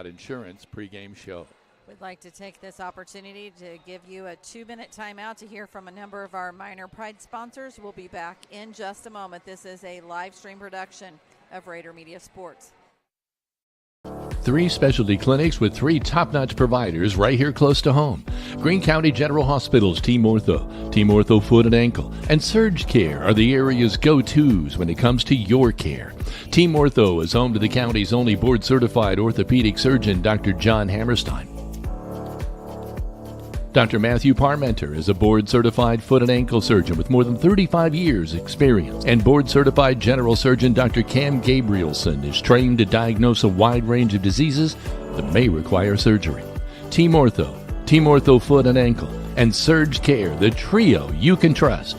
Insurance pregame show. We'd like to take this opportunity to give you a 2-minute timeout to hear from a number of our Minor Pride sponsors. We'll be back in just a moment. This is a live stream production of Rader Media Sports. 3 specialty clinics with 3 top-notch providers right here close to home. Greene County General Hospital's Team Ortho Foot and Ankle, and Surge Care are the area's go-tos when it comes to your care. Team Ortho is home to the county's only board-certified orthopedic surgeon, Dr. John Hammerstein. Dr. Matthew Parmenter is a board-certified foot and ankle surgeon with more than 35 years' experience. And board-certified general surgeon Dr. Cam Gabrielson is trained to diagnose a wide range of diseases that may require surgery. Team Ortho Foot and Ankle, and Surge Care, the trio you can trust.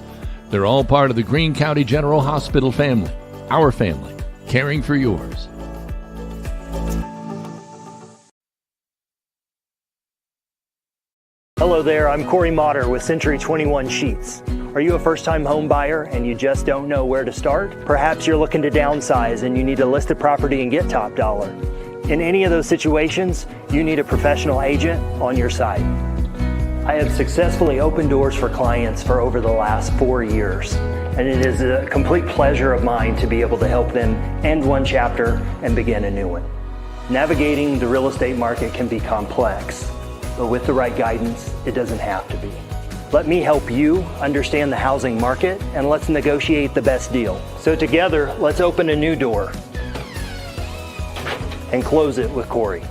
They're all part of the Greene County General Hospital family. Our family, caring for yours. Hello there, I'm Corey Motter with Century 21 Sheets. Are you a first-time home buyer and you just don't know where to start? Perhaps you're looking to downsize and you need to list a property and get top dollar. In any of those situations, you need a professional agent on your side. I have successfully opened doors for clients for over the last 4 years, and it is a complete pleasure of mine to be able to help them end one chapter and begin a new one. Navigating the real estate market can be complex, but with the right guidance, it doesn't have to be. Let me help you understand the housing market, and let's negotiate the best deal. So together, let's open a new door and close it with Corey.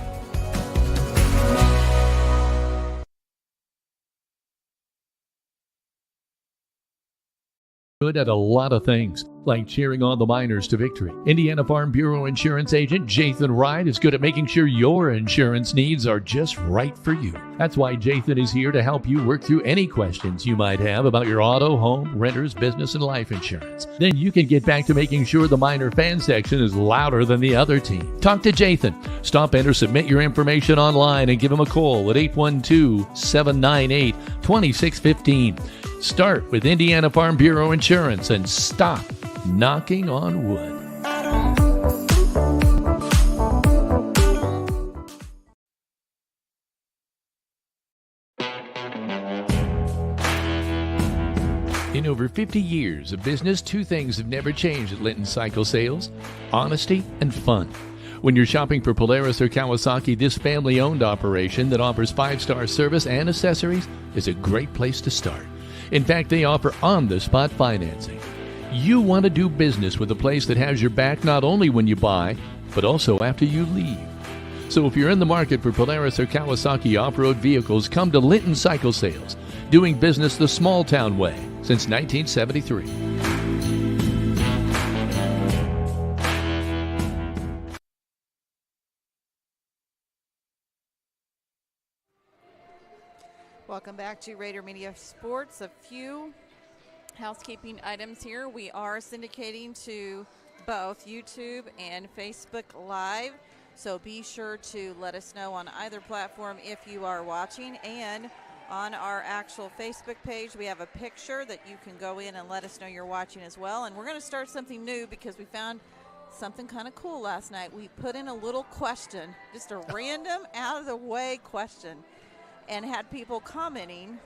Good at a lot of things, like cheering on the Miners to victory. Indiana Farm Bureau Insurance Agent Jathan Wright is good at making sure your insurance needs are just right for you. That's why Jathan is here to help you work through any questions you might have about your auto, home, renters, business, and life insurance. Then you can get back to making sure the Miner fan section is louder than the other team. Talk to Jathan. Stop in or submit your information online and give him a call at 812-798-2615. Start with Indiana Farm Bureau Insurance and stop knocking on wood. In over 50 years of business, 2 things have never changed at Linton Cycle Sales: honesty and fun. When you're shopping for Polaris or Kawasaki, this family-owned operation that offers 5-star service and accessories is a great place to start. In fact, they offer on-the-spot financing. You want to do business with a place that has your back not only when you buy, but also after you leave. So if you're in the market for Polaris or Kawasaki off-road vehicles, come to Linton Cycle Sales, doing business the small-town way since 1973. Welcome back to Rader Media Sports. A few housekeeping items here. We are syndicating to both YouTube and Facebook Live, so be sure to let us know on either platform if you are watching. And on our actual Facebook page, we have a picture that you can go in and let us know you're watching as well. And we're going to start something new because we found something kind of cool last night. We put in a little question, just a random out-of-the-way question, and had people commenting.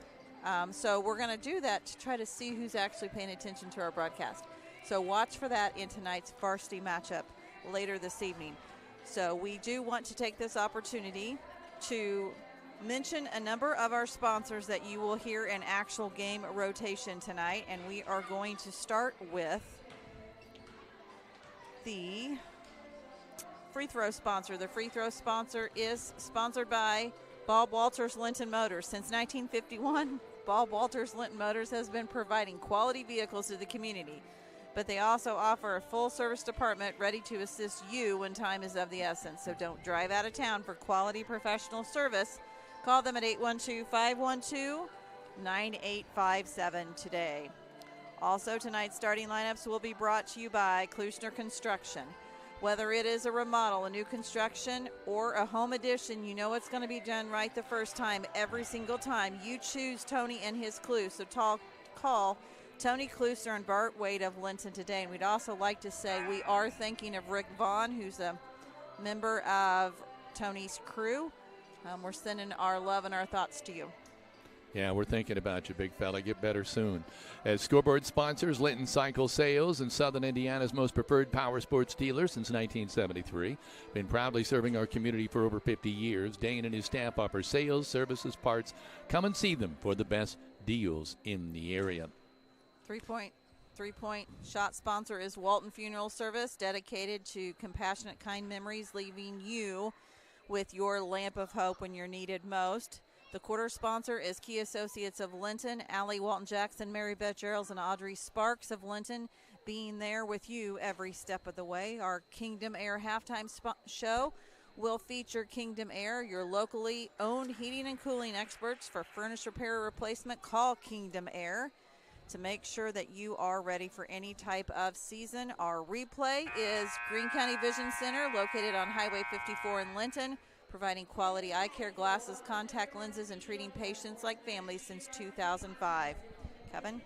So we're going to do that to try to see who's actually paying attention to our broadcast. So watch for that in tonight's varsity matchup later this evening. So we do want to take this opportunity to mention a number of our sponsors that you will hear in actual game rotation tonight. And we are going to start with the free throw sponsor. The free throw sponsor is sponsored by Bob Walters Linton Motors. Since 1951, Bob Walters Linton Motors has been providing quality vehicles to the community, but they also offer a full-service department ready to assist you when time is of the essence. So don't drive out of town for quality professional service. Call them at 812-512-9857 today. Also, tonight's starting lineups will be brought to you by Klusner Construction. Whether it is a remodel, a new construction, or a home addition, you know it's going to be done right the first time, every single time. You choose Tony and his crew. So call Tony Klusner and Bart Wade of Linton today. And we'd also like to say we are thinking of Rick Vaughn, who's a member of Tony's crew. We're sending our love and our thoughts to you. Yeah, we're thinking about you, big fella. Get better soon. As scoreboard sponsors, Linton Cycle Sales and Southern Indiana's most preferred power sports dealer since 1973. Been proudly serving our community for over 50 years. Dane and his staff offer sales, services, parts. Come and see them for the best deals in the area. Three-point shot sponsor is Walton Funeral Service, dedicated to compassionate, kind memories, leaving you with your lamp of hope when you're needed most. The quarter sponsor is Key Associates of Linton, Allie Walton Jackson, Mary Beth Geralds, and Audrey Sparks of Linton, being there with you every step of the way. Our Kingdom Air halftime show will feature Kingdom Air, your locally owned heating and cooling experts. For furnace repair or replacement, call Kingdom Air to make sure that you are ready for any type of season. Our replay is Greene County Vision Center, located on Highway 54 in Linton, providing quality eye care, glasses, contact lenses, and treating patients like families since 2005. Kevin?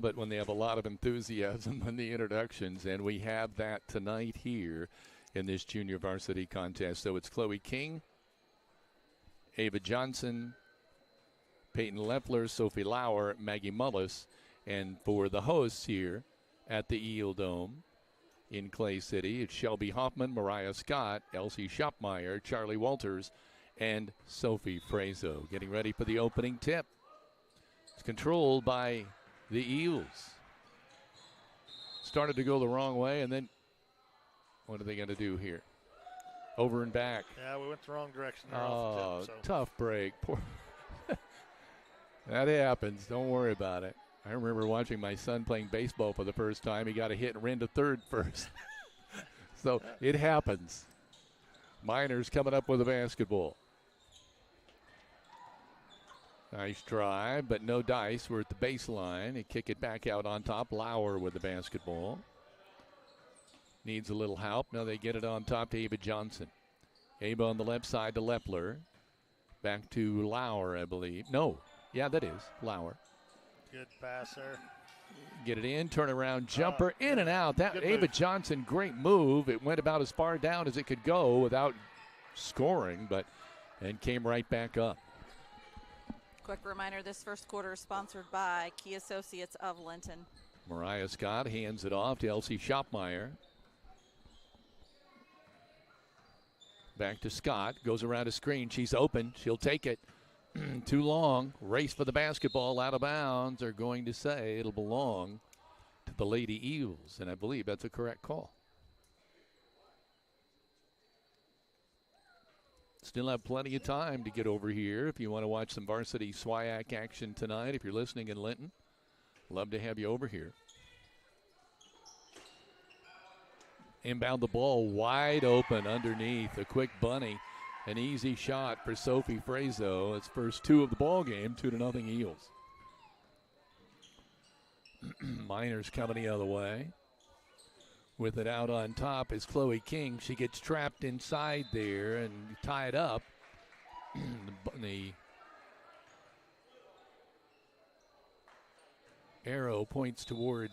It when they have a lot of enthusiasm in the introductions, and we have that tonight here in this junior varsity contest. So it's Chloe King, Ava Johnson, Peyton Leffler, Sophie Lauer, Maggie Mullis, and for the hosts here at the Eel Dome in Clay City, it's Shelby Hoffman, Mariah Scott, Elsie Shopmeyer, Charlie Walters, and Sophie Frazo. Getting ready for the opening tip. It's controlled by the Eels. Started to go the wrong way, and then what are they going to do here? Over and back. Yeah, we went the wrong direction there off the tip. Tough break. Poor that happens. Don't worry about it. I remember watching my son playing baseball for the first time. He got a hit and ran to third first. So it happens. Miners coming up with a basketball. Nice drive, but no dice. We're at the baseline. They kick it back out on top. Lauer with the basketball. Needs a little help. Now they get it on top to Ava Johnson. Ava on the left side to Leffler. Back to Lauer, I believe. No. Yeah, that is Lauer. Good passer. Get it in, turn around, jumper, in and out. That Ava Johnson, great move. It went about as far down as it could go without scoring, and came right back up. Quick reminder, this first quarter is sponsored by Key Associates of Linton. Mariah Scott hands it off to Elsie Shopmeyer. Back to Scott. Goes around a screen. She's open. She'll take it. Too long. Race for the basketball. Out of bounds. They're going to say it'll belong to the Lady Eels. And I believe that's a correct call. Still have plenty of time to get over here if you want to watch some varsity SWIAC action tonight. If you're listening in Linton, love to have you over here. Inbound the ball wide open underneath. A quick bunny An easy shot for Sophie Frazo. It's first 2 of the ball game, 2-0 Eels. Miners coming the other way. With it out on top is Chloe King. She gets trapped inside there and tied up. The arrow points toward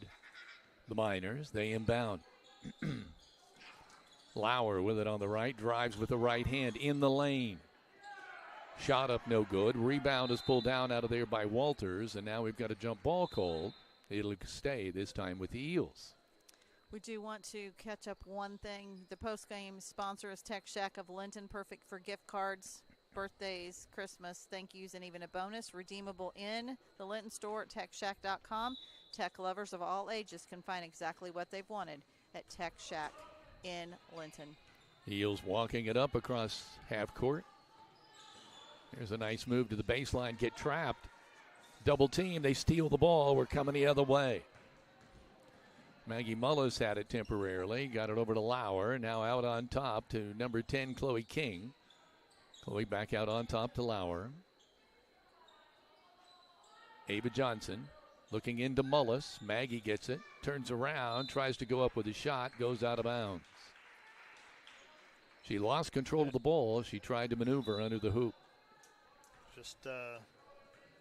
the Miners. They inbound. Lauer with it on the right, drives with the right hand in the lane. Shot up no good. Rebound is pulled down out of there by Walters, and now we've got a jump ball called. It'll stay this time with the Eels. We do want to catch up one thing. The post-game sponsor is Tech Shack of Linton, perfect for gift cards, birthdays, Christmas, thank yous, and even a bonus. Redeemable in the Linton store at techshack.com. Tech lovers of all ages can find exactly what they've wanted at Tech Shack in Linton. Eels walking it up across half court. There's a nice move to the baseline, get trapped. Double team, they steal the ball. We're coming the other way. Maggie Mullis had it temporarily, got it over to Lauer. Now out on top to number 10, Chloe King. Chloe back out on top to Lauer. Ava Johnson looking into Mullis. Maggie gets it, turns around, tries to go up with a shot, goes out of bounds. She lost control of the ball. She tried to maneuver under the hoop. Just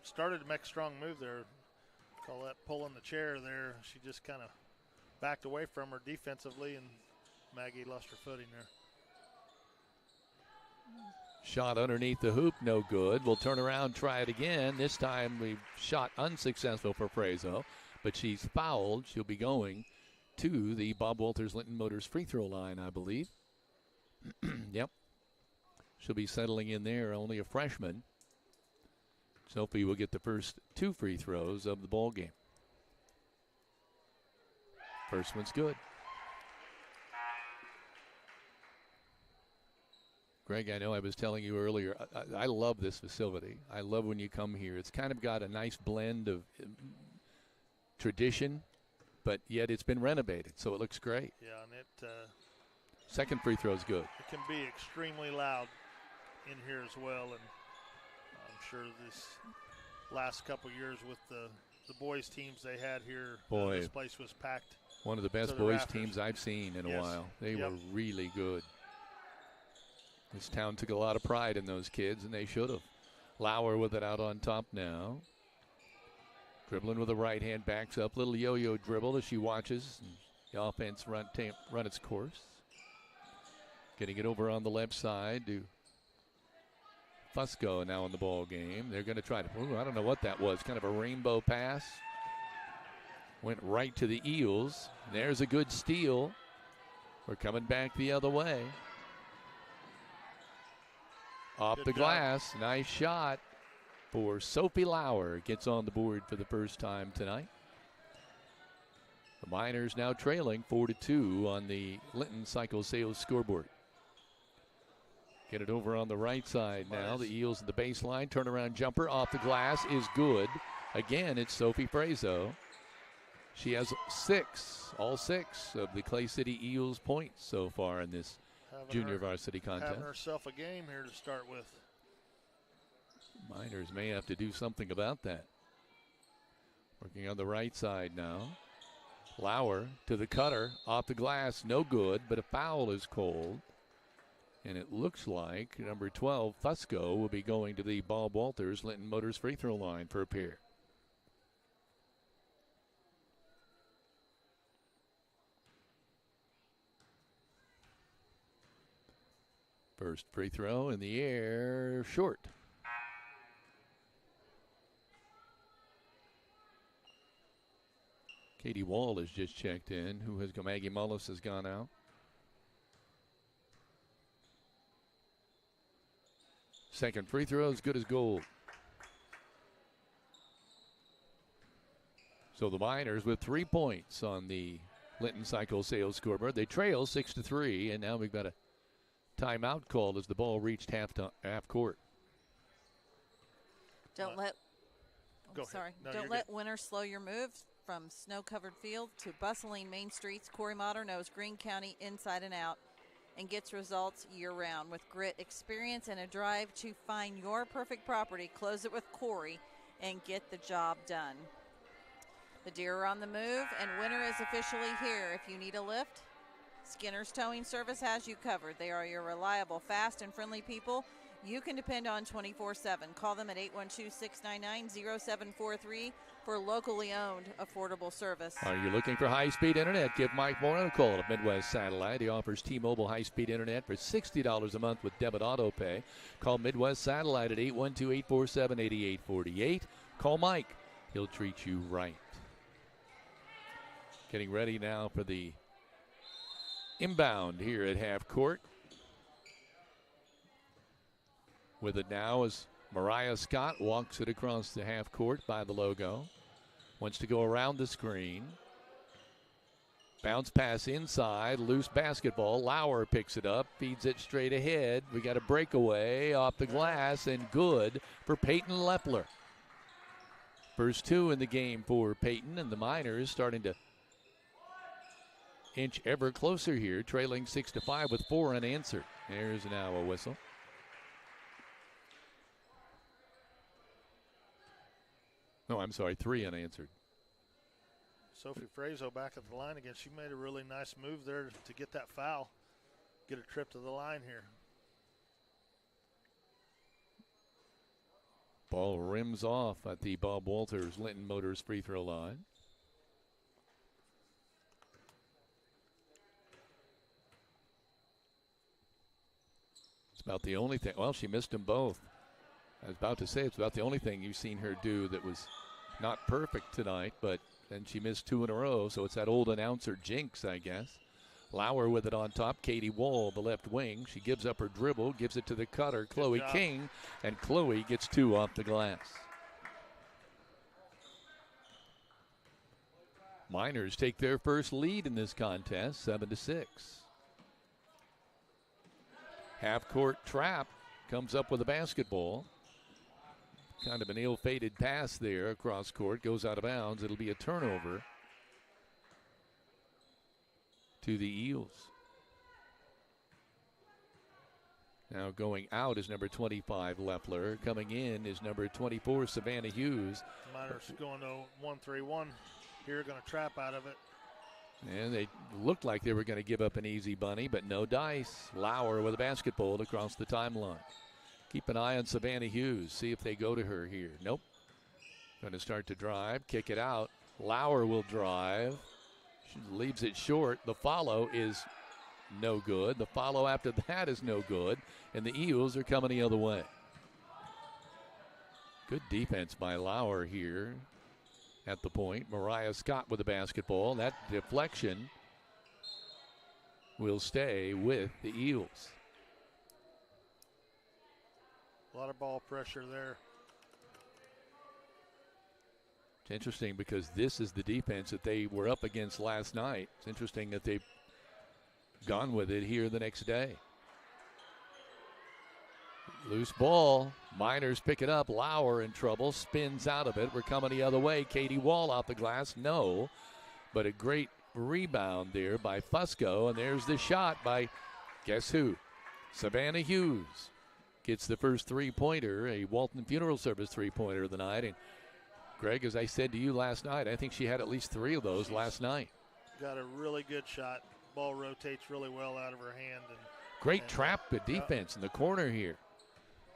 started to make a strong move there. Call that pulling the chair there. She just kind of backed away from her defensively, and Maggie lost her footing there. Shot underneath the hoop, no good. We'll turn around, try it again. This time we shot unsuccessful for Frazo, but she's fouled. She'll be going to the Bob Walters Linton Motors free throw line, I believe. Yep. She'll be settling in there, only a freshman. Sophie will get the first 2 free throws of the ball game. First one's good. Greg, I know I was telling you earlier, I love this facility. I love when you come here. It's kind of got a nice blend of tradition, but yet it's been renovated, so it looks great. Yeah, and it second free throw is good. It can be extremely loud in here as well, and I'm sure this last couple years with the boys teams they had here, this place was packed. One of the best boys teams I've seen in a while. They were really good. This town took a lot of pride in those kids, and they should have. Lauer with it out on top now. Dribbling with the right hand, backs up. Little yo-yo dribble as she watches. And the offense run its course. Getting it over on the left side to Fusco now in the ball game. They're going to try to, I don't know what that was, kind of a rainbow pass. Went right to the Eels. There's a good steal. We're coming back the other way. Off the glass, nice shot for Sophie Lauer. Gets on the board for the first time tonight. The Miners now trailing 4-2 on the Linton Cycle Sales scoreboard. Get it over on the right side now. The Eels at the baseline. Turnaround jumper off the glass is good. Again, it's Sophie Frazo. She has all six of the Clay City Eels points so far in this junior varsity contest. Having herself a game here to start with. Miners may have to do something about that. Working on the right side now. Lauer to the cutter. Off the glass, no good, but a foul is called. And it looks like number 12, Fusco, will be going to the Bob Walters Linton Motors free throw line for a pair. First free throw in the air, short. Katie Wall has just checked in. Maggie Mullis has gone out. Second free throw as good as gold. So the Miners with 3 points on the Linton Cycle Sales scoreboard. They trail 6-3, and now we've got a timeout called as the ball reached half court. Don't let Don't let winter slow your moves. From snow-covered field to bustling main streets, Corey Mater knows Greene County inside and out. and gets results year-round. With grit, experience, and a drive to find your perfect property, close it with Corey and get the job done. The deer are on the move, and winter is officially here. If you need a lift, Skinner's Towing Service has you covered. They are your reliable, fast, and friendly people you can depend on 24/7. Call them at 812-699-0743 for locally owned, affordable service. Are you looking for high-speed internet? Give Mike Moore a call at Midwest Satellite. He offers T-Mobile high-speed internet for $60 a month with debit auto pay. Call Midwest Satellite at 812-847-8848. Call Mike. He'll treat you right. Getting ready now for the inbound here at half court. With it now is Mariah Scott, walks it across the half court by the logo. Wants to go around the screen. Bounce pass inside, loose basketball. Lauer picks it up, feeds it straight ahead. We got a breakaway off the glass and good for Peyton Lepler. First two in the game for Peyton, and the Miners starting to inch ever closer here, trailing 6-5 with 4 unanswered. There's now a whistle. No, I'm sorry, 3 unanswered. Sophie Frazo back at the line again. She made a really nice move there to get that foul, get a trip to the line here. Ball rims off at the Bob Walters Linton Motors free throw line. It's about the only thing. Well, she missed them both. I was about to say it's about the only thing you've seen her do that was not perfect tonight, but then she missed 2 in a row, so it's that old announcer jinx, I guess. Lauer with it on top. Katie Wall, the left wing. She gives up her dribble, gives it to the cutter, Chloe King, and Chloe gets 2 off the glass. Miners take their first lead in this contest, 7-6. Half-court trap comes up with a basketball. Kind of an ill-fated pass there across court. Goes out of bounds. It'll be a turnover to the Eels. Now going out is number 25, Leffler. Coming in is number 24, Savannah Hughes. Miners going to 1-3-1 here, going to trap out of it. And they looked like they were going to give up an easy bunny, but no dice. Lauer with a basketball across the timeline. Keep an eye on Savannah Hughes. See if they go to her here. Nope. Going to start to drive. Kick it out. Lauer will drive. She leaves it short. The follow is no good. The follow after that is no good. And the Eels are coming the other way. Good defense by Lauer here at the point. Mariah Scott with the basketball. That deflection will stay with the Eels. A lot of ball pressure there. It's interesting because this is the defense that they were up against last night. It's interesting that they've gone with it here the next day. Loose ball. Miners pick it up. Lauer in trouble. Spins out of it. We're coming the other way. Katie Wall off the glass. No. But a great rebound there by Fusco. And there's the shot by, guess who? Savannah Hughes. Gets the first three-pointer, a Walton Funeral Service three-pointer of the night. And, Greg, as I said to you last night, I think she had at least 3 of those last night. Got a really good shot. Ball rotates really well out of her hand. Great trap defense in the corner here.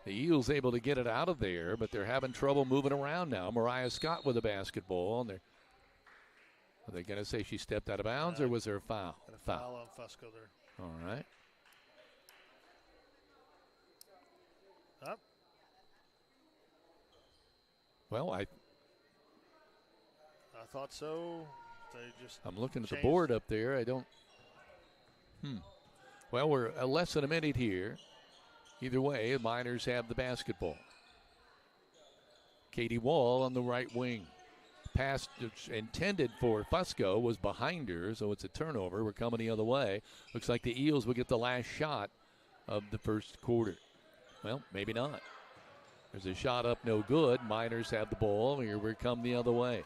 The Eels able to get it out of there, but they're having trouble moving around now. Mariah Scott with a basketball. And are they going to say she stepped out of bounds, or was there a foul? A foul on Fusco there. All right. Up. Well, I thought so. They just I'm looking at the changed. board up there. I don't. Well, we're less than a minute here. Either way, the Miners have the basketball. Katie Wall on the right wing. Pass intended for Fusco was behind her, so it's a turnover. We're coming the other way. Looks like the Eels will get the last shot of the first quarter. Well, maybe not. There's a shot up, no good. Miners have the ball. Here we come the other way.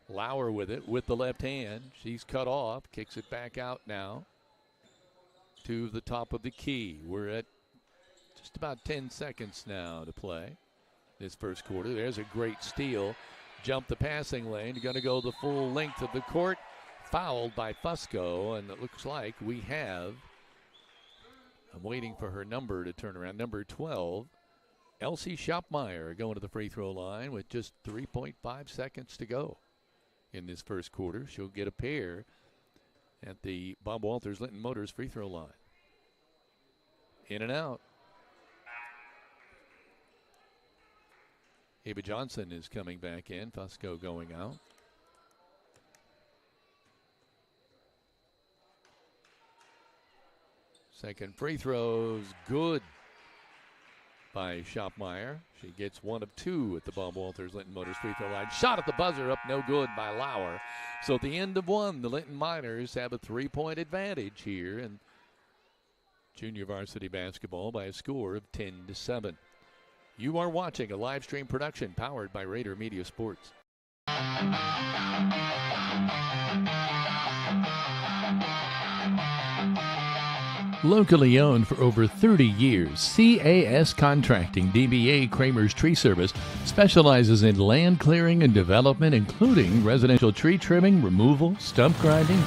Lauer with it with the left hand. She's cut off. Kicks it back out now. to the top of the key. We're at just about 10 seconds now to play this first quarter. There's a great steal. Jump the passing lane. Going to go the full length of the court. Fouled by Fusco, and it looks like we have, I'm waiting for her number to turn around, number 12, Elsie Shopmeyer, going to the free throw line with just 3.5 seconds to go in this first quarter. She'll get a pair at the Bob Walters Linton Motors free throw line. In and out. Ava Johnson is coming back in. Fusco going out. Second free throw's good by Shopmeyer. She gets 1 of 2 at the Bob Walters Linton Motors free throw line. Shot at the buzzer, up no good by Lauer. So at the end of one, the Linton Miners have a 3-point advantage here in junior varsity basketball by a score of 10-7. You are watching a live stream production powered by Rader Media Sports. Locally owned for over 30 years, CAS Contracting DBA Kramer's Tree Service specializes in land clearing and development, including residential tree trimming, removal, stump grinding,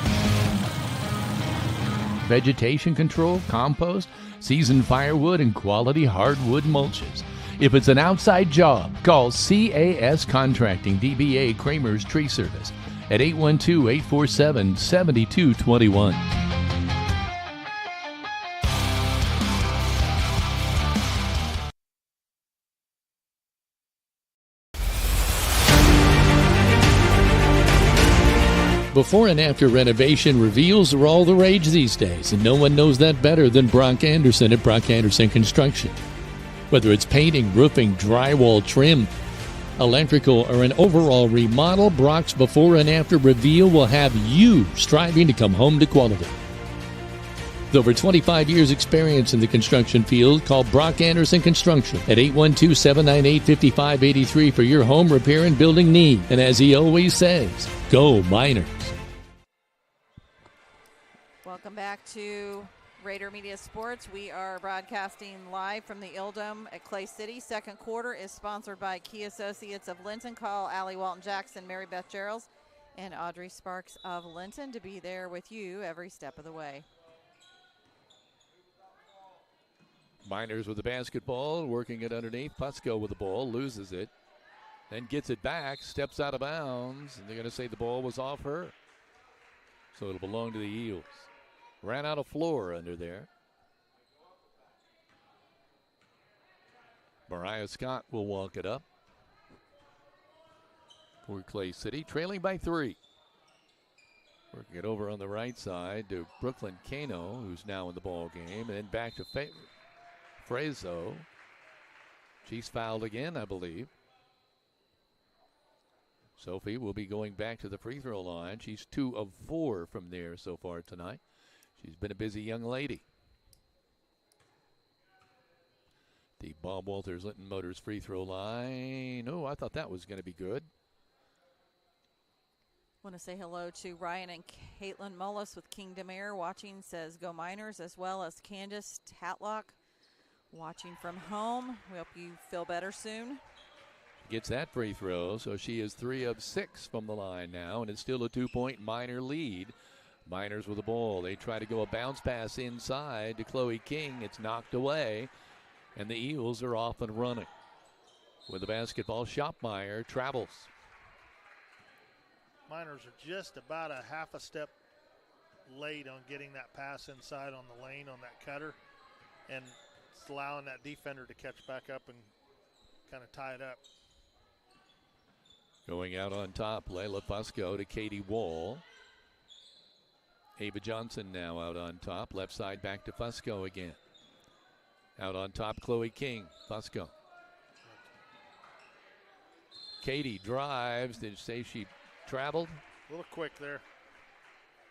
vegetation control, compost, seasoned firewood, and quality hardwood mulches. If it's an outside job, call CAS Contracting DBA Kramer's Tree Service at 812-847-7221. Before and after renovation reveals are all the rage these days, and no one knows that better than Brock Anderson at Brock Anderson Construction. Whether it's painting, roofing, drywall, trim, electrical, or an overall remodel, Brock's before and after reveal will have you striving to come home to quality. With over 25 years experience in the construction field, call Brock Anderson Construction at 812-798-5583 for your home repair and building need. And as he always says, go Miners. Welcome back to Rader Media Sports. We are broadcasting live from the Ildome at Clay City. Second quarter is sponsored by Key Associates of Linton. Call Allie Walton-Jackson, Mary Beth Geralds, and Audrey Sparks of Linton to be there with you every step of the way. Miners with the basketball, working it underneath. Fusco with the ball, loses it, then gets it back, steps out of bounds, and they're going to say the ball was off her. So it'll belong to the Eels. Ran out of floor under there. Mariah Scott will walk it up for Clay City, trailing by 3. Working it over on the right side to Brooklyn Kano, who's now in the ball game, and then back to Frezo. She's fouled again, I believe. Sophie will be going back to the free throw line. She's 2 of 4 from there so far tonight. She's been a busy young lady. The Bob Walters Linton Motors free throw line. Oh, I thought that was going to be good. Want to say hello to Ryan and Caitlin Mullis with Kingdom Air watching, says go Miners, as well as Candace Tatlock watching from home. We hope you feel better soon. Gets that free throw, so she is 3 of 6 from the line now, and it's still a 2-point Miner lead. Miners with the ball. They try to go a bounce pass inside to Chloe King. It's knocked away, and the Eels are off and running. With the basketball, Shopmeyer travels. Miners are just about a half a step late on getting that pass inside on the lane on that cutter, and it's allowing that defender to catch back up and kind of tie it up. Going out on top, Layla Fusco to Katie Wall. Ava Johnson now out on top. Left side back to Fusco again. Out on top, Chloe King. Fusco. Katie drives. Did you say she traveled? A little quick there.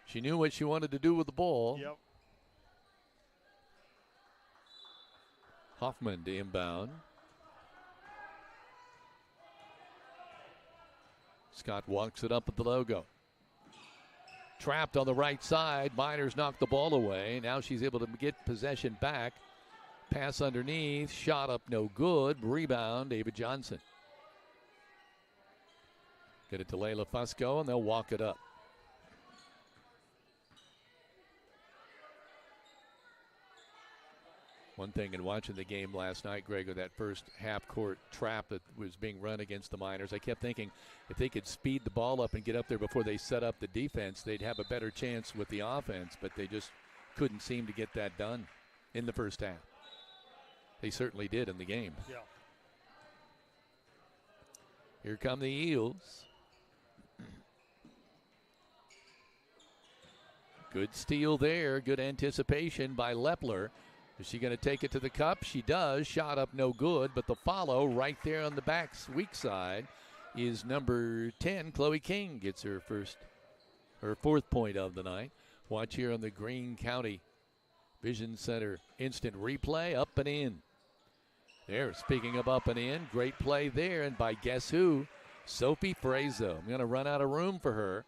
She knew what she wanted to do with the ball. Yep. Hoffman to inbound. Scott walks it up at the logo. trapped on the right side. Miners knocked the ball away. Now she's able to get possession back. Pass underneath, shot up no good. Rebound, Ava Johnson. Get it to Layla Fusco, and they'll walk it up. One thing in watching the game last night, Greg, with that first half-court trap that was being run against the Miners, I kept thinking if they could speed the ball up and get up there before they set up the defense, they'd have a better chance with the offense, but they just couldn't seem to get that done in the first half. They certainly did in the game. Yeah. Here come the Eels. Good steal there. Good anticipation by Lepler. Is she going to take it to the cup? She does. Shot up no good, but the follow right there on the back's weak side is number 10, Chloe King. Gets her fourth point of the night. Watch here on the Greene County Vision Center instant replay. Up and in. There, speaking of up and in, great play there, and by guess who? Sophie Frazo. I'm going to run out of room for her.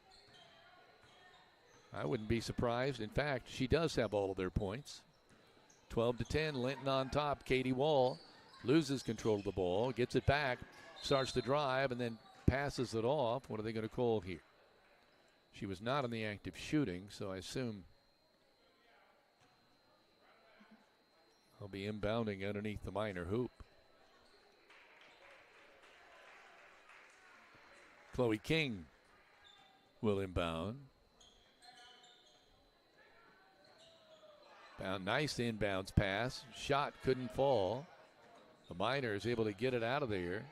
I wouldn't be surprised. In fact, she does have all of their points. 12-10, Linton on top. Katie Wall loses control of the ball, gets it back, starts to drive, and then passes it off. What are they going to call here? She was not in the act of shooting, so I assume I'll be inbounding underneath the Miner hoop. Chloe King will inbound. Nice inbounds pass. Shot couldn't fall. The Miner is able to get it out of there.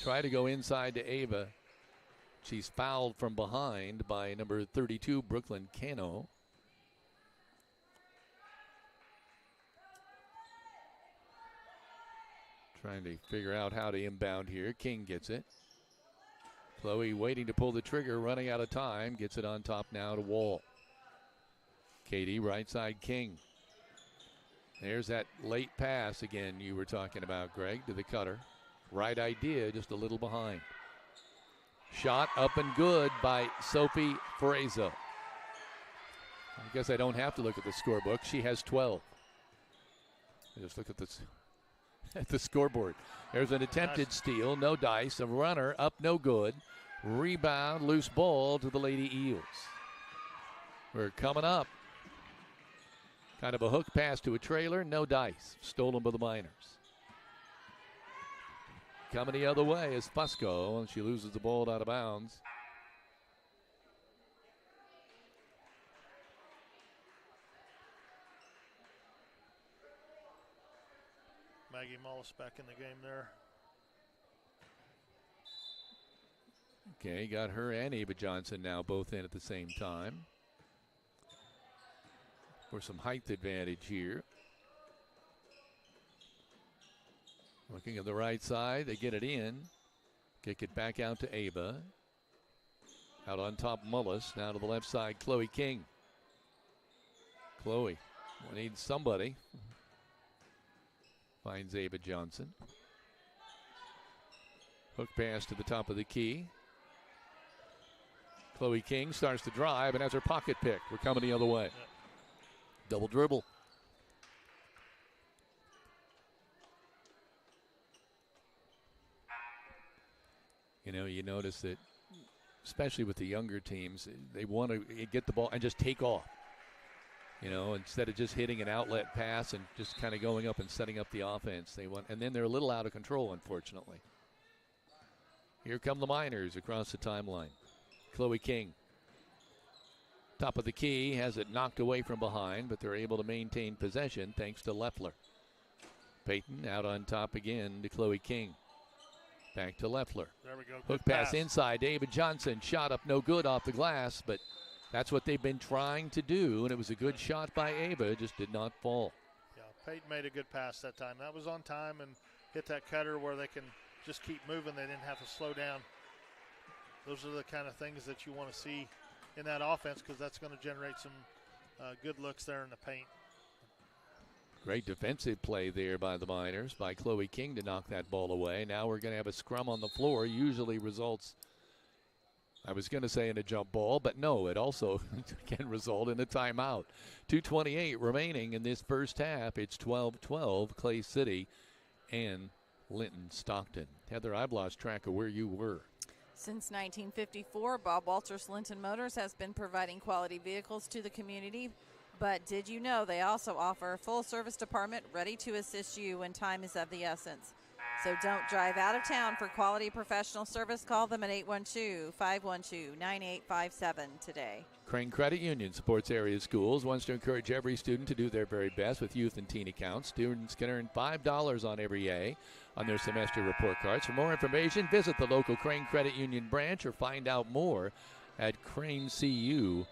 Try to go inside to Ava. She's fouled from behind by number 32, Brooklyn Cano. Trying to figure out how to inbound here. King gets it. Chloe waiting to pull the trigger, running out of time. Gets it on top now to Wall. Katie, right side King. There's that late pass again you were talking about, Greg, to the cutter. Right idea, just a little behind. Shot up and good by Sophie Frazo. I guess I don't have to look at the scorebook. She has 12. I just look at this. At the scoreboard. There's an attempted steal, no dice. A runner up, no good. Rebound, loose ball to the Lady Eels. We're coming up. Kind of a hook pass to a trailer, no dice. Stolen by the Miners. Coming the other way is Fusco, and she loses the ball out of bounds. Maggie Mullis back in the game there. Okay, got her and Ava Johnson now both in at the same time. For some height advantage here. Looking at the right side, they get it in. Kick it back out to Ava. Out on top, Mullis. Now to the left side, Chloe King. Chloe, we need somebody. Finds Ava Johnson. Hook pass to the top of the key. Chloe King starts to drive and has her pocket picked. We're coming the other way. Yep. Double dribble. You know, you notice that, especially with the younger teams, they want to get the ball and just take off. You know, instead of just hitting an outlet pass and just kind of going up and setting up the offense, they want, and then they're a little out of control, unfortunately. Here come the Miners across the timeline. Chloe King, top of the key, has it knocked away from behind, but they're able to maintain possession thanks to Leffler. Payton out on top again to Chloe King. Back to Leffler. There we go. Hook pass inside. David Johnson, shot up no good off the glass, but that's what they've been trying to do, and it was a good shot by Ava, just did not fall. Yeah, Peyton made a good pass that time. That was on time and hit that cutter where they can just keep moving. They didn't have to slow down. Those are the kind of things that you want to see in that offense because that's going to generate some good looks there in the paint. Great defensive play there by the Miners, by Chloe King to knock that ball away. Now we're going to have a scrum on the floor. Usually results I was going to say in a jump ball, but no, it also can result in a timeout. 2:28 remaining in this first half. It's 12-12, Clay City and Linton-Stockton. Heather, I've lost track of where you were. Since 1954, Bob Walters Linton Motors has been providing quality vehicles to the community. But did you know they also offer a full service department ready to assist you when time is of the essence? So don't drive out of town for quality professional service. Call them at 812-512-9857 today. Crane Credit Union supports area schools, wants to encourage every student to do their very best with youth and teen accounts. Students can earn $5 on every A on their semester report cards. For more information, visit the local Crane Credit Union branch or find out more at cranecu.org.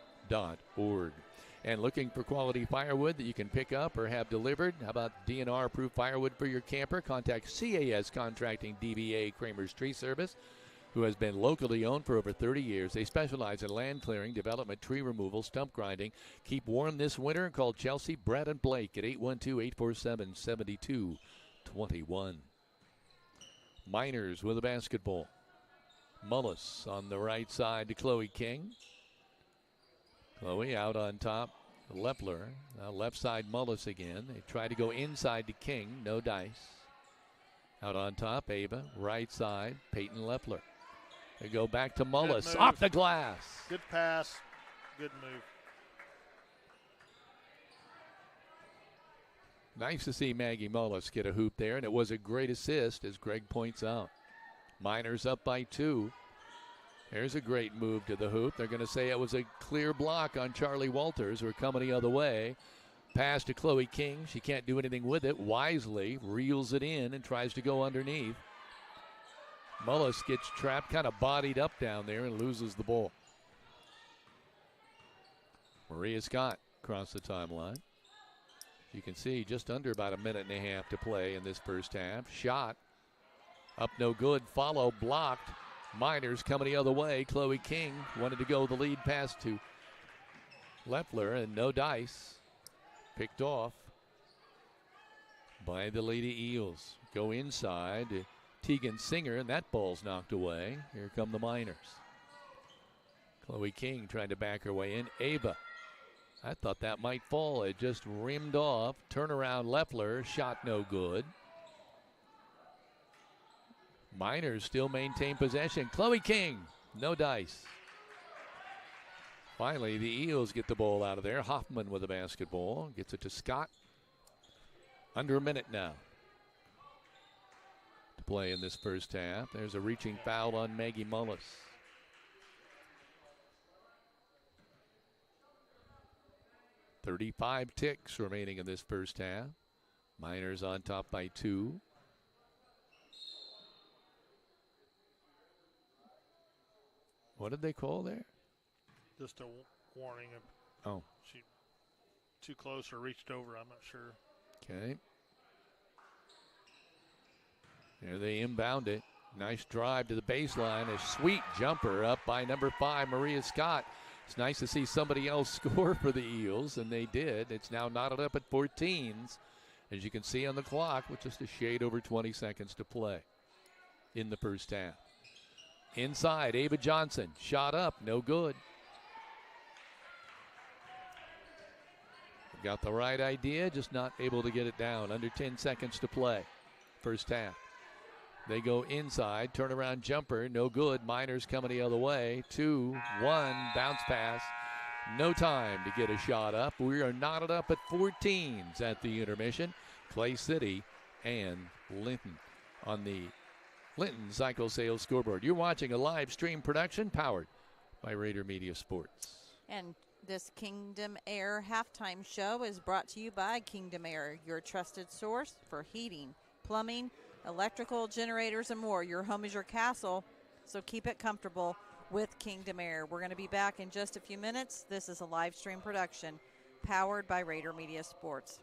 And looking for quality firewood that you can pick up or have delivered? How about DNR-approved firewood for your camper? Contact CAS Contracting DBA Kramer's Tree Service, who has been locally owned for over 30 years. They specialize in land clearing, development, tree removal, stump grinding. Keep warm this winter. Call Chelsea, Brett, and Blake at 812-847-7221. Miners with a basketball. Mullis on the right side to Chloe King. Chloe out on top, Lepler. Left side, Mullis again. They try to go inside to King, no dice. Out on top, Ava. Right side, Peyton Lepler. They go back to Mullis, off the glass. Good pass, good move. Nice to see Maggie Mullis get a hoop there, and it was a great assist, as Greg points out. Miners up by 2. There's a great move to the hoop. They're going to say it was a clear block on Charlie Walters. We're coming the other way. Pass to Chloe King. She can't do anything with it. Wisely reels it in and tries to go underneath. Mullis gets trapped, kind of bodied up down there, and loses the ball. Maria Scott across the timeline. You can see just under about a minute and a half to play in this first half. Shot up, no good. Follow blocked. Miners coming the other way. Chloe King wanted to go the lead pass to Lepler, and no dice. Picked off by the Lady Eels. Go inside to Tegan Singer, and that ball's knocked away. Here come the Miners. Chloe King trying to back her way in. Ava. I thought that might fall. It just rimmed off. Turnaround Lepler. Shot no good. Miners still maintain possession. Chloe King, no dice. Finally, the Eels get the ball out of there. Hoffman with the basketball. Gets it to Scott. Under a minute now to play in this first half. There's a reaching foul on Maggie Mullis. .35 ticks remaining in this first half. Miners on top by 2. What did they call there? Just a warning. Oh. She too close or reached over, I'm not sure. Okay. There they inbound it. Nice drive to the baseline. A sweet jumper up by number 5, Maria Scott. It's nice to see somebody else score for the Eels, and they did. It's now knotted up at 14s, as you can see on the clock, with just a shade over 20 seconds to play in the first half. Inside, Ava Johnson. Shot up, no good. Got the right idea, just not able to get it down. Under 10 seconds to play. First half. They go inside, turnaround jumper, no good. Miners coming the other way. 2-1, bounce pass. No time to get a shot up. We are knotted up at 14s at the intermission. Clay City and Linton on the Linton Cycle Sales scoreboard. You're watching a live stream production powered by Rader Media Sports. And this Kingdom Air halftime show is brought to you by Kingdom Air, your trusted source for heating, plumbing, electrical, generators, and more. Your home is your castle, so keep it comfortable with Kingdom Air. We're going to be back in just a few minutes. This is a live stream production powered by Rader Media Sports.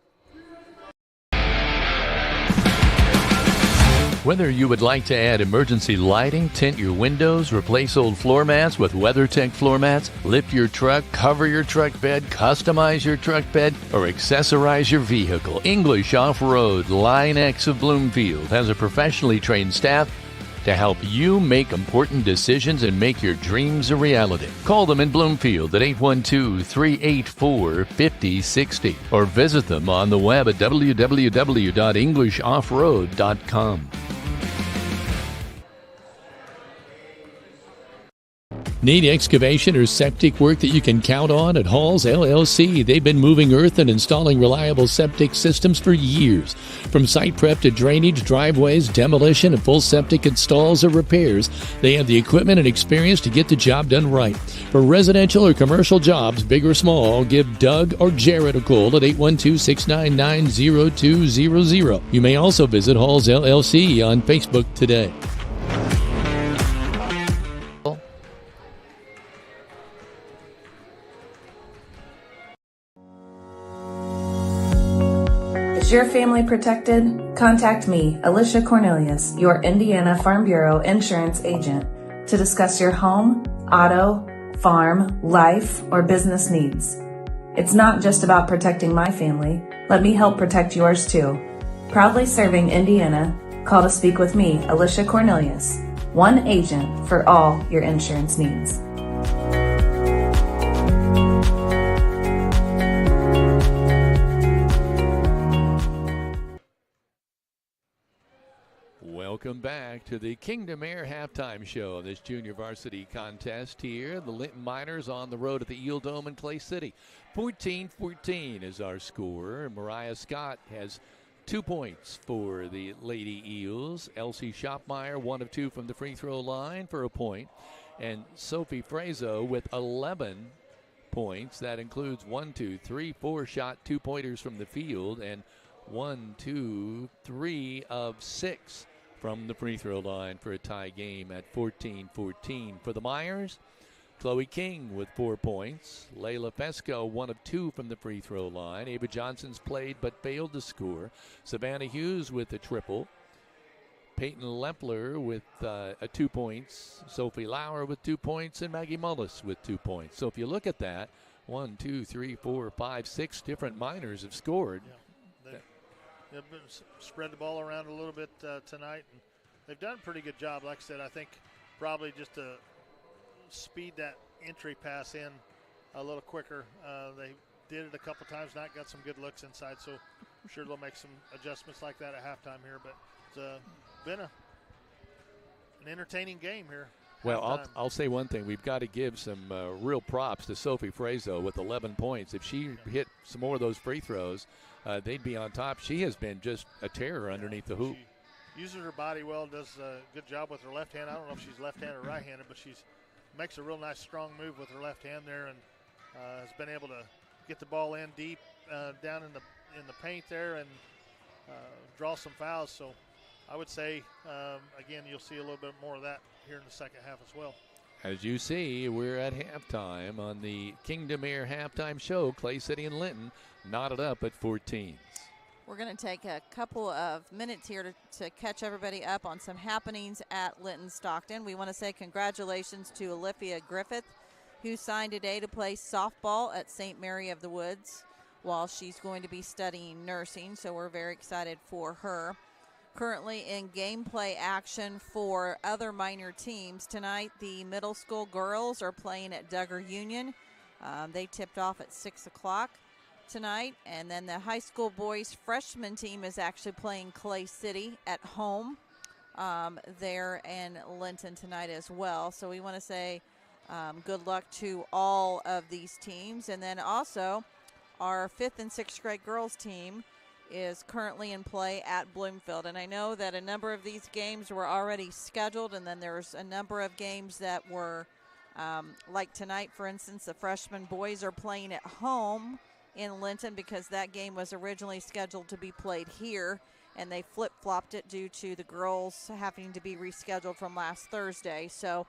Whether you would like to add emergency lighting, tint your windows, replace old floor mats with WeatherTech floor mats, lift your truck, cover your truck bed, customize your truck bed, or accessorize your vehicle, English Off-Road Line X of Bloomfield has a professionally trained staff to help you make important decisions and make your dreams a reality. Call them in Bloomfield at 812-384-5060 or visit them on the web at www.englishoffroad.com. Need excavation or septic work that you can count on at Halls LLC? They've been moving earth and installing reliable septic systems for years. From site prep to drainage, driveways, demolition, and full septic installs or repairs, they have the equipment and experience to get the job done right. For residential or commercial jobs, big or small, give Doug or Jared a call at 812-699-0200. You may also visit Halls LLC on Facebook today. Is your family protected? Contact me, Alicia Cornelius, your Indiana Farm Bureau insurance agent, to discuss your home, auto, farm, life, or business needs. It's not just about protecting my family. Let me help protect yours too. Proudly serving Indiana, call to speak with me, Alicia Cornelius, one agent for all your insurance needs. Welcome back to the Kingdom Air halftime show of this junior varsity contest here. The Linton Miners on the road at the Eel Dome in Clay City. 14-14 is our score. Mariah Scott has 2 points for the Lady Eels. Elsie Shopmeyer, 1 of 2 from the free throw line for a point. And Sophie Frazo with 11 points. That includes 1, 2, 3, 4 shot 2-pointers from the field and 1, 2, 3 of 6 from the free throw line for a tie game at 14-14. For the Myers, Chloe King with 4 points. Layla Fesco, 1 of 2 from the free throw line. Ava Johnson's played but failed to score. Savannah Hughes with a triple. Peyton Lempler with 2 points. Sophie Lauer with 2 points. And Maggie Mullis with 2 points. So if you look at that, 1, 2, 3, 4, 5, 6 different Miners have scored. Yeah. They've been spread the ball around a little bit tonight, and they've done a pretty good job. Like I said, I think probably just to speed that entry pass in a little quicker. They did it a couple times, not got some good looks inside, so I'm sure they'll make some adjustments like that at halftime here. But it's been an entertaining game here. Well, I'll say one thing. We've got to give some real props to Sophie Frazo with 11 points. If she hit some more of those free throws, they'd be on top. She has been just a terror underneath the hoop. She uses her body well, does a good job with her left hand. I don't know if she's left-handed or right-handed, but she makes a real nice strong move with her left hand there, and has been able to get the ball in deep down in the paint there and draw some fouls. So I would say, again, you'll see a little bit more of that here in the second half as well. As you see, we're at halftime on the Kingdom Air halftime show. Clay City and Linton knotted up at 14. We're going to take a couple of minutes here to catch everybody up on some happenings at Linton-Stockton. We want to say congratulations to Olivia Griffith, who signed today to play softball at St. Mary of the Woods while she's going to be studying nursing, so we're very excited for her. Currently in gameplay action for other minor teams. Tonight, the middle school girls are playing at Duggar Union. They tipped off at 6 o'clock tonight. And then the high school boys freshman team is actually playing Clay City at home there in Linton tonight as well. So we want to say good luck to all of these teams. And then also our 5th and 6th grade girls team is currently in play at Bloomfield. And I know that a number of these games were already scheduled, and then there's a number of games that were, like tonight, for instance, the freshman boys are playing at home in Linton because that game was originally scheduled to be played here, and they flip-flopped it due to the girls having to be rescheduled from last Thursday. So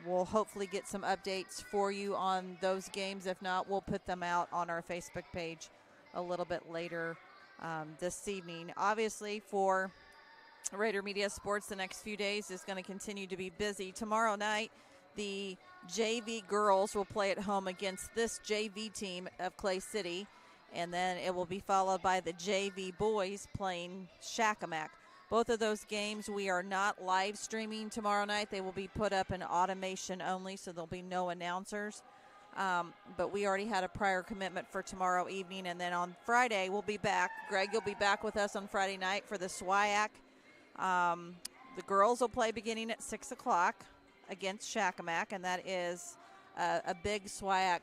we'll hopefully get some updates for you on those games. If not, we'll put them out on our Facebook page a little bit later this evening. Obviously, for Rader Media Sports, the next few days is going to continue to be busy. Tomorrow night, the JV girls will play at home against this JV team of Clay City, and then it will be followed by the JV boys playing Shakamak. Both of those games we are not live streaming tomorrow night. They will be put up in automation only, so there'll be no announcers. But we already had a prior commitment for tomorrow evening, and then on Friday we'll be back. Greg, you'll be back with us on Friday night for the SWIAC. The girls will play beginning at 6 o'clock against Shakamak, and that is a big SWIAC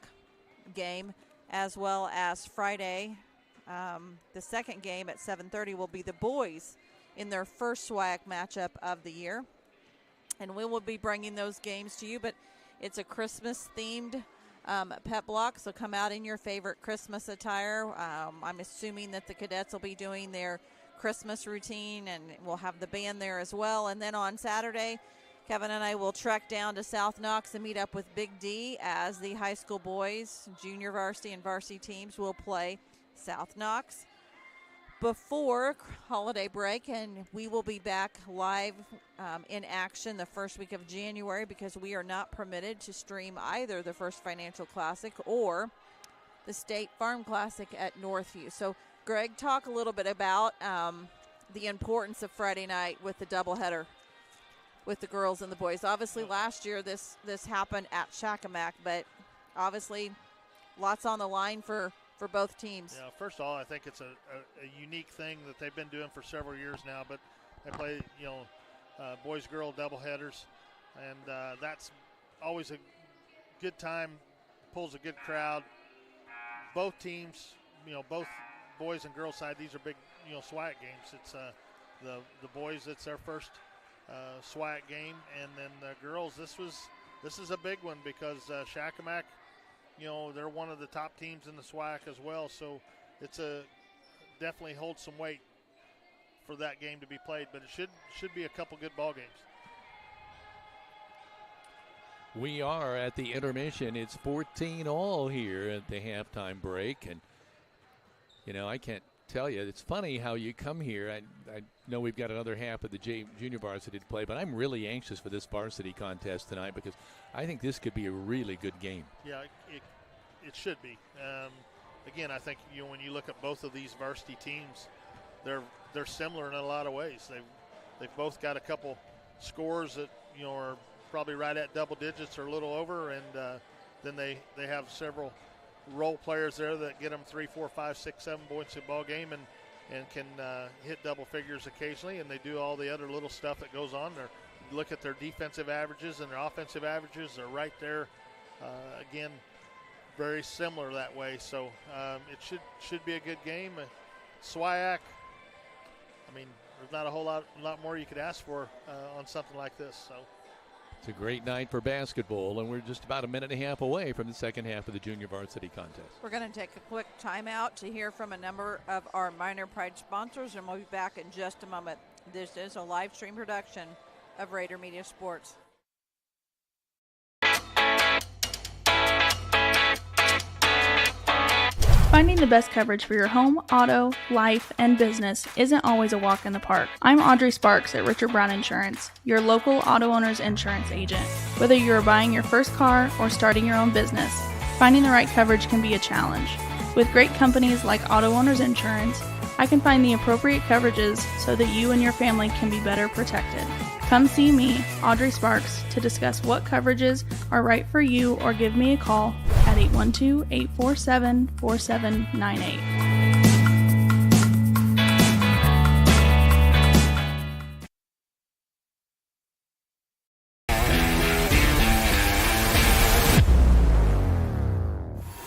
game, as well as Friday. The second game at 7:30 will be the boys in their first SWIAC matchup of the year. And we will be bringing those games to you, but it's a Christmas-themed pep block, so come out in your favorite Christmas attire. I'm assuming that the cadets will be doing their Christmas routine, and we'll have the band there as well. And then on Saturday, Kevin and I will trek down to South Knox and meet up with Big D as the high school boys, junior varsity and varsity teams will play South Knox before holiday break, and we will be back live in action the first week of January, because we are not permitted to stream either the First Financial Classic or the State Farm Classic at Northview. So Greg, talk a little bit about the importance of Friday night with the doubleheader with the girls and the boys. Obviously last year this happened at Shakamak, but obviously lots on the line for both teams. Yeah, first of all, I think it's a unique thing that they've been doing for several years now, but they play, boys-girl doubleheaders, and that's always a good time, pulls a good crowd. Both teams, both boys and girls side, these are big, SWIAC games. It's the boys, it's their first SWIAC game, and then the girls, this is a big one because Shakamak, they're one of the top teams in the SWIAC as well, so it's definitely holds some weight for that game to be played, but it should be a couple good ball games. We are at the intermission. It's 14-all here at the halftime break, and I can't tell you. It's funny how you come here. I know we've got another half of the junior varsity to play, but I'm really anxious for this varsity contest tonight because I think this could be a really good game. Yeah, it should be. Again, I think when you look at both of these varsity teams, they're similar in a lot of ways. They've both got a couple scores that are probably right at double digits or a little over, and then they have several role players there that get them 3, 4, 5, 6, 7 points a ball game and can hit double figures occasionally, and they do all the other little stuff that goes on there. You look at their defensive averages and their offensive averages, they're right there. Again, very similar that way, so it should be a good game. SWIAC, there's not a whole lot more you could ask for on something like this. So it's a great night for basketball, and we're just about a minute and a half away from the second half of the junior varsity contest. We're going to take a quick timeout to hear from a number of our Minor Pride sponsors, and we'll be back in just a moment. This is a live stream production of Rader Media Sports. Finding the best coverage for your home, auto, life, and business isn't always a walk in the park. I'm Audrey Sparks at Richard Brown Insurance, your local auto owner's insurance agent. Whether you're buying your first car or starting your own business, finding the right coverage can be a challenge. With great companies like Auto Owners Insurance, I can find the appropriate coverages so that you and your family can be better protected. Come see me, Audrey Sparks, to discuss what coverages are right for you, or give me a call at 812-847-4798.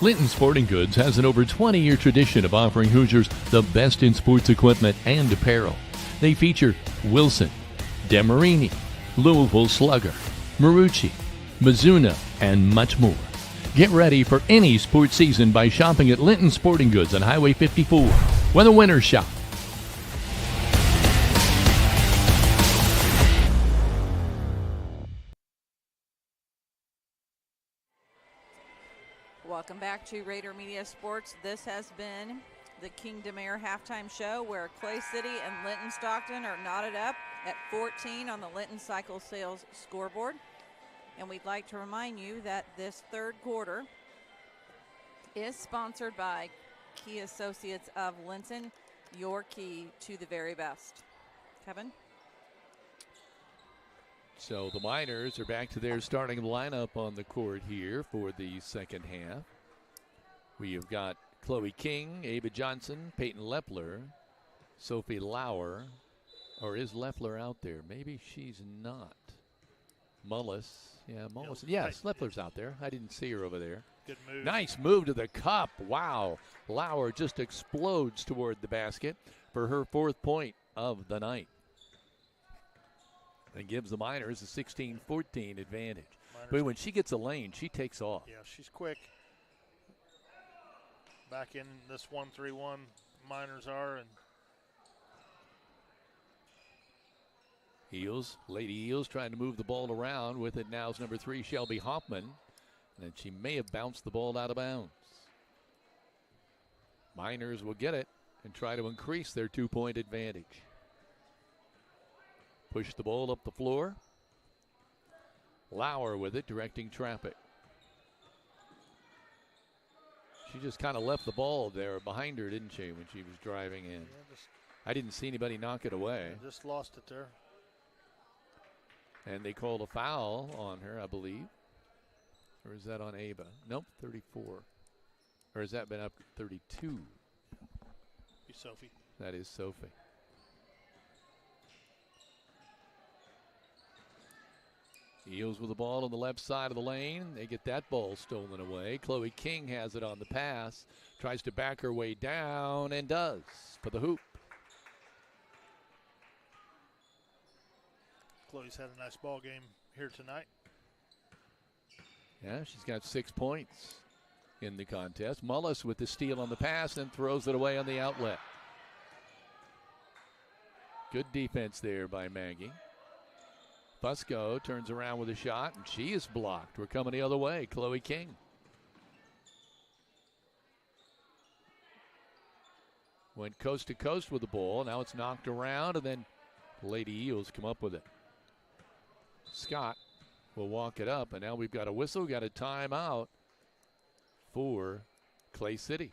Linton Sporting Goods has an over 20-year tradition of offering Hoosiers the best in sports equipment and apparel. They feature Wilson, Demarini, Louisville Slugger, Marucci, Mizuno, and much more. Get ready for any sports season by shopping at Linton Sporting Goods on Highway 54, where the winners shop. Welcome back to Rader Media Sports. This has been the Kingdom Air halftime show, where Clay City and Linton-Stockton are knotted up at 14 on the Linton Cycle Sales scoreboard. And we'd like to remind you that this third quarter is sponsored by Key Associates of Linton, your key to the very best. Kevin. So the Miners are back to their starting lineup on the court here for the second half. We have got Chloe King, Ava Johnson, Peyton Leffler, Sophie Lauer. Or is Leffler out there? Maybe she's not. Mullis. Yeah, Mullis. Yes, Leffler's out there. I didn't see her over there. Good move. Nice move to the cup. Wow. Lauer just explodes toward the basket for her 4th point of the night. And gives the Miners a 16-14 advantage. But when she gets a lane, she takes off. Yeah, she's quick. Back in this 1-3-1, Miners are. And Eels, Lady Eels trying to move the ball around. With it now is number 3, Shelby Hoffman. And she may have bounced the ball out of bounds. Miners will get it and try to increase their 2-point advantage. Push the ball up the floor. Lauer with it, directing traffic. She just kind of left the ball there behind her, didn't she, when she was driving in? Yeah, I didn't see anybody knock it away. Just lost it there. And they called a foul on her, I believe. Or is that on Ava? Nope, 34. Or has that been up 32? Be Sophie. That is Sophie. Eels with the ball on the left side of the lane. They get that ball stolen away. Chloe King has it on the pass. Tries to back her way down and does for the hoop. Chloe's had a nice ball game here tonight. Yeah, she's got 6 points in the contest. Mullis with the steal on the pass and throws it away on the outlet. Good defense there by Maggie. Fusco turns around with a shot, and she is blocked. We're coming the other way. Chloe King. Went coast to coast with the ball. Now it's knocked around, and then Lady Eels come up with it. Scott will walk it up, and now we've got a whistle, got a timeout for Clay City.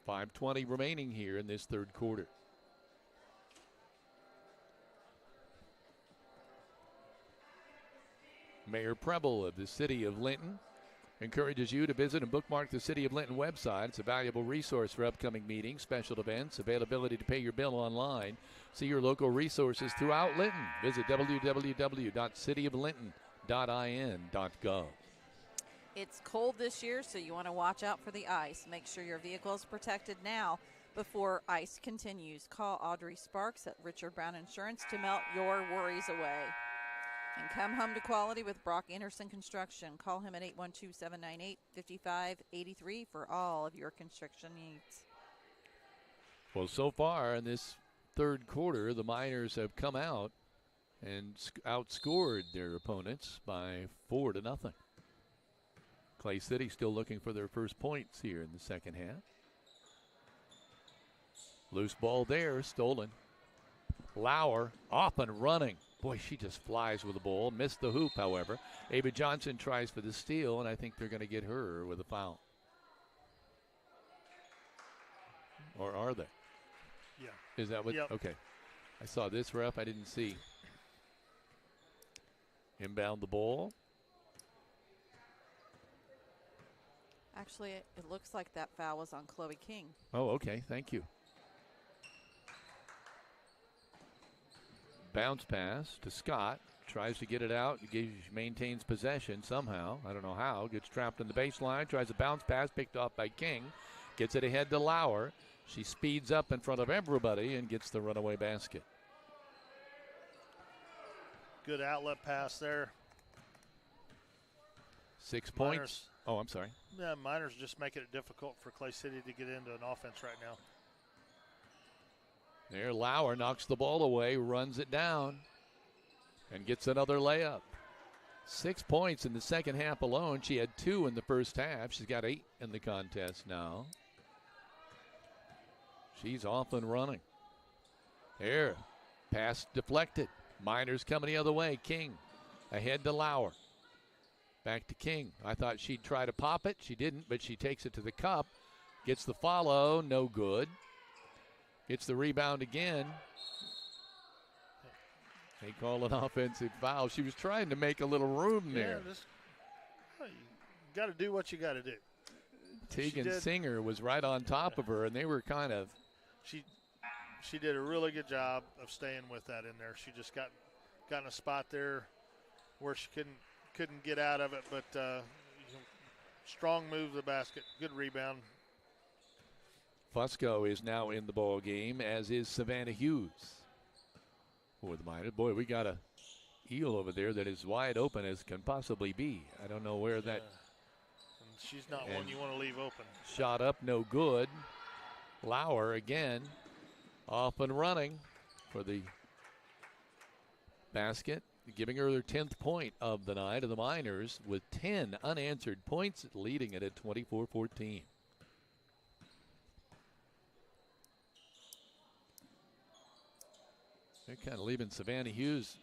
5:20 remaining here in this third quarter. Mayor Preble of the City of Linton encourages you to visit and bookmark the City of Linton website. It's a valuable resource for upcoming meetings, special events, availability to pay your bill online. See your local resources throughout Linton. Visit www.cityoflinton.in.gov. It's cold this year, so you want to watch out for the ice. Make sure your vehicle is protected now before ice continues. Call Audrey Sparks at Richard Brown Insurance to melt your worries away. And come home to quality with Brock Anderson Construction. Call him at 812-798-5583 for all of your construction needs. Well, so far in this third quarter, the Miners have come out and outscored their opponents by 4-0. Clay City still looking for their first points here in the second half. Loose ball there, stolen. Lauer off and running. Boy, she just flies with the ball. Missed the hoop, however. Ava Johnson tries for the steal, and I think they're going to get her with a foul. Or are they? Yeah. Is that what? Yep. Okay. I saw this, ref. I didn't see. Inbound the ball. Actually, it looks like that foul was on Chloe King. Oh, okay. Thank you. Bounce pass to Scott. Tries to get it out. Maintains possession somehow. I don't know how. Gets trapped in the baseline. Tries a bounce pass picked off by King. Gets it ahead to Lauer. She speeds up in front of everybody and gets the runaway basket. Good outlet pass there. 6 points. Oh, I'm sorry. Yeah, Miners just making it difficult for Clay City to get into an offense right now. There, Lauer knocks the ball away, runs it down, and gets another layup. 6 points in the second half alone. She had 2 in the first half. She's got 8 in the contest now. She's off and running. There, pass deflected. Miners coming the other way. King ahead to Lauer. Back to King. I thought she'd try to pop it. She didn't, but she takes it to the cup. Gets the follow. No good. Gets the rebound again. They call an offensive foul. She was trying to make a little room there. You got to do what you got to do. Tegan Singer was right on top of her, and they were kind of. She did a really good job of staying with that in there. She just got in a spot there where she couldn't get out of it, but strong move to the basket, good rebound. Fusco is now in the ball game, as is Savannah Hughes for the Miners. Boy, we got a eel over there that is wide open as can possibly be. I don't know where that. And she's not one you want to leave open. Shot up, no good. Lauer again off and running for the basket, giving her their 10th point of the night, of the Miners with 10 unanswered points, leading it at 24-14. They're kind of leaving Savannah Hughes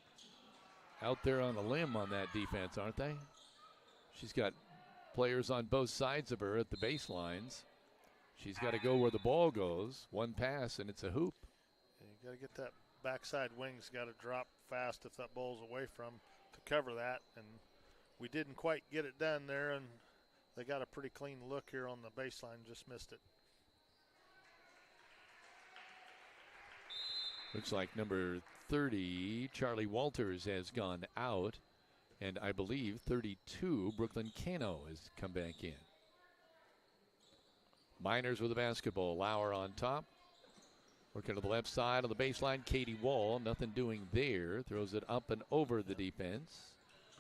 out there on the limb on that defense, aren't they? She's got players on both sides of her at the baselines. She's got to go where the ball goes. One pass, and it's a hoop. Yeah, you got to get that backside wing's got to drop fast if that ball's away from to cover that. And we didn't quite get it done there, and they got a pretty clean look here on the baseline, just missed it. Looks like number 30, Charlie Walters, has gone out. And I believe 32, Brooklyn Cano, has come back in. Miners with the basketball. Lauer on top. Working to the left side on the baseline. Katie Wall, nothing doing there. Throws it up and over the defense.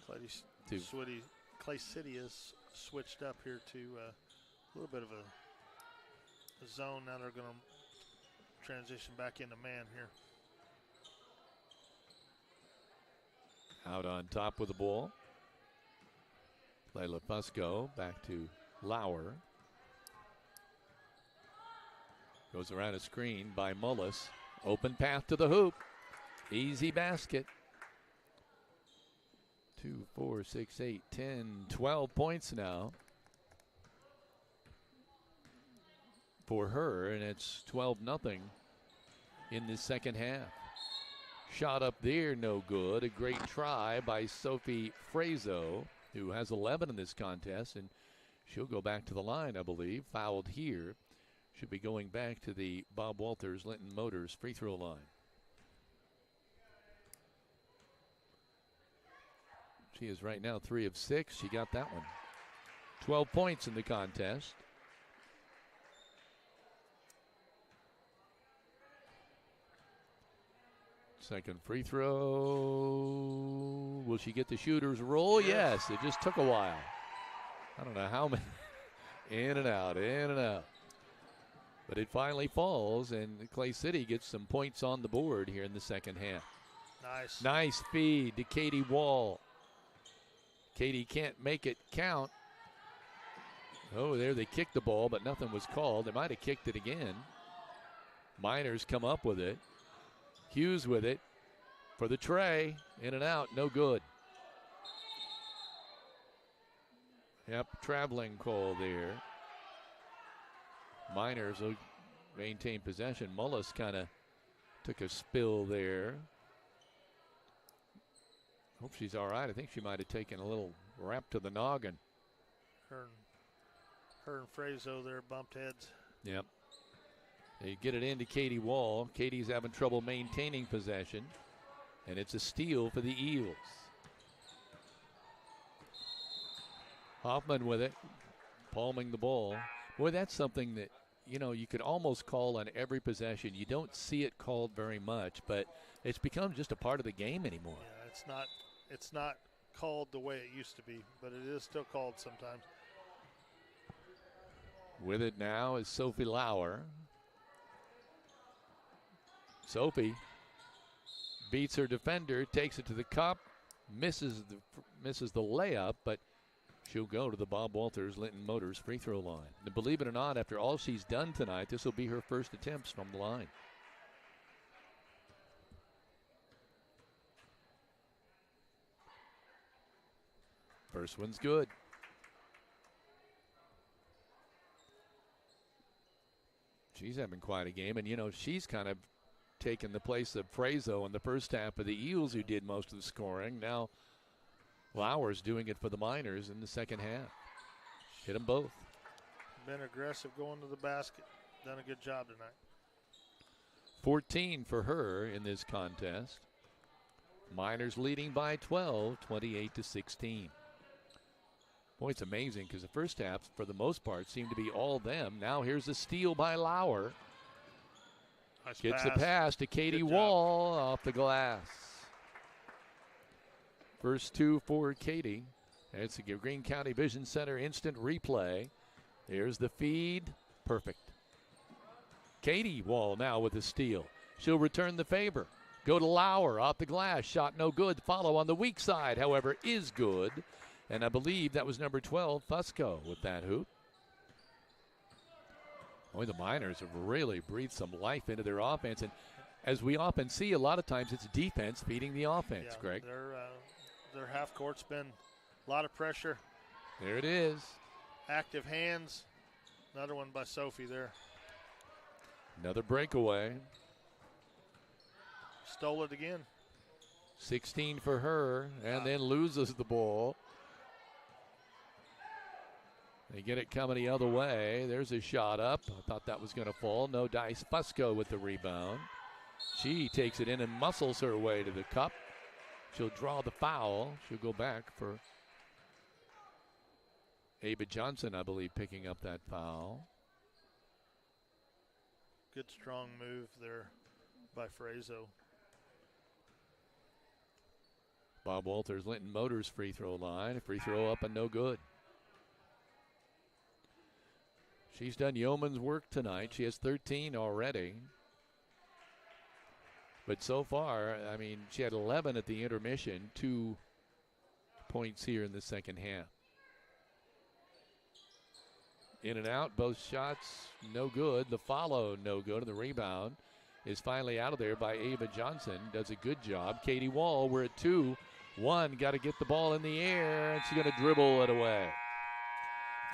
Clay City has switched up here to a little bit of a zone. Now they're going to transition back into man here. Out on top with the ball. Layla Fusco back to Lauer. Goes around a screen by Mullis. Open path to the hoop. Easy basket. 2, 4, 6, 8, 10, 12 points now for her, and it's 12-0 in the second half. Shot up there, no good. A great try by Sophie Frazo, who has 11 in this contest, and she'll go back to the line, I believe. Fouled here. Should be going back to the Bob Walters Linton Motors free throw line. She is right now 3 of 6. She got that one. 12 points in the contest. Second free throw. Will she get the shooter's roll? Yes, it just took a while. I don't know how many. In and out, in and out. But it finally falls, and Clay City gets some points on the board here in the second half. Nice. Nice feed to Katie Wall. Katie can't make it count. Oh, there they kicked the ball, but nothing was called. They might have kicked it again. Miners come up with it. Hughes with it for the tray. In and out, no good. Yep, traveling call there. Miners will maintain possession. Mullis kind of took a spill there. Hope she's all right. I think she might have taken a little rap to the noggin. Her and Frazo there bumped heads. Yep. They get it into Katie Wall. Katie's having trouble maintaining possession. And it's a steal for the Eels. Hoffman with it. Palming the ball. Boy, that's something that, you could almost call on every possession. You don't see it called very much, but it's become just a part of the game anymore. Yeah, it's not called the way it used to be, but it is still called sometimes. With it now is Sophie Lauer. Sophie beats her defender, takes it to the cup, misses the layup, but she'll go to the Bob Walters Linton Motors free throw line. And believe it or not, after all she's done tonight, this will be her first attempts from the line. First one's good. She's having quite a game, and she's kind of taken the place of Frazo in the first half of the Eels, who did most of the scoring. Now Lauer's doing it for the Miners in the second half. Hit them both. Been aggressive going to the basket. Done a good job tonight. 14 for her in this contest. Miners leading by 12, 28-16. Boy, it's amazing because the first half, for the most part, seemed to be all them. Now here's a steal by Lauer. Nice Gets pass. the pass to Katie Wall off the glass. First two for Katie. It's the Greene County Vision Center instant replay. Here's the feed. Perfect. Katie Wall now with a steal. She'll return the favor. Go to Lauer off the glass. Shot no good. Follow on the weak side, however, is good. And I believe that was number 12, Fusco, with that hoop. Boy, the Miners have really breathed some life into their offense. And as we often see, a lot of times it's defense feeding the offense, Greg. Their half court's been a lot of pressure. There it is. Active hands. Another one by Sophie there. Another breakaway. Stole it again. 16 for her, and then loses the ball. They get it coming the other way. There's a shot up. I thought that was going to fall. No dice. Fusco with the rebound. She takes it in and muscles her way to the cup. She'll draw the foul. She'll go back for Ava Johnson, I believe, picking up that foul. Good strong move there by Frazo. Bob Walters, Linton Motors free throw line. Free throw up and no good. She's done yeoman's work tonight. She has 13 already. But so far, I mean, she had 11 at the intermission, 2 points here in the second half. In and out, both shots no good. The follow no good, and the rebound is finally out of there by Ava Johnson. Does a good job. Katie Wall, we're at 2-1. Got to get the ball in the air, and she's going to dribble it away.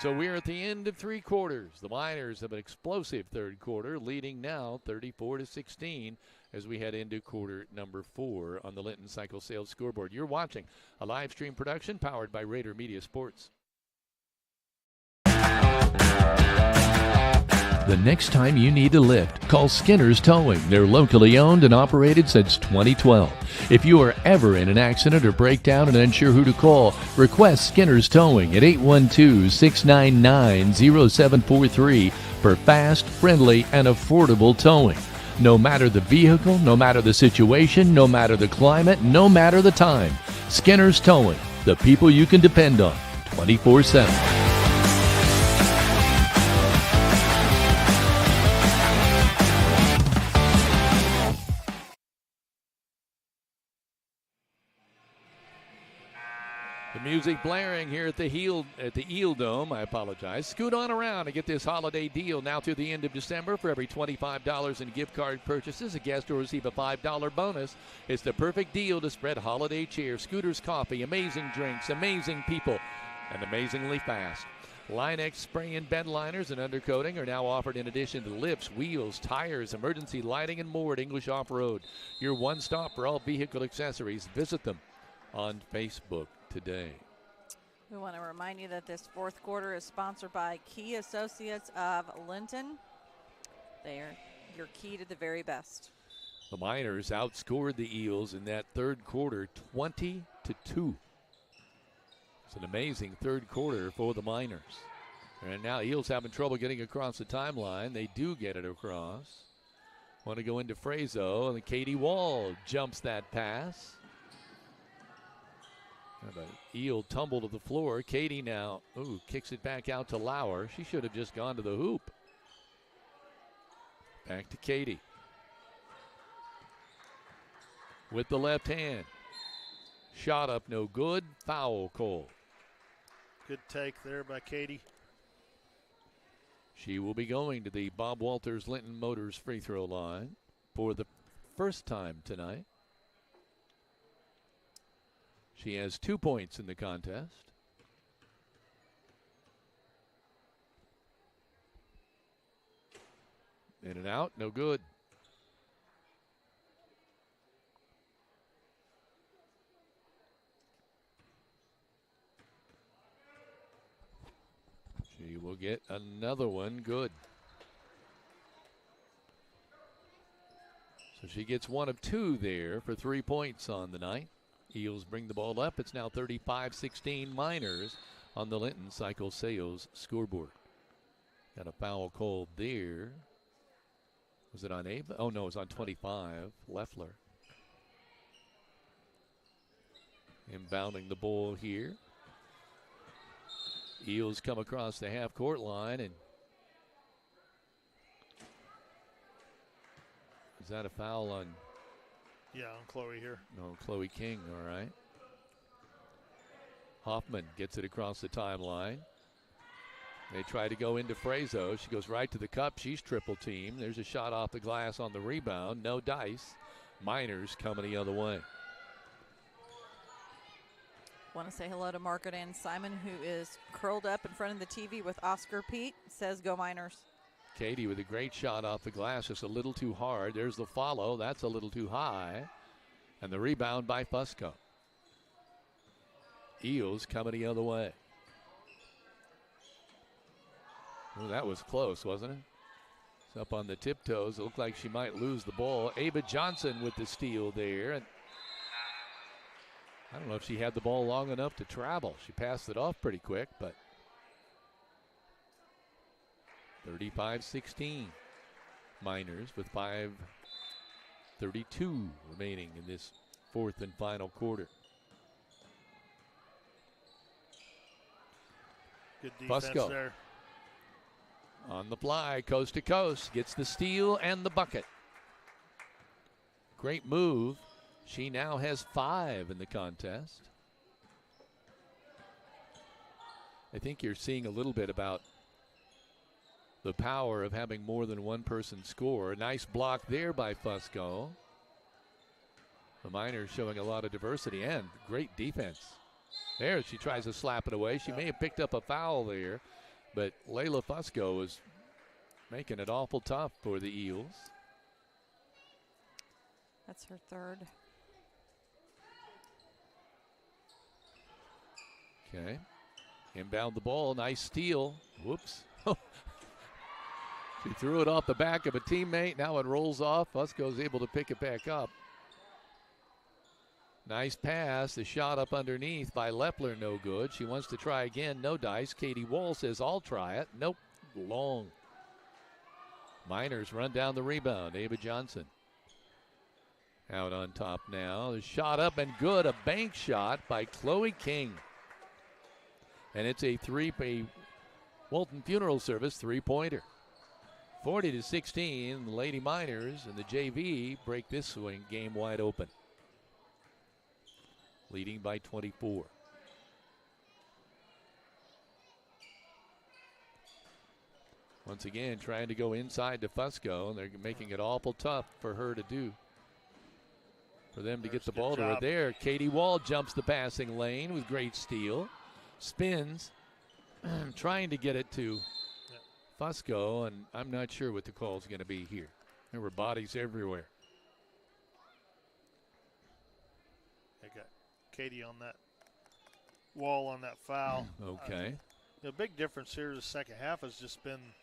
So we're at the end of 3 quarters. The Miners have an explosive third quarter, leading now 34-16 as we head into quarter number 4 on the Linton Cycle Sales scoreboard. You're watching a live stream production powered by Rader Media Sports. The next time you need a lift, call Skinner's Towing. They're locally owned and operated since 2012. If you are ever in an accident or breakdown and unsure who to call, request Skinner's Towing at 812-699-0743 for fast, friendly, and affordable towing. No matter the vehicle, no matter the situation, no matter the climate, no matter the time. Skinner's Towing, the people you can depend on 24/7. Music blaring here at the Eel Dome. I apologize. Scoot on around and get this holiday deal now through the end of December. For every $25 in gift card purchases, a guest will receive a $5 bonus. It's the perfect deal to spread holiday cheer. Scooters Coffee, amazing drinks, amazing people, and amazingly fast. Line-X spray and bed liners and undercoating are now offered in addition to lifts, wheels, tires, emergency lighting, and more at English Off-Road. Your one stop for all vehicle accessories. Visit them on Facebook today. We want to remind you that this fourth quarter is sponsored by Key Associates of Linton. They are your key to the very best. The Miners outscored the Eels in that third quarter 20-2. It's an amazing third quarter for the Miners. And now Eels having trouble getting across the timeline. They do get it across. Want to go into Frazo, and Katie Wall jumps that pass. The Eel tumble to the floor. Katie now, kicks it back out to Lauer. She should have just gone to the hoop. Back to Katie. With the left hand. Shot up, no good. Foul call. Good take there by Katie. She will be going to the Bob Walters Linton Motors free throw line for the first time tonight. She has 2 points in the contest. In and out, no good. will get another one good. So she gets one of two there for 3 points on the night. Eels bring the ball up. It's now 35-16 Miners on the Linton Cycle Sales scoreboard. Got a foul called there. Was it on Ava? Oh, no, it was on 25, Leffler. Inbounding the ball here. Eels come across the half-court line, and is that a foul on? Yeah, on Chloe here. No, Chloe King, all right. Hoffman gets it across the timeline. They try to go into Frazo. She goes right to the cup. She's triple teamed. There's a shot off the glass on the rebound. No dice. Miners coming the other way. Want to say hello to Margaret Ann Simon, who is curled up in front of the TV with Oscar Pete. Says, go Miners. Katie with a great shot off the glass, just a little too hard. There's the follow. That's a little too high. And the rebound by Fusco. Eels coming the other way. Well, that was close, wasn't it? It's up on the tiptoes. It looked like she might lose the ball. Ava Johnson with the steal there. And I don't know if she had the ball long enough to travel. She passed it off pretty quick, but 35-16. Miners with 5:32 remaining in this fourth and final quarter. Good defense Fusco there. On the fly, coast to coast, gets the steal and the bucket. Great move. She now has 5 in the contest. I think you're seeing a little bit about the power of having more than one person score. A nice block there by Fusco. The Miners showing a lot of diversity and great defense. There, she tries to slap it away. She may have picked up a foul there, but Layla Fusco is making it awful tough for the Eels. That's her third. Okay. Inbound the ball. Nice steal. Whoops. She threw it off the back of a teammate. Now it rolls off. Fusco's able to pick it back up. Nice pass. The shot up underneath by Lepler, no good. She wants to try again. No dice. Katie Wall says, I'll try it. Nope. Long. Miners run down the rebound. Ava Johnson out on top now. The shot up and good. A bank shot by Chloe King. And it's a Walton Funeral Service three-pointer. 40-16. The Lady Miners and the JV break this swing game wide open. Leading by 24. Once again, trying to go inside to Fusco, and they're making it awful tough for her to do. For them to get the ball to her there. Katie Wall jumps the passing lane with great steal. Spins, trying to get it to Fusco, and I'm not sure what the call is going to be here. There were bodies everywhere. They got Katie on that Wall on that foul. Okay. The big difference here in the second half has just been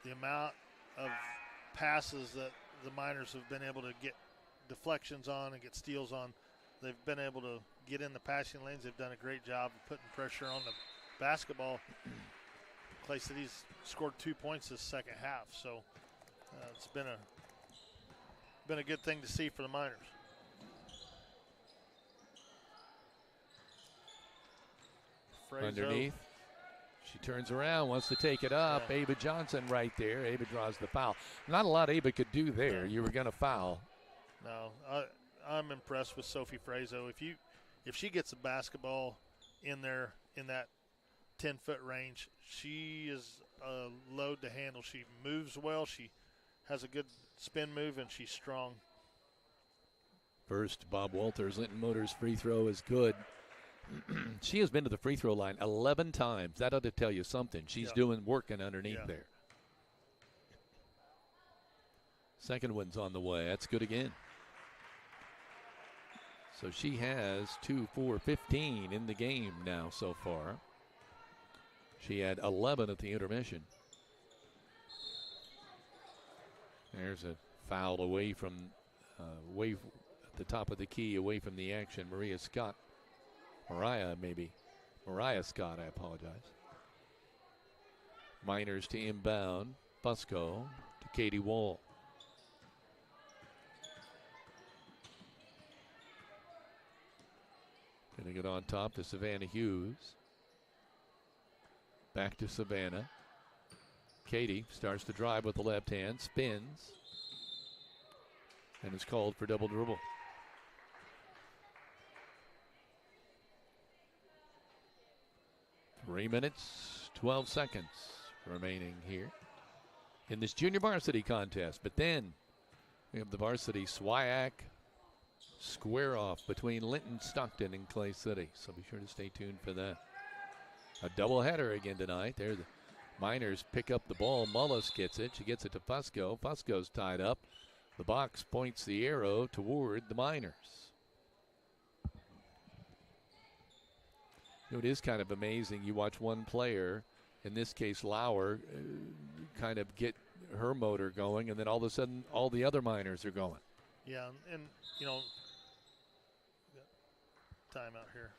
the amount of passes that the Miners have been able to get deflections on and get steals on. They've been able to get in the passing lanes. They've done a great job of putting pressure on the basketball. Clay City's scored 2 points this second half, so it's been a good thing to see for the Miners. Frazo. Underneath. She turns around, wants to take it up. Yeah. Ava Johnson right there. Ava draws the foul. Not a lot Ava could do there. You were going to foul. No, I'm impressed with Sophie Frazo. If she gets a basketball in there in that 10-foot range, she is a load to handle. She moves well. She has a good spin move, and she's strong. First, Bob Walters, Linton Motors free throw is good. She has been to the free throw line 11 times. That ought to tell you something. She's working underneath there. Second one's on the way. That's good again. So she has 2, 4, 15 in the game now so far. She had 11 at the intermission. There's a foul away from, way at the top of the key, away from the action. Mariah Scott, I apologize. Miners to inbound. Fusco to Katie Wall. Gonna get on top to Savannah Hughes. Back to Savannah. Katie starts to drive with the left hand, spins, and is called for double dribble. Three minutes, 12 seconds remaining here in this junior varsity contest. But then we have the varsity SWIAC square off between Linton-Stockton and Clay City. So be sure to stay tuned for that. A doubleheader again tonight. There the Miners pick up the ball. Mullis gets it. She gets it to Fusco. Fusco's tied up. The box points the arrow toward the Miners. You know, it is kind of amazing. You watch one player, in this case Lauer, kind of get her motor going, and then all of a sudden all the other Miners are going. Yeah, and you know, timeout here.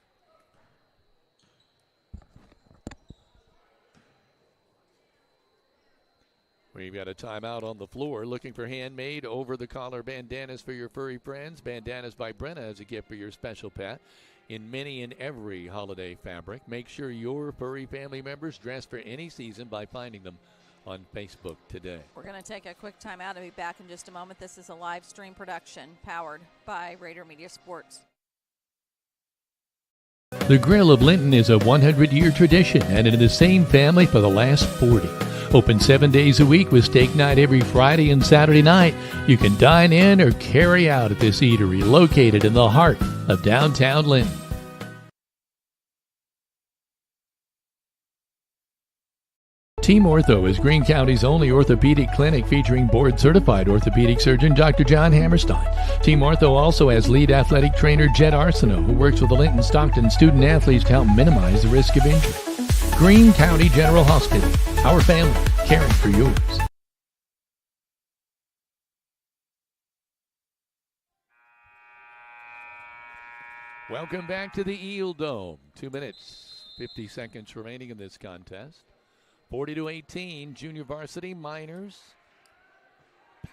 We've got a timeout on the floor. Looking for handmade over-the-collar bandanas for your furry friends. Bandanas by Brenna as a gift for your special pet in many and every holiday fabric. Make sure your furry family members dress for any season by finding them on Facebook today. We're going to take a quick timeout and be back in just a moment. This is a live stream production powered by Rader Media Sports. The Grill of Linton is a 100-year tradition and in the same family for the last 40. Open 7 days a week with steak night every Friday and Saturday night. You can dine in or carry out at this eatery located in the heart of downtown Linton. Team Ortho is Greene County's only orthopedic clinic featuring board-certified orthopedic surgeon Dr. John Hammerstein. Team Ortho also has lead athletic trainer Jed Arsenault, who works with the Linton-Stockton student athletes to help minimize the risk of injury. Greene County General Hospital, our family, caring for yours. Welcome back to the Eel Dome. 2 minutes, 50 seconds remaining in this contest. 40-18, junior varsity Miners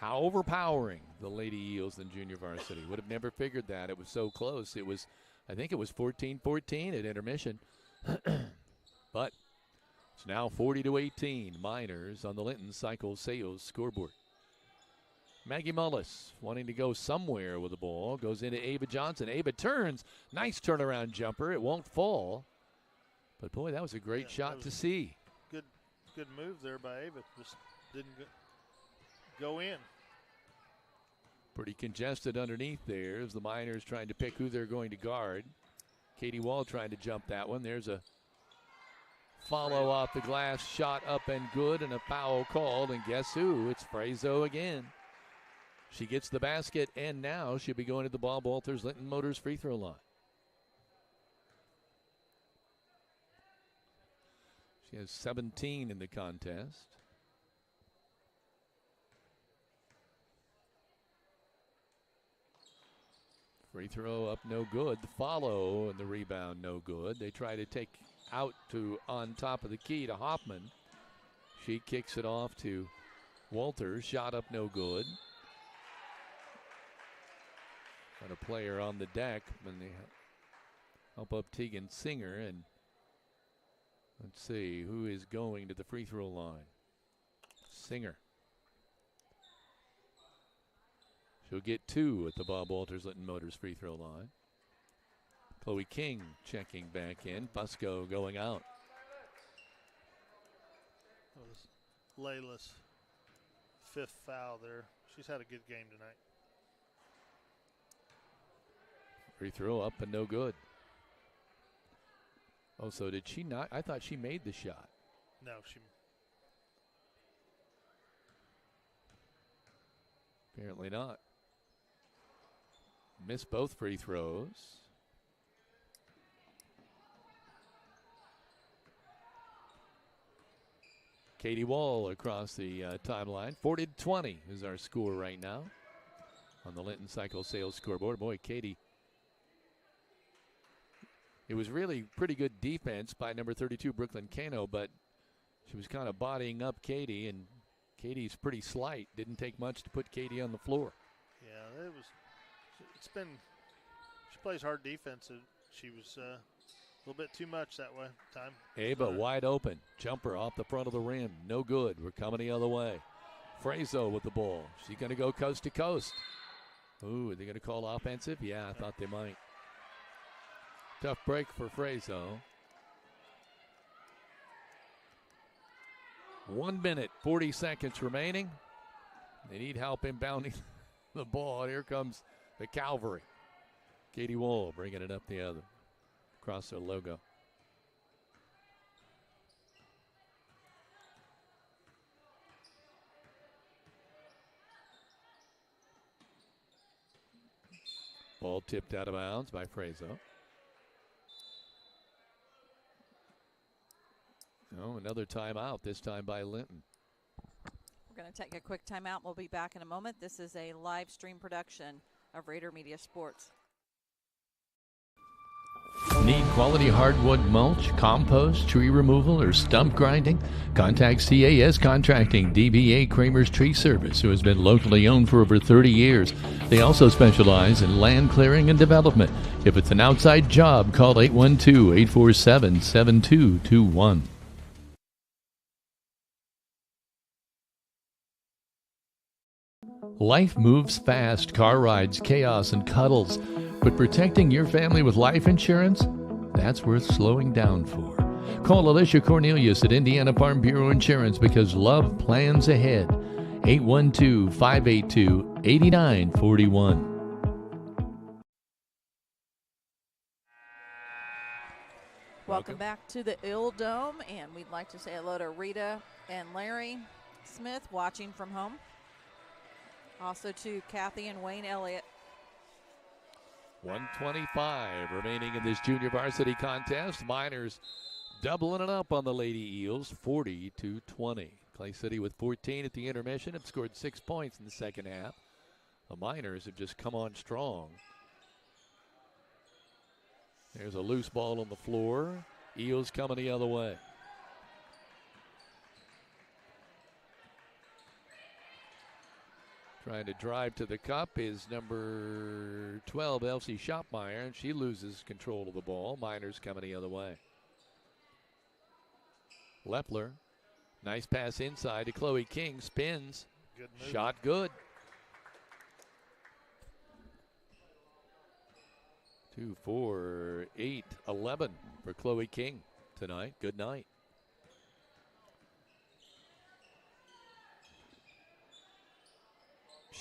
overpowering the Lady Eels in junior varsity. Would have never figured that. It was so close. It was, I think it was 14-14 at intermission. But it's now 40-18, Miners on the Linton Cycle Sales scoreboard. Maggie Mullis wanting to go somewhere with the ball. Goes into Ava Johnson. Ava turns. Nice turnaround jumper. It won't fall. But, boy, that was a great shot to see. Good move there by Ava. Just didn't go in. Pretty congested underneath there as the Miners trying to pick who they're going to guard. Katie Wall trying to jump that one. There's a follow off the glass, shot up and good, and a foul called. And guess who? It's Frazo again. She gets the basket, and now she'll be going to the Bob Walters Linton Motors free throw line. She has 17 in the contest. Free throw up, no good. The follow and the rebound, no good. They try to take out to on top of the key to Hoffman. She kicks it off to Walters. Shot up, no good. Got a player on the deck when they help up Tegan Singer. And let's see who is going to the free throw line. Singer. She'll get 2 at the Bob Walters Linton Motors free throw line. Chloe King checking back in. Fusco going out. That was Layla's 5th foul there. She's had a good game tonight. Free throw up and no good. Oh, so did she not? I thought she made the shot. No, she. Apparently not. Missed both free throws. Katie Wall across the timeline. 40-20 is our score right now on the Linton Cycle Sales scoreboard. Boy, Katie. It was really pretty good defense by number 32, Brooklyn Cano, but she was kind of bodying up Katie, and Katie's pretty slight. Didn't take much to put Katie on the floor. Yeah, she plays hard defense. She was a little bit too much that way time. Ava wide open. Jumper off the front of the rim. No good. We're coming the other way. Frazo with the ball. She's going to go coast to coast. Ooh, are they going to call offensive? Yeah, I thought they might. Tough break for Frazo. 1 minute, 40 seconds remaining. They need help inbounding the ball. Here comes the cavalry. Katie Wall bringing it up the other. Across their logo. Ball tipped out of bounds by Frazo. Oh, another timeout, this time by Linton. We're going to take a quick timeout. We'll be back in a moment. This is a live stream production of Rader Media Sports. Need quality hardwood mulch, compost, tree removal, or stump grinding? Contact CAS Contracting, DBA Kramer's Tree Service, who has been locally owned for over 30 years. They also specialize in land clearing and development. If it's an outside job, call 812-847-7221. Life moves fast, car rides, chaos, and cuddles. But protecting your family with life insurance, that's worth slowing down for. Call Alicia Cornelius at Indiana Farm Bureau Insurance because love plans ahead. 812-582-8941. Welcome back to the Ill Dome, and we'd like to say hello to Rita and Larry Smith watching from home. Also to Kathy and Wayne Elliott. 1:25 remaining in this junior varsity contest. Miners doubling it up on the Lady Eels, 40-20. Clay City with 14 at the intermission have scored 6 points in the second half. The Miners have just come on strong. There's a loose ball on the floor. Eels coming the other way. Trying to drive to the cup is number 12, Elsie Schopmeyer, and she loses control of the ball. Miners coming the other way. Leffler, nice pass inside to Chloe King, spins, good move. Shot good. 2, 4, 8, 11 for Chloe King tonight. Good night.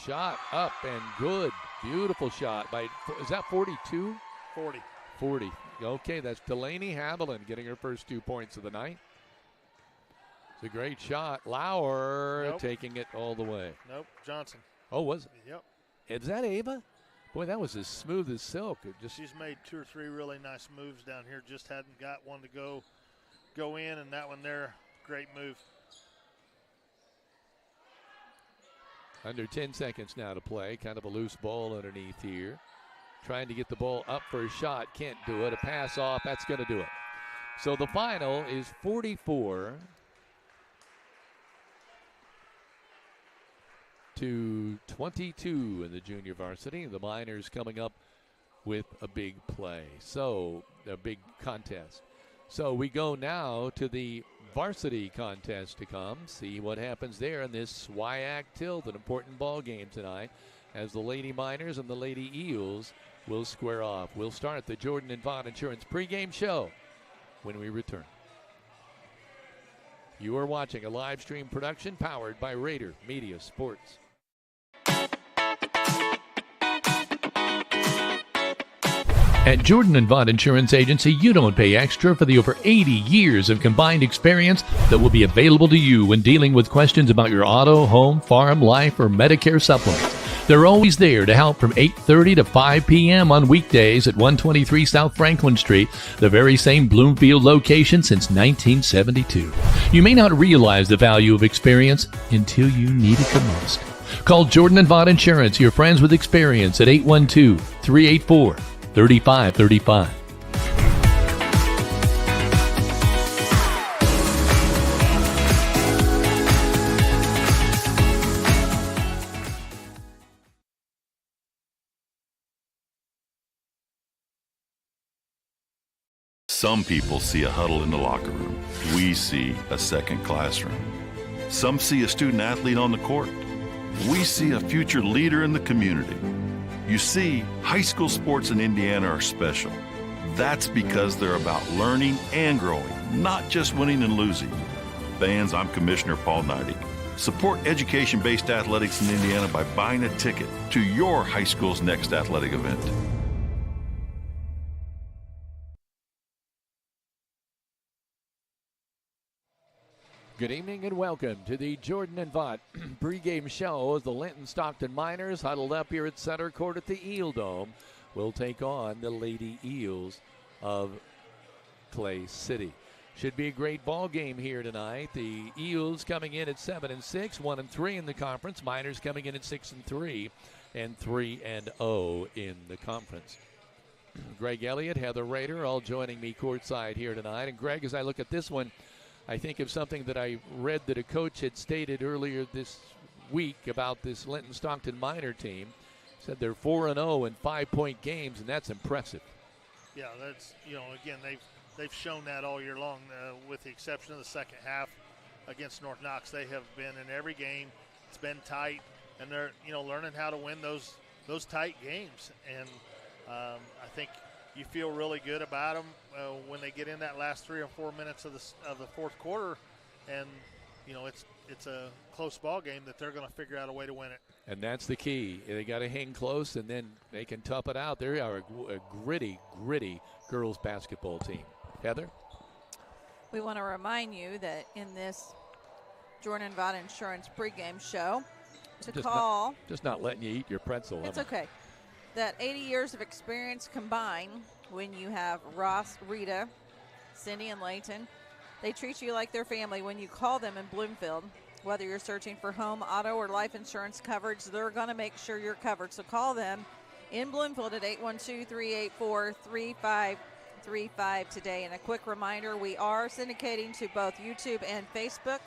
Shot up and good. Beautiful shot by, is that 42? 40. 40. Okay, that's Delaney Haviland getting her first 2 points of the night. It's a great shot. Lauer taking it all the way. Nope, Johnson. Oh, was it? Yep. Is that Ava? Boy, that was as smooth as silk. She's made 2 or 3 really nice moves down here. Just hadn't got one to go in, and that one there, great move. Under 10 seconds now to play. Kind of a loose ball underneath here. Trying to get the ball up for a shot. Can't do it. A pass off. That's going to do it. So the final is 44-22 in the junior varsity. The Miners coming up with a big play. So a big contest. So we go now to the varsity contest to come. See what happens there in this SWIAC Tilt, an important ball game tonight, as the Lady Miners and the Lady Eels will square off. We'll start the Jordan and Vaughn Insurance pregame show when we return. You are watching a live stream production powered by Rader Media Sports. At Jordan and Vaughn Insurance Agency, you don't pay extra for the over 80 years of combined experience that will be available to you when dealing with questions about your auto, home, farm, life, or Medicare supplements. They're always there to help from 8:30 to 5 p.m. on weekdays at 123 South Franklin Street, the very same Bloomfield location since 1972. You may not realize the value of experience until you need it the most. Call Jordan and Vaught Insurance, your friends with experience, at 812-384-3535. Some people see a huddle in the locker room. We see a second classroom. Some see a student athlete on the court. We see a future leader in the community. You see, high school sports in Indiana are special. That's because they're about learning and growing, not just winning and losing. Fans, I'm Commissioner Paul Neidig. Support education-based athletics in Indiana by buying a ticket to your high school's next athletic event. Good evening and welcome to the Jordan and Vaught pregame show as the Linton-Stockton Miners, huddled up here at center court at the Eel Dome, will take on the Lady Eels of Clay City. Should be a great ball game here tonight. The Eels coming in at 7-6, 1-3 in the conference. Miners coming in at 6-3 and 3-0 in the conference. Greg Elliott, Heather Rader, all joining me courtside here tonight. And Greg, as I look at this one, I think of something that I read that a coach had stated earlier this week about this Linton-Stockton Miner team. Said they're 4-0 in 5-point games, and that's impressive. Yeah, that's, again, they've shown that all year long, with the exception of the second half against North Knox. They have been in every game. It's been tight, and they're, learning how to win those tight games. And I think you feel really good about them when they get in that last 3 or 4 minutes of the fourth quarter, and it's a close ball game that they're going to figure out a way to win it. And that's the key. They got to hang close, and then they can tough it out. They are a gritty girls basketball team. Heather? We want to remind you that in this Jordan and Vaught Insurance pregame show, just not letting you eat your pretzel. It's okay. That 80 years of experience combined, when you have Ross, Rita, Cindy, and Layton, they treat you like their family when you call them in Bloomfield. Whether you're searching for home, auto, or life insurance coverage, they're going to make sure you're covered. So call them in Bloomfield at 812-384-3535 today. And a quick reminder, we are syndicating to both YouTube and Facebook,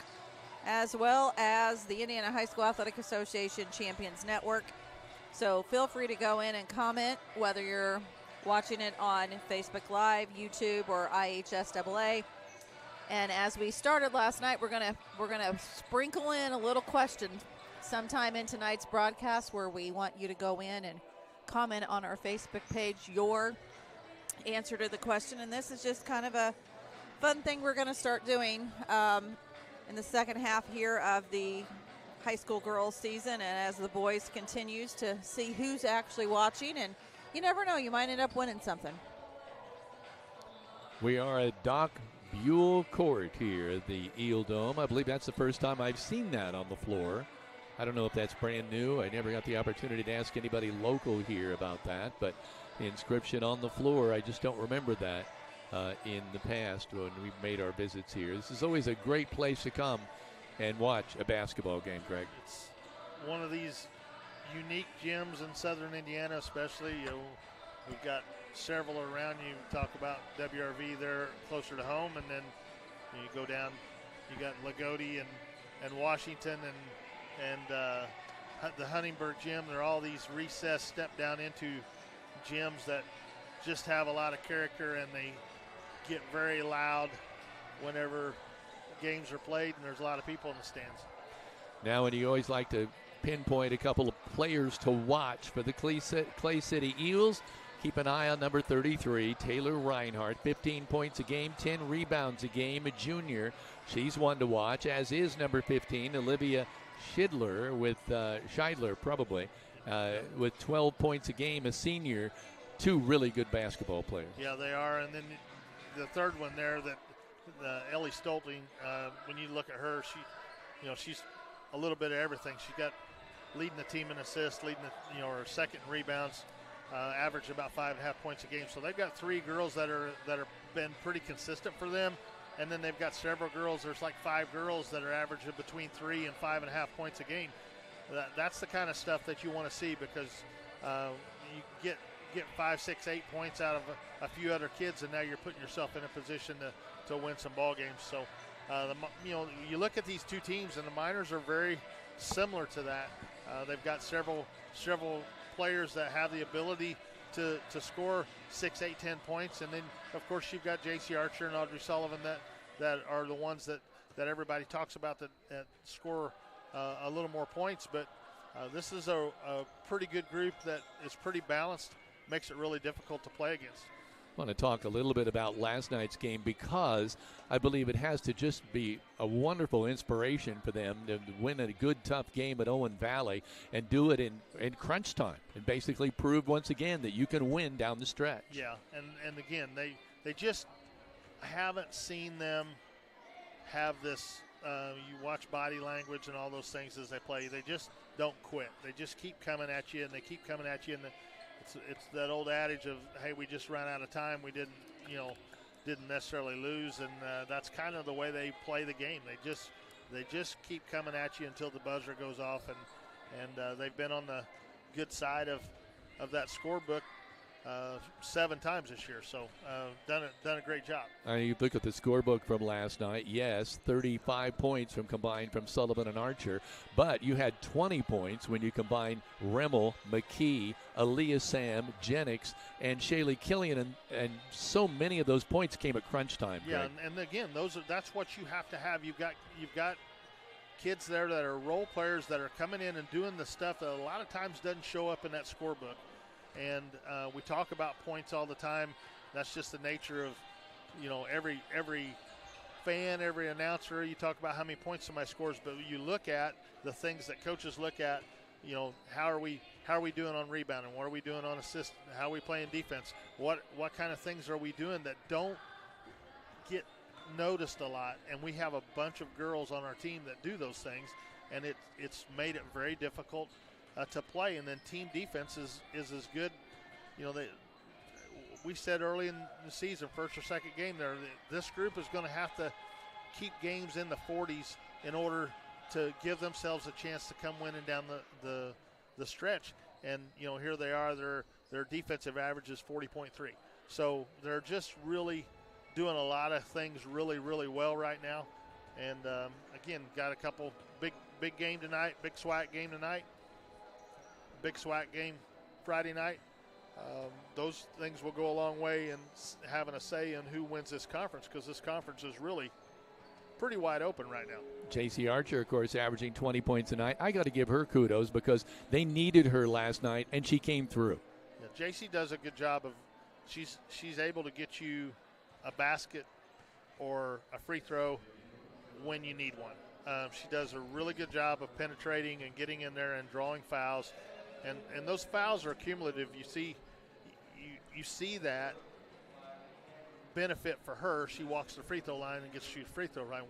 as well as the Indiana High School Athletic Association Champions Network. So feel free to go in and comment, whether you're watching it on Facebook Live, YouTube, or IHSAA. And as we started last night, we're gonna sprinkle in a little question sometime in tonight's broadcast, where we want you to go in and comment on our Facebook page your answer to the question. And this is just kind of a fun thing we're going to start doing in the second half here of the high school girls season, and as the boys continues to see who's actually watching, and you never know, you might end up winning something. We are at Doc Buell Court here at the Eel Dome. I believe that's the first time I've seen that on the floor. I don't know if that's brand new. I never got the opportunity to ask anybody local here about that, but the inscription on the floor, I just don't remember that in the past when we've made our visits here. This is always a great place to come and watch a basketball game, Greg. It's one of these unique gyms in southern Indiana, especially. We've got several around. You talk about WRV there closer to home, and then you go down, you got Lagodi and Washington and the Huntingburg Gym. There are all these recessed step down into gyms that just have a lot of character, and they get very loud whenever games are played and there's a lot of people in the stands. Now, and you always like to pinpoint a couple of players to watch for the Clay City Eels. Keep an eye on number 33, Taylor Reinhardt, 15 points a game, 10 rebounds a game, a junior. She's one to watch, as is number 15, Olivia Scheidler with 12 points a game, a senior. Two really good basketball players. Yeah, they are. And then the third one there, that Ellie Stolting, when you look at her, she's a little bit of everything. She's got leading the team in assists, leading the, or second in rebounds, average about 5.5 points a game. So they've got 3 girls that are been pretty consistent for them, and then they've got several girls. There's like 5 girls that are averaging between 3 and 5.5 points a game. That's the kind of stuff that you want to see, because you get 5, 6, 8 points out of a few other kids, and now you're putting yourself in a position to win some ball games. So, you look at these two teams, and the Miners are very similar to that. They've got several players that have the ability to score 6, 8, 10 points, and then of course you've got J.C. Archer and Audrey Sullivan that are the ones that everybody talks about that score a little more points. But this is a pretty good group that is pretty balanced. Makes it really difficult to play against. I want to talk a little bit about last night's game, because I believe it has to just be a wonderful inspiration for them to win a good, tough game at Owen Valley and do it in crunch time and basically prove once again that you can win down the stretch. Yeah, and again, they just haven't seen them have this. You watch body language and all those things as they play. They just don't quit. They just keep coming at you, and they keep coming at you. And it's that old adage of, hey, we just ran out of time. We didn't necessarily lose, and that's kind of the way they play the game. They just keep coming at you until the buzzer goes off, and they've been on the good side of that scorebook 7 times this year, so done a great job. You look at the scorebook from last night. Yes, 35 points combined from Sullivan and Archer, but you had 20 points when you combine Rimmel, McKee, Aaliyah Sam, Jennings, and Shaylee Killian, and so many of those points came at crunch time. Yeah, and again, that's what you have to have. You've got kids there that are role players that are coming in and doing the stuff that a lot of times doesn't show up in that scorebook. And we talk about points all the time. That's just the nature of, every fan, every announcer. You talk about how many points somebody scores, but you look at the things that coaches look at. How are we doing on rebounding? What are we doing on assist? How are we playing defense? What kind of things are we doing that don't get noticed a lot? And we have a bunch of girls on our team that do those things, and it's made it very difficult to play. And then team defense is as good. We said early in the season, first or second game there, this group is going to have to keep games in the 40s in order to give themselves a chance to come winning down the stretch. And here they are. Their defensive average is 40.3. So they're just really doing a lot of things really, really well right now. And again, got a couple big game tonight, big SWIAC game tonight. Big SWIAC game Friday night. Those things will go a long way in having a say in who wins this conference, because this conference is really pretty wide open right now. J.C. Archer, of course, averaging 20 points a night. I got to give her kudos, because they needed her last night, and she came through. Yeah, J.C. does a good job of she's able to get you a basket or a free throw when you need one. She does a really good job of penetrating and getting in there and drawing fouls. And those fouls are cumulative. You see that benefit for her. She walks to the free throw line and gets to shoot free throw line.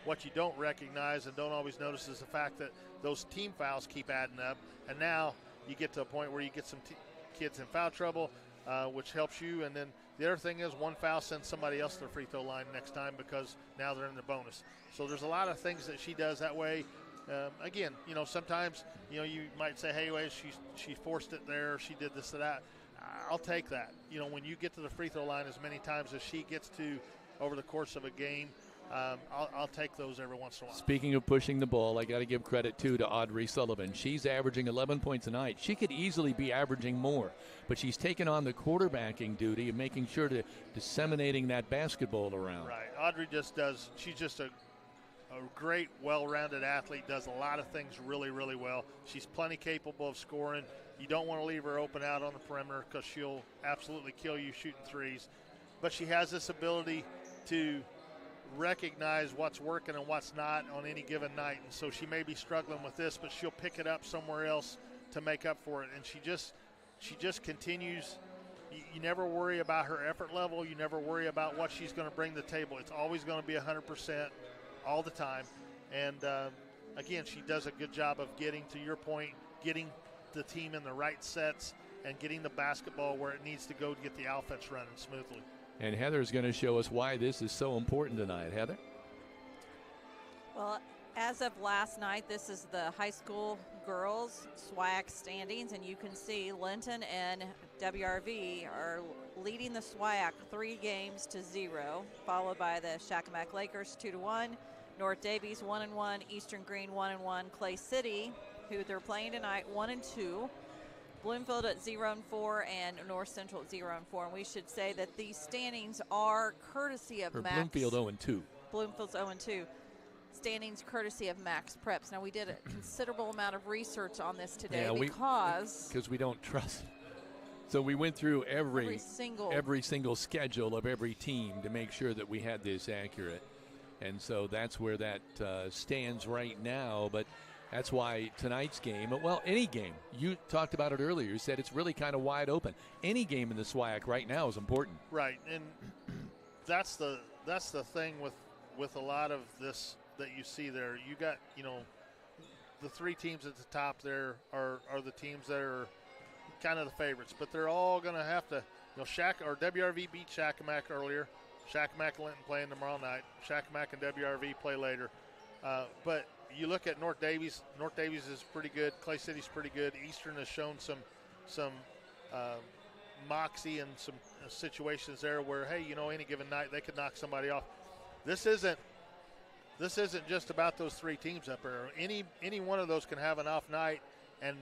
What you don't recognize and don't always notice is the fact that those team fouls keep adding up. And now you get to a point where you get some kids in foul trouble, which helps you. And then the other thing is, one foul sends somebody else to the free throw line next time, because now they're in the bonus. So there's a lot of things that she does that way. Again, sometimes, you might say, hey, wait, she forced it there, she did this or that. I'll take that. When you get to the free throw line as many times as she gets to over the course of a game, I'll take those every once in a while. Speaking of pushing the ball, I got to give credit, too, to Audrey Sullivan. She's averaging 11 points a night. She could easily be averaging more, but she's taken on the quarterbacking duty of making sure to disseminating that basketball around. Right. Audrey she's just a great, well-rounded athlete, does a lot of things really, really well. She's plenty capable of scoring. You don't want to leave her open out on the perimeter, because she'll absolutely kill you shooting threes. But she has this ability to recognize what's working and what's not on any given night. And so she may be struggling with this, but she'll pick it up somewhere else to make up for it. And she just continues. You never worry about her effort level. You never worry about what she's going to bring to the table. It's always going to be 100%. All the time. And again, she does a good job of getting, to your point, getting the team in the right sets and getting the basketball where it needs to go to get the offense running smoothly. And Heather's going to show us why this is so important tonight. Heather? Well, as of last night, this is the high school girls SWIAC standings, and you can see Linton and WRV are leading the SWIAC 3-0, followed by the Shakamak Lakers 2-1, North Davies 1-1, Eastern Green 1-1, Clay City, who they're playing tonight, 1-2. Bloomfield at 0-4, and North Central at 0-4. And we should say that these standings are courtesy of Max. Bloomfield 0-2. Bloomfield's 0-2. Standings courtesy of Max Preps. Now, we did a considerable amount of research on this today because we don't trust. So we went through every single schedule of every team to make sure that we had this accurate. And so that's where that stands right now. But that's why tonight's game, well, any game, you talked about it earlier. You said it's really kind of wide open. Any game in the SWIAC right now is important. Right, and that's the thing with a lot of this that you see there. You got, the 3 teams at the top there are the teams that are kind of the favorites, but they're all going to have to, WRV beat Shakamak earlier. Shakamak and Linton playing tomorrow night. Shakamak and WRV play later. But you look at North Davies. North Davies is pretty good. Clay City's pretty good. Eastern has shown some moxie and some situations there where, hey, any given night they could knock somebody off. This isn't just about those 3 teams up there. Any one of those can have an off night and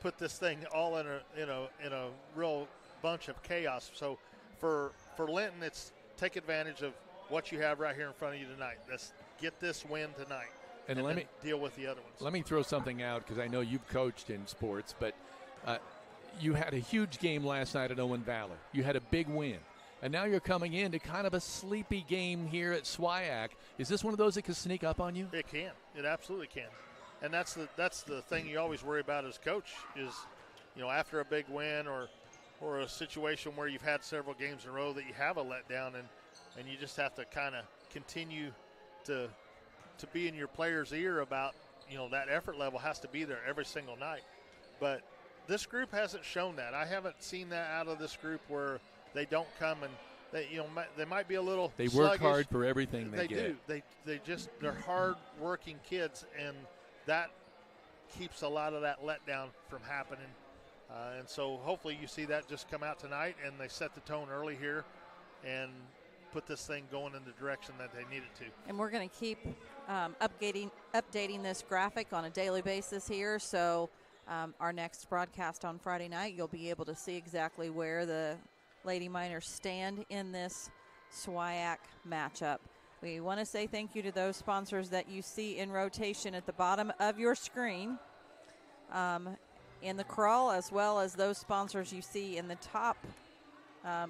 put this thing all in a real bunch of chaos. So for Linton, it's take advantage of what you have right here in front of you tonight. Let's get this win tonight. And let me deal with the other ones. Let me throw something out because I know you've coached in sports, but you had a huge game last night at Owen Valley. You had a big win. And now you're coming into kind of a sleepy game here at SWIAC. Is this one of those that can sneak up on you? It can. It absolutely can. And that's the thing you always worry about as coach is, after a big win or a situation where you've had several games in a row that you have a letdown and you just have to kind of continue to be in your player's ear about, that effort level has to be there every single night. But this group hasn't shown that. I haven't seen that out of this group where they don't come and they might be a little They sluggish. work hard for everything they get. They're hard-working kids, and that keeps a lot of that letdown from happening. And so hopefully you see that just come out tonight, and they set the tone early here and put this thing going in the direction that they need it to. And we're going to keep updating this graphic on a daily basis here. So our next broadcast on Friday night, you'll be able to see exactly where the Lady Miners stand in this SWIAC matchup. We want to say thank you to those sponsors that you see in rotation at the bottom of your screen in the crawl, as well as those sponsors you see in the top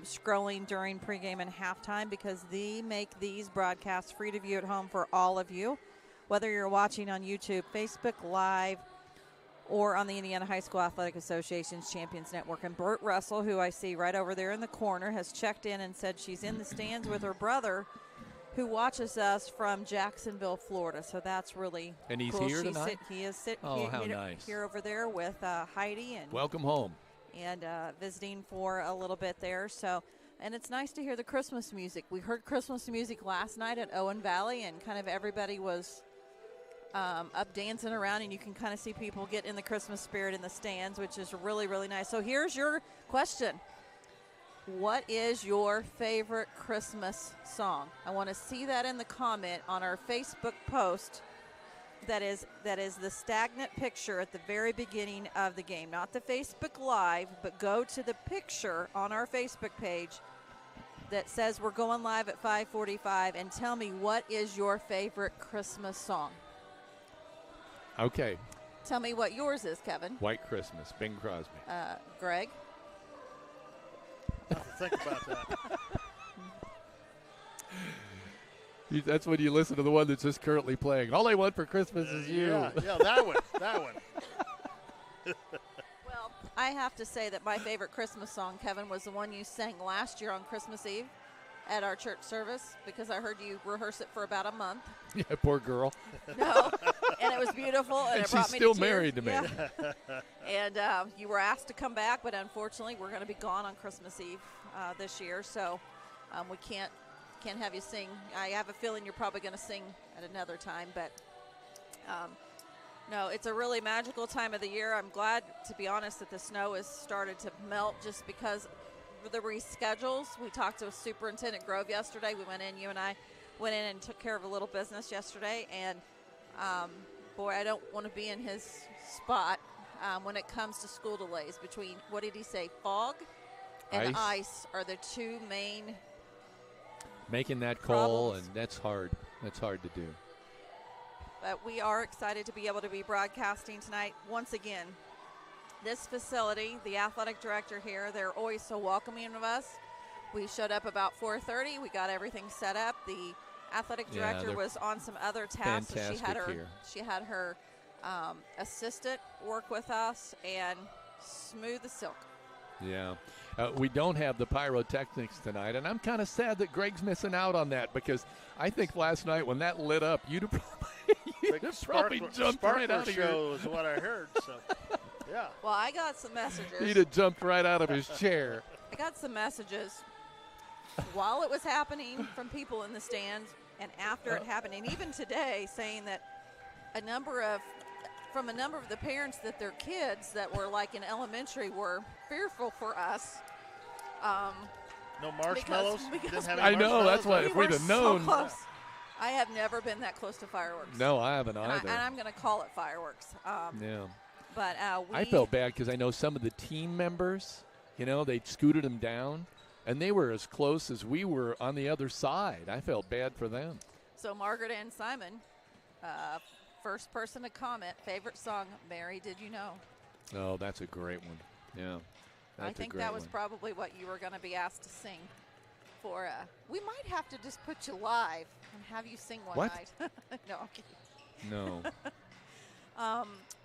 scrolling during pregame and halftime, because they make these broadcasts free to view at home for all of you, whether you're watching on YouTube, Facebook Live, or on the Indiana High School Athletic Association's Champions Network. And Bert Russell, who I see right over there in the corner, has checked in and said she's in the stands with her brother, who watches us from Jacksonville, Florida. So that's really And he's cool. here tonight? He is sitting nice. here over there with Heidi. And welcome home. And visiting for a little bit there. So, and it's nice to hear the Christmas music. We heard Christmas music last night at Owen Valley, and kind of everybody was up dancing around, and you can kind of see people get in the Christmas spirit in the stands, which is really, really nice. So here's your question. What is your favorite Christmas song? I want to see that in the comment on our Facebook post. That is the stagnant picture at the very beginning of the game. Not the Facebook Live, but go to the picture on our Facebook page that says we're going live at 5:45, and tell me what is your favorite Christmas song. Okay. Tell me what yours is, Kevin. White Christmas, Bing Crosby. Greg? I have to think about that. That's when you listen to the one that's just currently playing. All I want for Christmas is you. Yeah, that one. Well, I have to say that my favorite Christmas song, Kevin, was the one you sang last year on Christmas Eve at our church service, because I heard you rehearse it for about a month. Yeah, poor girl. No, and it was beautiful, and it she's brought me still to tears. married to me. Yeah. And you were asked to come back, but unfortunately, we're going to be gone on Christmas Eve this year, so we can't have you sing. I have a feeling you're probably going to sing at another time, but no, it's a really magical time of the year. I'm glad, to be honest, that the snow has started to melt just because of the reschedules. We talked to Superintendent Grove yesterday. You and I went in and took care of a little business yesterday, and boy, I don't want to be in his spot when it comes to school delays between, what did he say, fog and ice are the two main making that call, problems. and that's hard. That's hard to do. But we are excited to be able to be broadcasting tonight once again. This facility, the athletic director here, they're always so welcoming of us. We showed up about 4:30. We got everything set up. The athletic director was on some other tasks. So she had her assistant work with us and smooth the silk. Yeah. We don't have the pyrotechnics tonight, and I'm kind of sad that Greg's missing out on that, because I think last night when that lit up, you'd have probably jumped right out of show is what I heard. So, yeah. Well, I got some messages. He'd have jumped right out of his chair. I got some messages while it was happening from people in the stands and after it happened, and even today, saying that a number of the parents that their kids that were like in elementary were fearful for us. No marshmallows? Because Didn't have I any know, that's why we if we'd were have known. So close. I have never been that close to fireworks. No, I haven't either. And I'm going to call it fireworks. Yeah. But I felt bad because I know some of the team members, they scooted them down, and they were as close as we were on the other side. I felt bad for them. So Margaret and Simon, first person to favorite song, Mary, Did You Know? Oh, that's a great one. Yeah. I think that was probably what you were going to be asked to sing for. We might have to just put you live and have you sing one night. No, I'm kidding. No.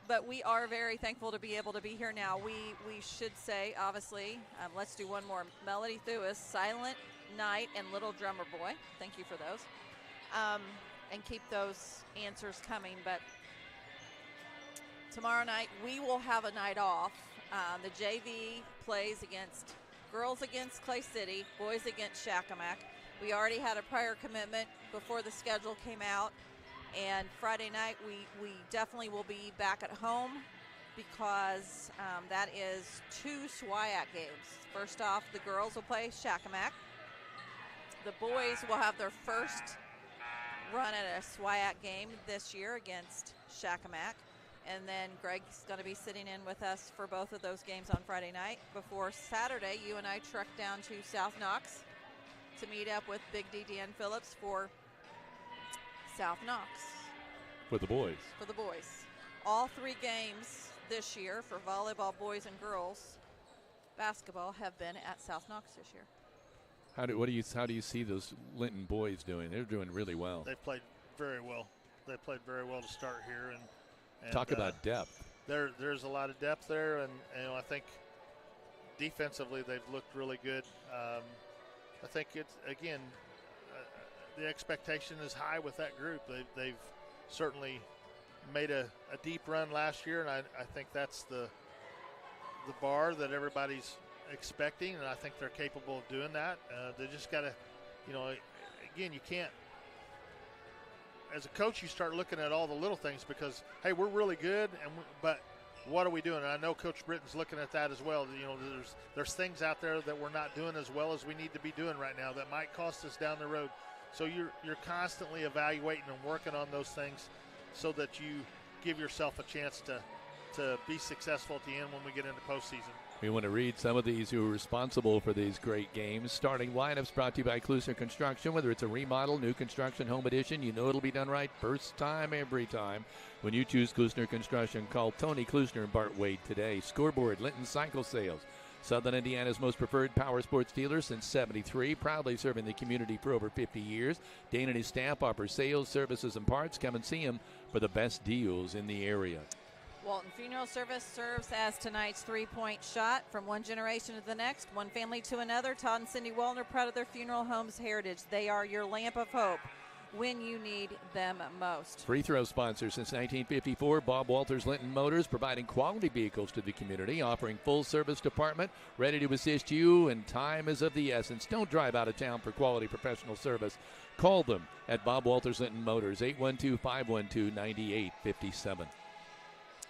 But we are very thankful to be able to be here now. We should say, obviously, let's do one more. Melody Thuis, Silent Night, and Little Drummer Boy. Thank you for those. And keep those answers coming. But tomorrow night, we will have a night off. The JV plays girls against Clay City, boys against Shakamak. We already had a prior commitment before the schedule came out. And Friday night, we definitely will be back at home because that is 2 SWIAC games. First off, the girls will play Shakamak. The boys will have their first run at a SWIAC game this year against Shakamak. And then Greg's going to be sitting in with us for both of those games on Friday night. Before Saturday, you and I trucked down to South Knox to meet up with Big D Dan Phillips for South Knox. For the boys. For the boys. All 3 games this year for volleyball, boys and girls basketball have been at South Knox this year. How do you see those Linton boys doing? They're doing really well. They played very well. They played very well to start here, and talk about depth. There's a lot of depth there, and I think defensively they've looked really good. I think it's again the expectation is high with that group. They've certainly made a deep run last year, and I think that's the bar that everybody's expecting, and I think they're capable of doing that. They just got to, again, you can't. As a coach, you start looking at all the little things because, hey, we're really good, but what are we doing? And I know Coach Britton's looking at that as well. There's things out there that we're not doing as well as we need to be doing right now that might cost us down the road. So you're constantly evaluating and working on those things so that you give yourself a chance to be successful at the end when we get into postseason. We want to read some of these who are responsible for these great games. Starting lineups brought to you by Klusner Construction. Whether it's a remodel, new construction, home addition, you know it'll be done right first time, every time. When you choose Klusner Construction, call Tony Klusner and Bart Wade today. Scoreboard, Linton Cycle Sales. Southern Indiana's most preferred power sports dealer since '73, proudly serving the community for over 50 years. Dane and his staff offer sales, services, and parts. Come and see him for the best deals in the area. Walton Funeral Service serves as tonight's 3-point shot. From one generation to the next, one family to another. Todd and Cindy Wallner, proud of their funeral home's heritage. They are your lamp of hope. when you need them most. Free throw sponsor since 1954, Bob Walters Linton Motors, providing quality vehicles to the community, offering full service department, ready to assist you, and time is of the essence. Don't drive out of town for quality professional service. Call them at Bob Walters Linton Motors, 812-512-9857.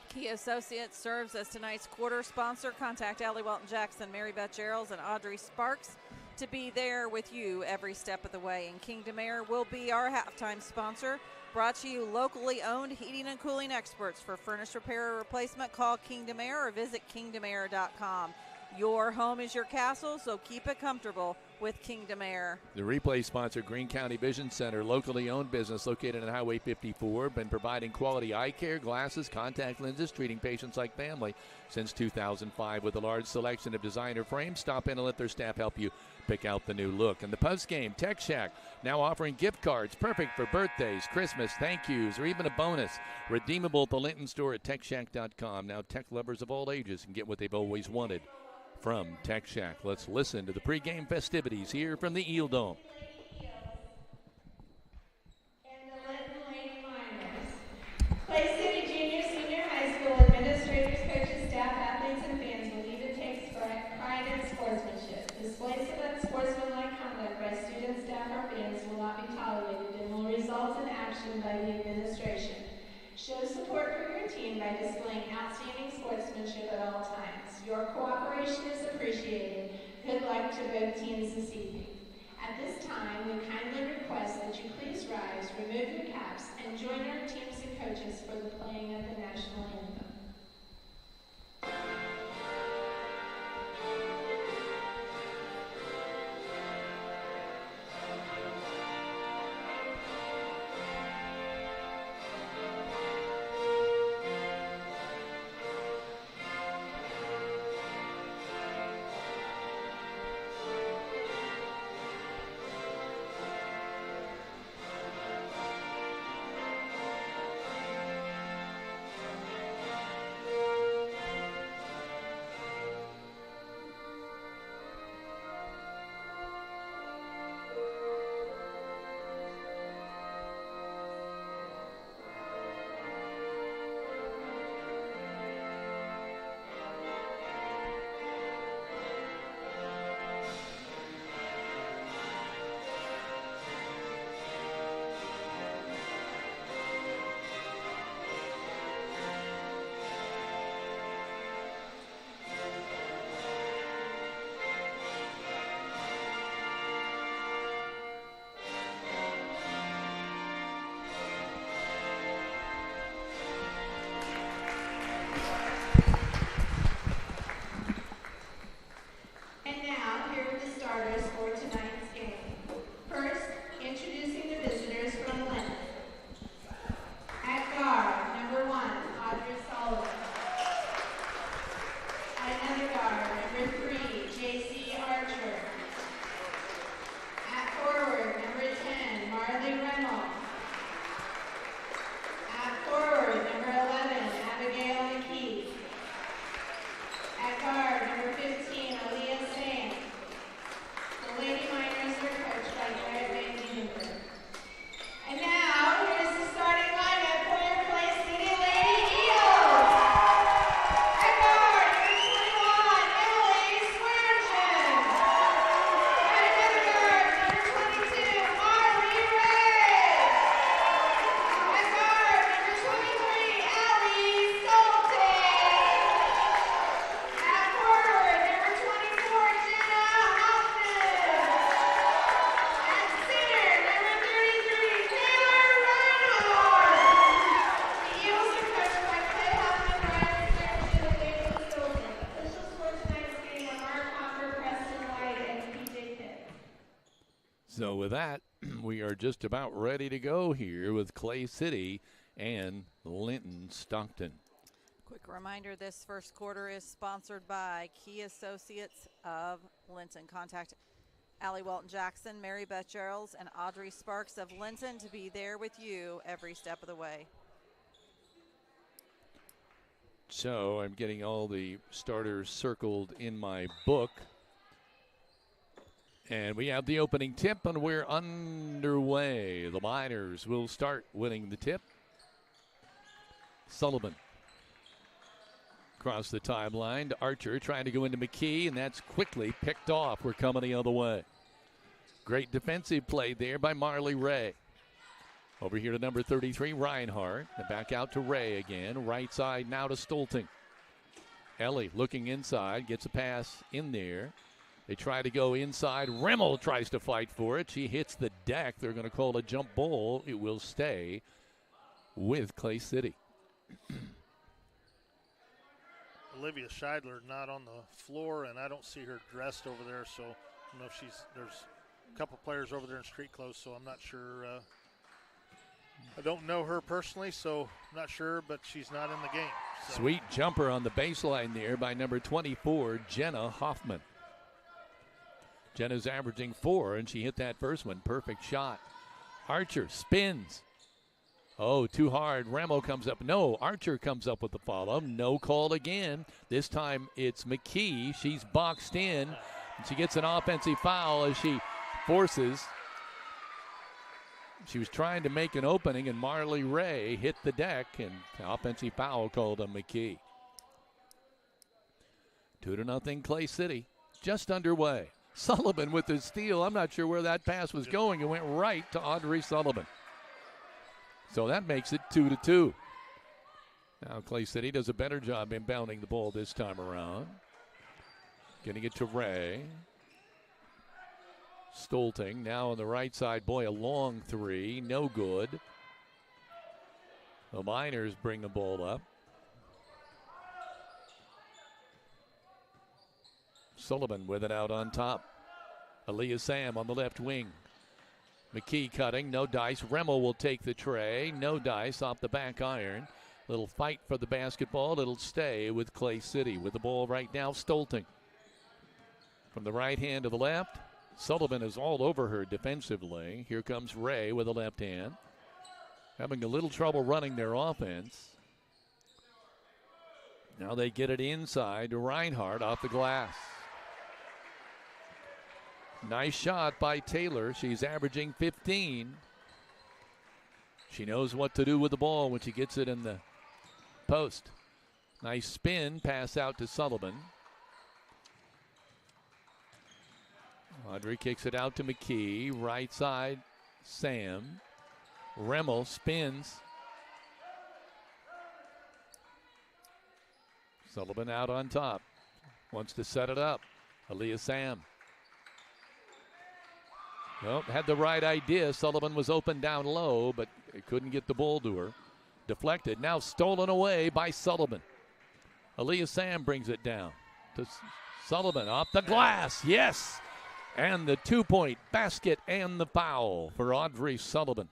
Key Associates serves as tonight's quarter sponsor. Contact Allie Welton Jackson, Mary Beth Geralds, and Audrey Sparks to be there with you every step of the way. And Kingdom Air will be our halftime sponsor. Brought to you locally owned heating and cooling experts. For furnace repair or replacement, call Kingdom Air or visit kingdomair.com. Your home is your castle, so keep it comfortable with Kingdom Air. The replay sponsor, Greene County Vision Center, locally owned business located on Highway 54, been providing quality eye care, glasses, contact lenses, treating patients like family since 2005 with a large selection of designer frames. Stop in and let their staff help you pick out the new look. And the post-game, Tech Shack, now offering gift cards perfect for birthdays, Christmas, thank yous, or even a bonus. Redeemable at the Linton store at TechShack.com. Now tech lovers of all ages can get what they've always wanted from Tech Shack. Let's listen to the pregame festivities here from the Eel Dome. And the Linton Lady Miners. Clay City Junior, Senior High School administrators, coaches, staff, athletes, and fans believe it takes pride in sportsmanship. Displays of unsportsmanlike conduct by students, staff, or fans will not be tolerated and will result in action by the administration. Show support for your team by displaying outstanding sportsmanship at all times. Your cooperation is appreciated. Good luck to both teams this evening. At this time, we kindly request that you please rise, remove your caps, and join our teams and coaches for the playing of the national anthem. So with that, we are just about ready to go here with Clay City and Linton-Stockton. Quick reminder, this first quarter is sponsored by Key Associates of Linton. Contact Allie Welton Jackson, Mary Beth Geralds, and Audrey Sparks of Linton to be there with you every step of the way. So I'm getting all the starters circled in my book. And we have the opening tip, and we're underway. The Miners will start winning the tip. Sullivan across the timeline to Archer, trying to go into McKee, and that's quickly picked off. We're coming the other way. Great defensive play there by Marley Ray. Over here to number 33, Reinhardt. And back out to Ray again. Right side now to Stoelting. Ellie looking inside, gets a pass in there. They try to go inside. Rimmel tries to fight for it. She hits the deck. They're going to call a jump ball. It will stay with Clay City. Olivia Scheidler not on the floor, and I don't see her dressed over there, so I don't know if there's a couple players over there in street clothes, so I'm not sure. I don't know her personally, so I'm not sure, but she's not in the game. So. Sweet jumper on the baseline there by number 24, Jenna Hoffman. Jenna's averaging 4, and she hit that first one. Perfect shot. Archer spins. Oh, too hard. Ramo comes up. No, Archer comes up with the follow. No call again. This time it's McKee. She's boxed in. And she gets an offensive foul as she forces. She was trying to make an opening, and Marley Ray hit the deck, and offensive foul called on McKee. 2-0 Clay City. Just underway. Sullivan with the steal. I'm not sure where that pass was going. It went right to Audrey Sullivan. So that makes it 2-2. Now Clay City does a better job inbounding the ball this time around. Getting it to Ray. Stoelting now on the right side. Boy, a long three. No good. The Miners bring the ball up. Sullivan with it out on top. Aaliyah Sam on the left wing. McKee cutting, no dice. Remmel will take the tray. No dice off the back iron. Little fight for the basketball. It'll stay with Clay City. With the ball right now, Stoelting. From the right hand to the left. Sullivan is all over her defensively. Here comes Ray with the left hand. Having a little trouble running their offense. Now they get it inside to Reinhardt off the glass. Nice shot by Taylor. She's averaging 15. She knows what to do with the ball when she gets it in the post. Nice spin, pass out to Sullivan. Audrey kicks it out to McKee. Right side, Sam. Remmel spins. Sullivan out on top. Wants to set it up. Aaliyah Sam. Well, had the right idea. Sullivan was open down low, but it couldn't get the ball to her. Deflected. Now stolen away by Sullivan. Aaliyah Sam brings it down to Sullivan off the glass. Yes! And the 2-point basket and the foul for Audrey Sullivan.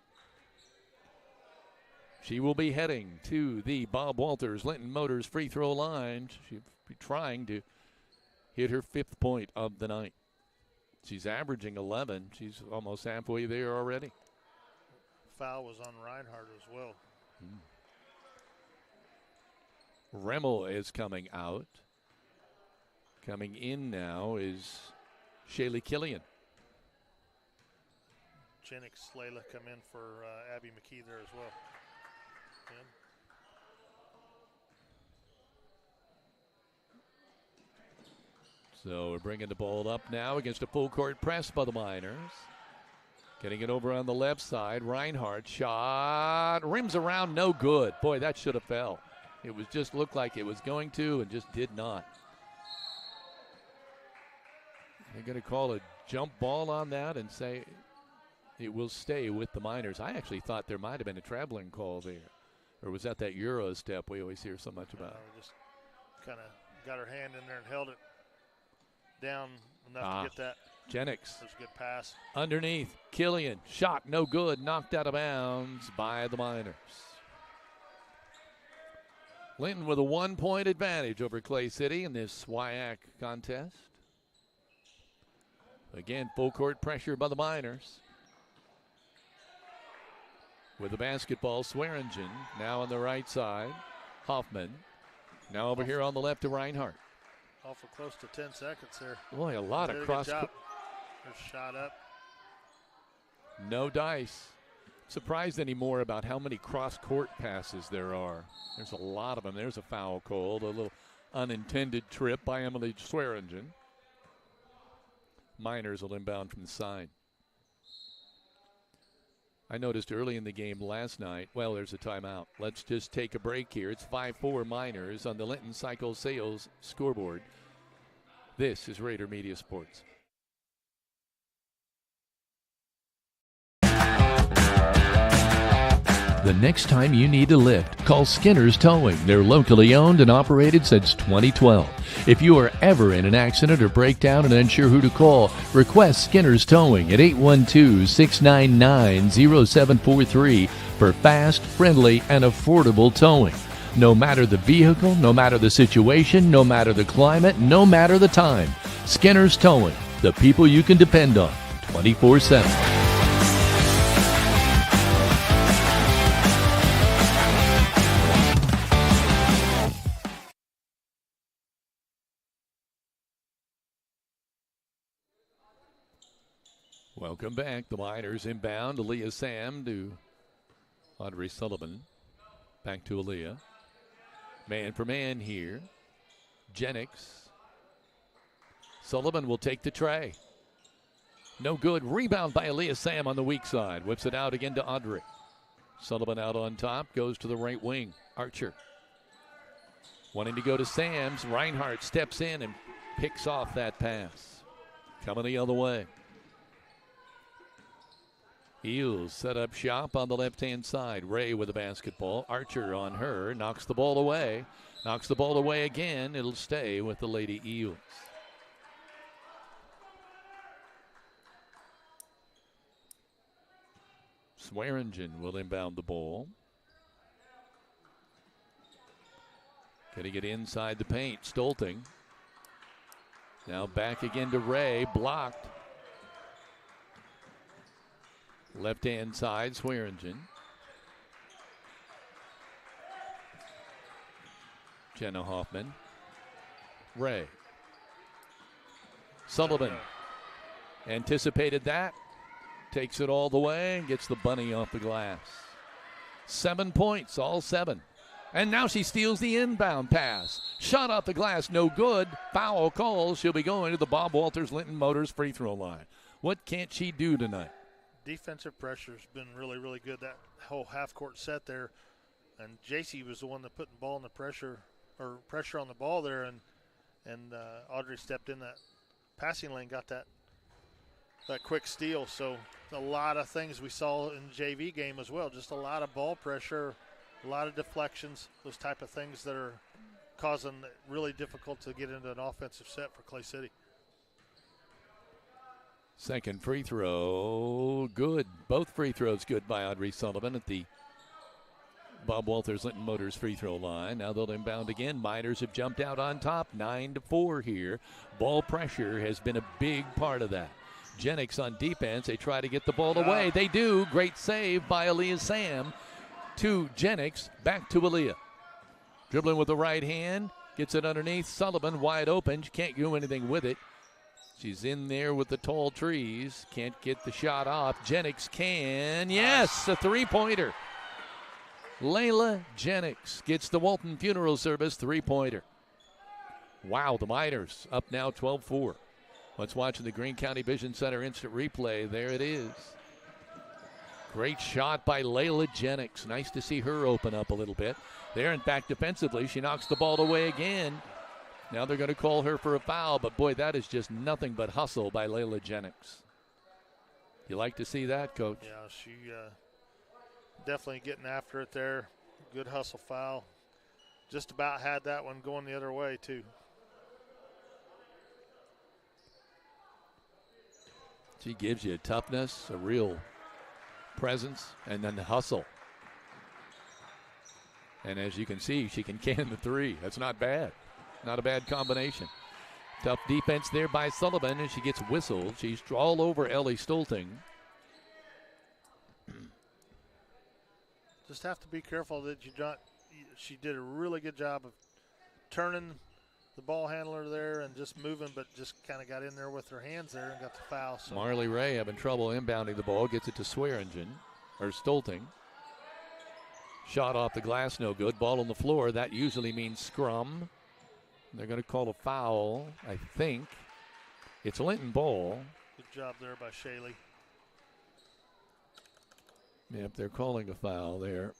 She will be heading to the Bob Walters Linton Motors free throw line. She'll be trying to hit her 5th point of the night. She's averaging 11. She's almost halfway there already. Foul was on Reinhardt as well. Remmel is coming out. Coming in now is Shaylee Killian. Jennings Layla come in for Abby McKee there as well. Again. So we're bringing the ball up now against a full court press by the Miners. Getting it over on the left side. Reinhardt shot. Rims around, no good. Boy, that should have fell. It was just looked like it was going to and just did not. They're going to call a jump ball on that and say it will stay with the Miners. I actually thought there might have been a traveling call there. Or was that Euro step we always hear so much about? Just kind of got her hand in there and held it down enough to get that. Jennings. That was a good pass. Underneath, Killian. Shot, no good. Knocked out of bounds by the Miners. Linton with a 1-point advantage over Clay City in this SWIAC contest. Again, full court pressure by the Miners. With the basketball, Swearingen now on the right side. Hoffman now over here on the left to Reinhardt. Awful close to 10 seconds there. Boy, a lot of cross. Her shot up. No dice. Surprised anymore about how many cross-court passes there are. There's a lot of them. There's a foul called, a little unintended trip by Emily Swearingen. Miners will inbound from the side. I noticed early in the game last night, well, there's a timeout. Let's just take a break here. It's 5-4 Miners on the Linton Cycle Sales scoreboard. This is Raider Media Sports. The next time you need a lift, call Skinner's Towing. They're locally owned and operated since 2012. If you are ever in an accident or breakdown and unsure who to call, request Skinner's Towing at 812-699-0743 for fast, friendly, and affordable towing. No matter the vehicle, no matter the situation, no matter the climate, no matter the time. Skinner's Towing, the people you can depend on 24/7. Welcome back. The Miners inbound. Aaliyah Sam to Audrey Sullivan. Back to Aaliyah. Man for man here. Jennings. Sullivan will take the tray. No good. Rebound by Aaliyah Sam on the weak side. Whips it out again to Audrey. Sullivan out on top. Goes to the right wing. Archer. Wanting to go to Sams. Reinhardt steps in and picks off that pass. Coming the other way. Eels set up shop on the left-hand side. Ray with the basketball. Archer on her. Knocks the ball away. Knocks the ball away again. It'll stay with the Lady Eels. Swearingen will inbound the ball. Getting it inside the paint. Stolting. Now back again to Ray. Blocked. Left-hand side, Swearingen. Jenna Hoffman. Ray. Sullivan anticipated that. Takes it all the way and gets the bunny off the glass. 7 points, all 7. And now she steals the inbound pass. Shot off the glass, no good. Foul call. She'll be going to the Bob Walters Linton Motors free throw line. What can't she do tonight? Defensive pressure has been really, really good. That whole half-court set there, and JC was the one that put the ball in the pressure on the ball there, and Audrey stepped in that passing lane, got that quick steal. So a lot of things we saw in the JV game as well. Just a lot of ball pressure, a lot of deflections, those type of things that are causing it really difficult to get into an offensive set for Clay City. Second free throw, good. Both free throws good by Audrey Sullivan at the Bob Walters Linton Motors free throw line. Now they'll inbound again. Miners have jumped out on top, 9-4 here. Ball pressure has been a big part of that. Jennings on defense. They try to get the ball away. They do. Great save by Aaliyah Sam to Jennings. Back to Aaliyah. Dribbling with the right hand. Gets it underneath. Sullivan wide open. She can't do anything with it. She's in there with the tall trees. Can't get the shot off. Jennings can. Yes, a three-pointer. Layla Jennings gets the Walton Funeral Service three-pointer. Wow, the Miners up now 12-4. Let's watch in the Greene County Vision Center instant replay. There it is. Great shot by Layla Jennings. Nice to see her open up a little bit. There, in fact, defensively, she knocks the ball away again. Now they're going to call her for a foul, but boy, that is just nothing but hustle by Layla Jennings. You like to see that, Coach? Yeah, she definitely getting after it there. Good hustle foul. Just about had that one going the other way, too. She gives you a toughness, a real presence, and then the hustle. And as you can see, she can can the three. That's not bad. Not a bad combination. Tough defense there by Sullivan, and she gets whistled. She's all over Ellie Stolting. Just have to be careful that you don't. She did a really good job of turning the ball handler there and just moving, but just kind of got in there with her hands there and got the foul. So. Marley Ray having trouble inbounding the ball, gets it to Stoelting. Shot off the glass, no good. Ball on the floor. That usually means scrum. They're going to call a foul, I think. It's Linton ball. Good job there by Shaylee. Yep, they're calling a foul there.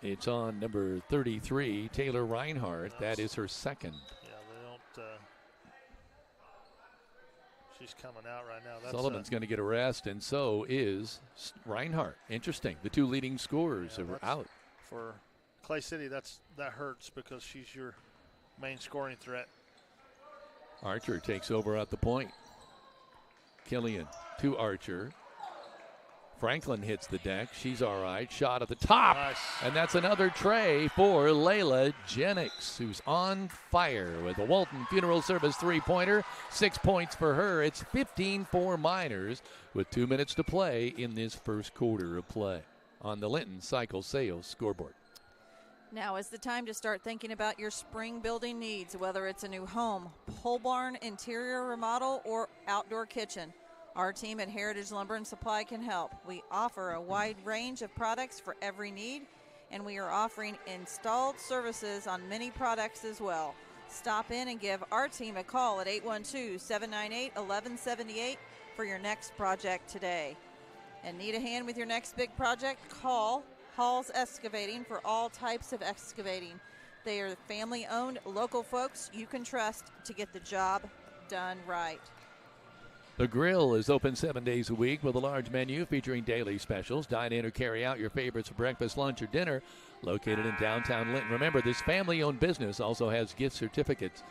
It's on number 33, Taylor Reinhardt. That is her second. Yeah, they don't. She's coming out right now. That's Sullivan's going to get a rest, and so is Reinhardt. Interesting. The two leading scorers are out. For Clay City, that hurts because she's your main scoring threat. Archer takes over at the point. Killian to Archer. Franklin hits the deck. She's all right. Shot at the top. Nice. And that's another tray for Layla Jennings, who's on fire with a Walton Funeral Service three-pointer. 6 points for her. It's 15 for Miners with 2 minutes to play in this first quarter of play on the Linton Cycle Sales scoreboard. Now is the time to start thinking about your spring building needs, whether it's a new home, pole barn, interior remodel, or outdoor kitchen. Our team at Heritage Lumber and Supply can help. We offer a wide range of products for every need, and we are offering installed services on many products as well. Stop in and give our team a call at 812-798-1178 for your next project today. And need a hand with your next big project? Call Hall's Excavating for all types of excavating. They are family-owned, local folks you can trust to get the job done right. The Grill is open 7 days a week with a large menu featuring daily specials. Dine in or carry out your favorites for breakfast, lunch, or dinner. Located in downtown Linton. Remember, this family-owned business also has gift certificates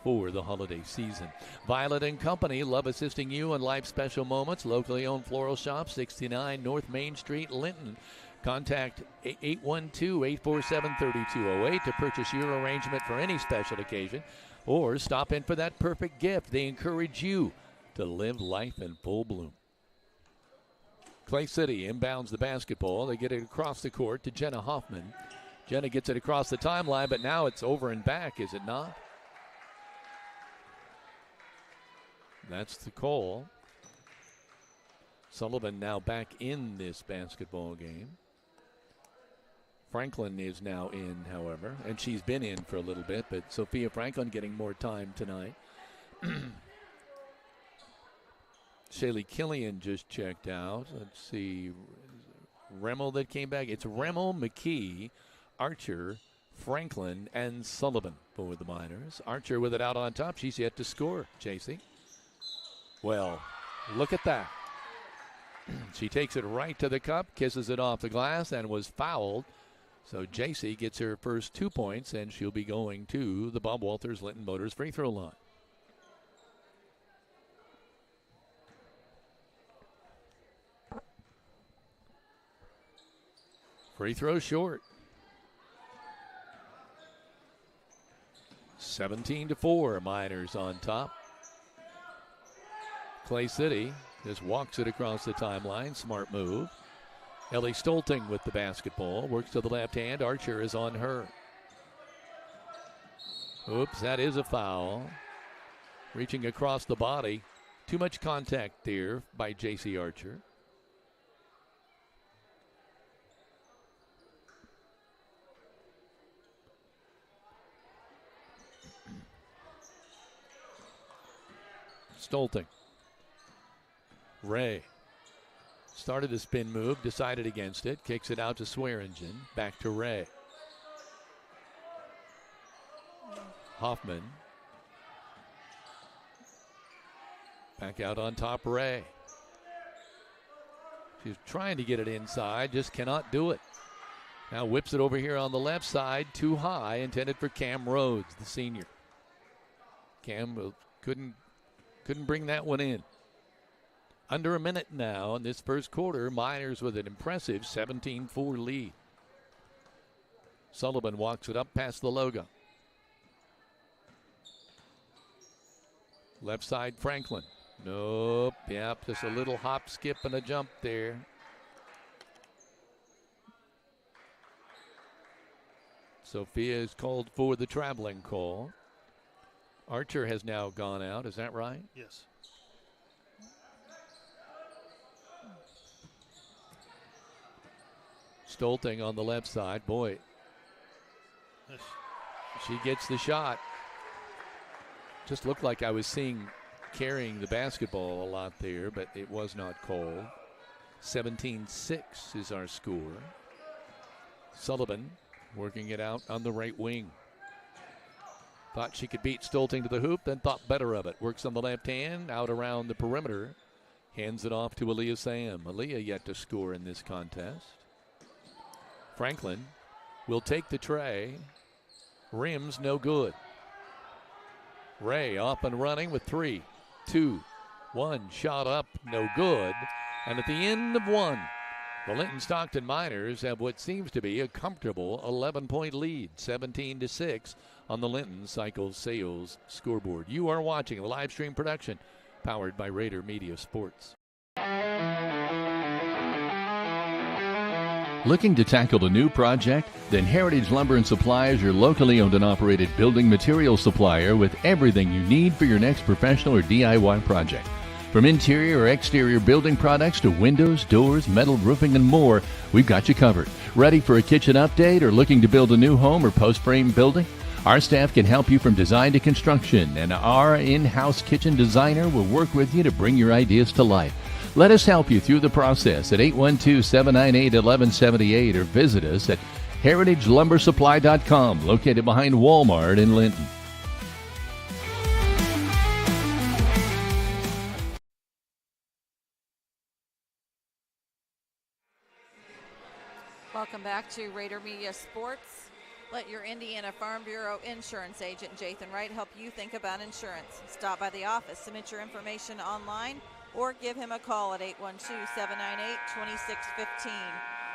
for the holiday season. Violet and Company love assisting you in life's special moments. Locally owned floral shop, 69 North Main Street, Linton. Contact 812-847-3208 to purchase your arrangement for any special occasion, or stop in for that perfect gift. They encourage you to live life in full bloom. Clay City inbounds the basketball. They get it across the court to Jenna Hoffman. Jenna gets it across the timeline, but now it's over and back, is it not? That's the call. Sullivan now back in this basketball game. Franklin is now in, however, and she's been in for a little bit, but Sophia Franklin getting more time tonight. Shaylee Killian just checked out. Let's see. Remmel that came back. It's Remmel, McKee, Archer, Franklin, and Sullivan for the Miners. Archer with it out on top. She's yet to score, JC. Well, look at that. She takes it right to the cup, kisses it off the glass, and was fouled. So JC gets her first 2 points, and she'll be going to the Bob Walters Linton Motors free throw line. Free throw short. 17-4, Miners on top. Clay City just walks it across the timeline. Smart move. Ellie Stolting with the basketball. Works to the left hand. Archer is on her. Oops, that is a foul. Reaching across the body. Too much contact there by J.C. Archer. Stolting. Ray started a spin move, decided against it, kicks it out to Swearingen, back to Ray. Hoffman. Back out on top, Ray. She's trying to get it inside, just cannot do it. Now whips it over here on the left side, too high, intended for Cam Rhodes, the senior. Cam couldn't bring that one in. Under a minute now in this first quarter. Miners with an impressive 17-4 lead. Sullivan walks it up past the logo. Left side, Franklin. Nope. Yep, just a little hop, skip, and a jump there. Sophia is called for the traveling call. Archer has now gone out. Is that right? Yes. Stoelting on the left side. Boy, Yes. she gets the shot. Just looked like I was seeing carrying the basketball a lot there, but it was not called. 17-6 is our score. Sullivan working it out on the right wing. Thought she could beat Stoelting to the hoop, then thought better of it. Works on the left hand, out around the perimeter. Hands it off to Aaliyah Sam. Aaliyah yet to score in this contest. Franklin will take the tray. Rims no good. Ray off and running with 3, 2, 1. Shot up, no good. And at the end of one, the Linton-Stockton Miners have what seems to be a comfortable 11-point lead, 17-6 on the Linton Cycle Sales scoreboard. You are watching a live stream production powered by Rader Media Sports. Looking to tackle a new project? Then Heritage Lumber and Supply is your locally owned and operated building material supplier with everything you need for your next professional or DIY project. From interior or exterior building products to windows, doors, metal roofing, and more, we've got you covered. Ready for a kitchen update or looking to build a new home or post-frame building? Our staff can help you from design to construction, and our in-house kitchen designer will work with you to bring your ideas to life. Let us help you through the process at 812-798-1178 or visit us at heritagelumbersupply.com, located behind Walmart in Linton. Welcome back to Rader Media Sports. Let your Indiana Farm Bureau insurance agent, Jathan Wright, help you think about insurance. Stop by the office, submit your information online, or give him a call at 812-798-2615.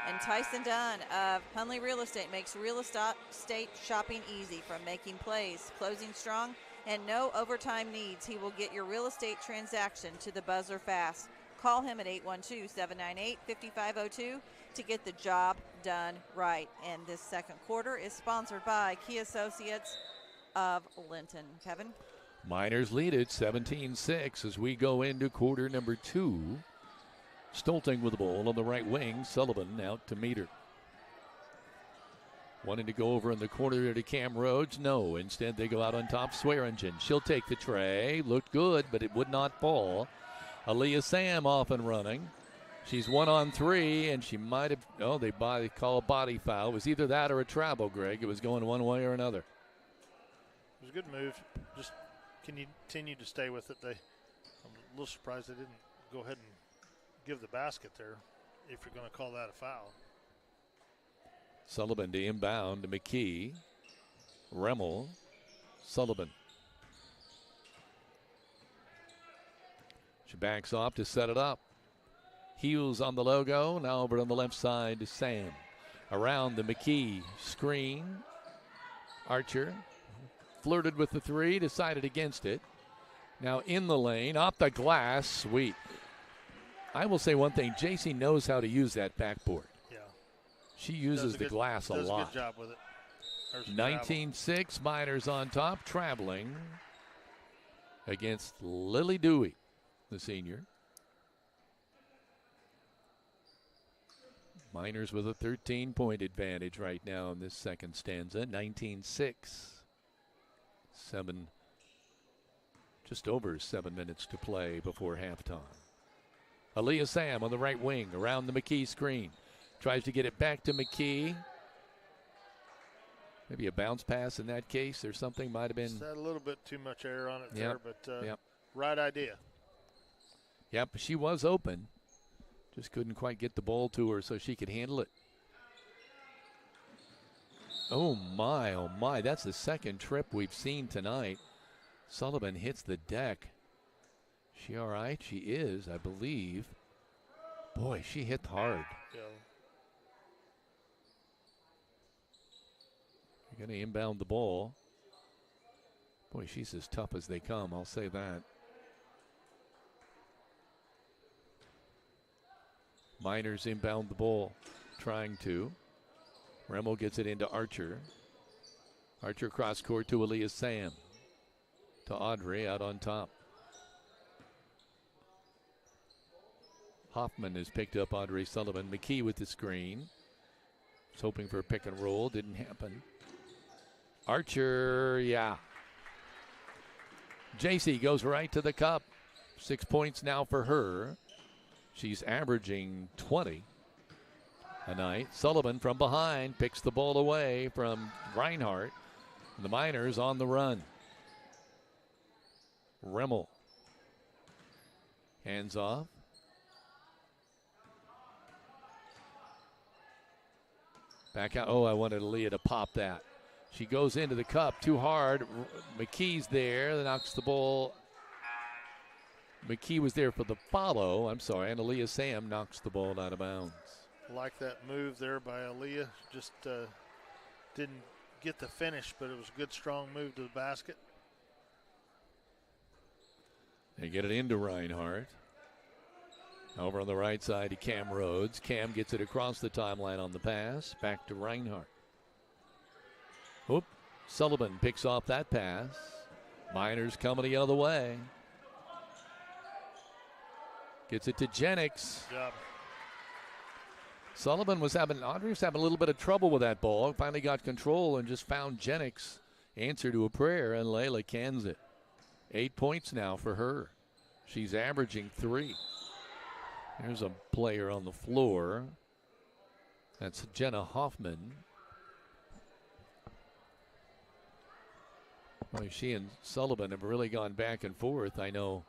And Tyson Dunn of Hunley Real Estate makes real estate shopping easy, from making plays, closing strong, and no overtime needs. He will get your real estate transaction to the buzzer fast. Call him at 812-798-5502 to get the job done right. And this second quarter is sponsored by Key Associates of Linton. Kevin? Miners lead it 17-6 as we go into quarter number 2. Stoelting with the ball on the right wing. Sullivan out to meet her. Wanting to go over in the corner to Cam Rhodes. No, instead they go out on top. Swearingen. She'll take the tray. Looked good, but it would not fall. Aaliyah Sam off and running. She's 1 on 3, and she might have, they call a body foul. It was either that or a travel, Greg. It was going one way or another. It was a good move. Just continue to stay with it. I'm a little surprised they didn't go ahead and give the basket there if you're going to call that a foul. Sullivan to inbound to McKee. Remmel. Sullivan. She backs off to set it up. Heels on the logo. Now over on the left side to Sam. Around the McKee screen. Archer flirted with the 3, decided against it. Now in the lane, off the glass, sweet. I will say one thing, JC knows how to use that backboard. Yeah. She uses the glass a lot. Does a good job with it. 19-6, Miners on top, traveling against Lily Dewey, the senior. Miners with a 13-point advantage right now in this second stanza, 19-6. Just over 7 minutes to play before halftime. Aaliyah Sam on the right wing around the McKee screen. Tries to get it back to McKee. Maybe a bounce pass in that case or something might have been. Just had a little bit too much air on it there, but right idea. Yep, she was open. Just couldn't quite get the ball to her so she could handle it. Oh my. That's the second trip we've seen tonight. Sullivan hits the deck. She all right? She is, I believe. Boy, she hit hard. Yeah. You're going to inbound the ball. Boy, she's as tough as they come, I'll say that. Miners inbound the ball, trying to. Remmel gets it into Archer. Archer cross court to Aaliyah Sam. To Audrey out on top. Hoffman has picked up Audrey Sullivan. McKee with the screen. Was hoping for a pick and roll. Didn't happen. Archer, yeah. JC goes right to the cup. 6 points now for her. She's averaging 20 a night. Sullivan from behind picks the ball away from Reinhardt. The Miners on the run. Rimmel. Hands off. Back out. Oh, I wanted Aaliyah to pop that. She goes into the cup too hard. McKee's there. That knocks the ball. McKee was there for the follow. I'm sorry. And Aaliyah Sam knocks the ball out of bounds. Like that move there by Aaliyah. Just didn't get the finish, but it was a good, strong move to the basket. They get it into Reinhardt. Over on the right side to Cam Rhodes. Cam gets it across the timeline on the pass. Back to Reinhardt. Oop. Sullivan picks off that pass. Miners coming the other way. Gets it to Jennings. Good job. Sullivan was having a little bit of trouble with that ball. Finally got control and just found Jennings. Answer to a prayer, and Layla cans it. 8 points now for her. She's averaging 3. There's a player on the floor. That's Jenna Hoffman. Well, she and Sullivan have really gone back and forth. I know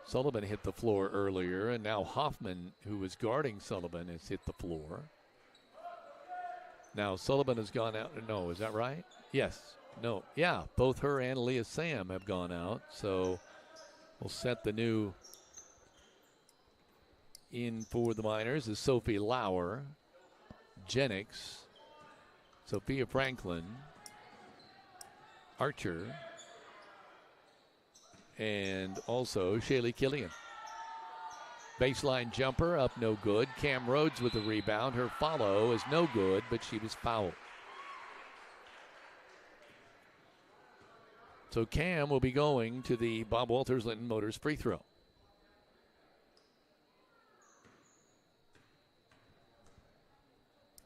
Sullivan hit the floor earlier, and now Hoffman, who was guarding Sullivan, has hit the floor. Now Sullivan has gone out. No, is that right? Yes. No. Yeah, both her and Leah Sam have gone out. So we'll set the new in for the Miners is Sophie Lauer, Jennings, Sophia Franklin, Archer, and also Shaylee Killian. Baseline jumper up, no good. Cam Rhodes with the rebound. Her follow is no good, but she was fouled. So Cam will be going to the Bob Walters Linton Motors free throw.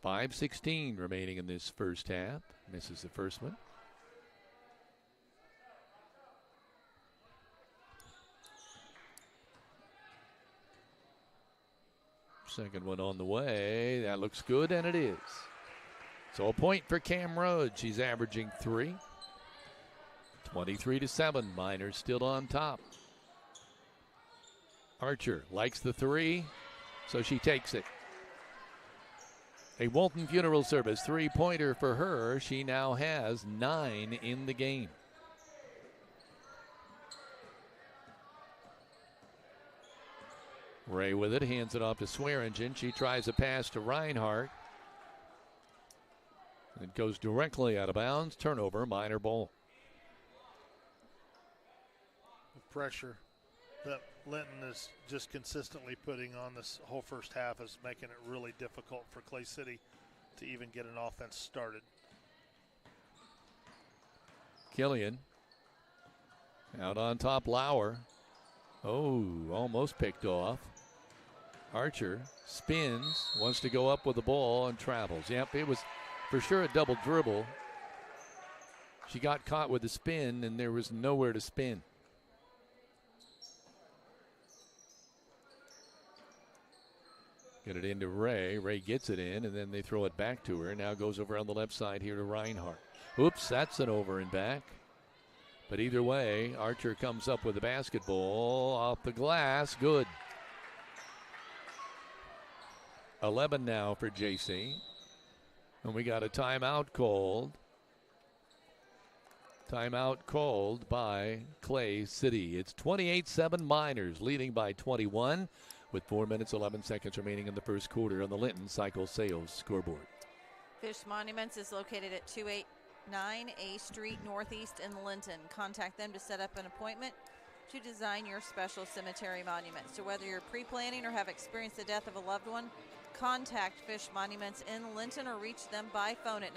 .5:16 remaining in this first half. Misses the first one. Second one on the way. That looks good, and it is. So a point for Cam Rhodes. She's averaging 3. 23-7. Miners still on top. Archer likes the 3, so she takes it. A Walton Funeral Service 3-pointer for her. She now has 9 in the game. Ray with it, hands it off to Swearingen. She tries a pass to Reinhardt. It goes directly out of bounds. Turnover, Miner ball. The pressure that Linton is just consistently putting on this whole first half is making it really difficult for Clay City to even get an offense started. Killian. Out on top, Lauer. Oh, almost picked off. Archer spins, wants to go up with the ball and travels. Yep, it was for sure a double dribble. She got caught with a spin and there was nowhere to spin. Get it into Ray. Ray gets it in, and then they throw it back to her. Now goes over on the left side here to Reinhardt. Oops, that's an over and back. But either way, Archer comes up with the basketball off the glass. Good. 11 now for JC. And we got a timeout called. Timeout called by Clay City. It's 28-7 Miners leading by 21 with 4 minutes, 11 seconds remaining in the first quarter on the Linton Cycle Sales scoreboard. Fish Monuments is located at 289 A Street Northeast in Linton. Contact them to set up an appointment to design your special cemetery monument. So whether you're pre-planning or have experienced the death of a loved one, contact Fish Monuments in Linton or reach them by phone at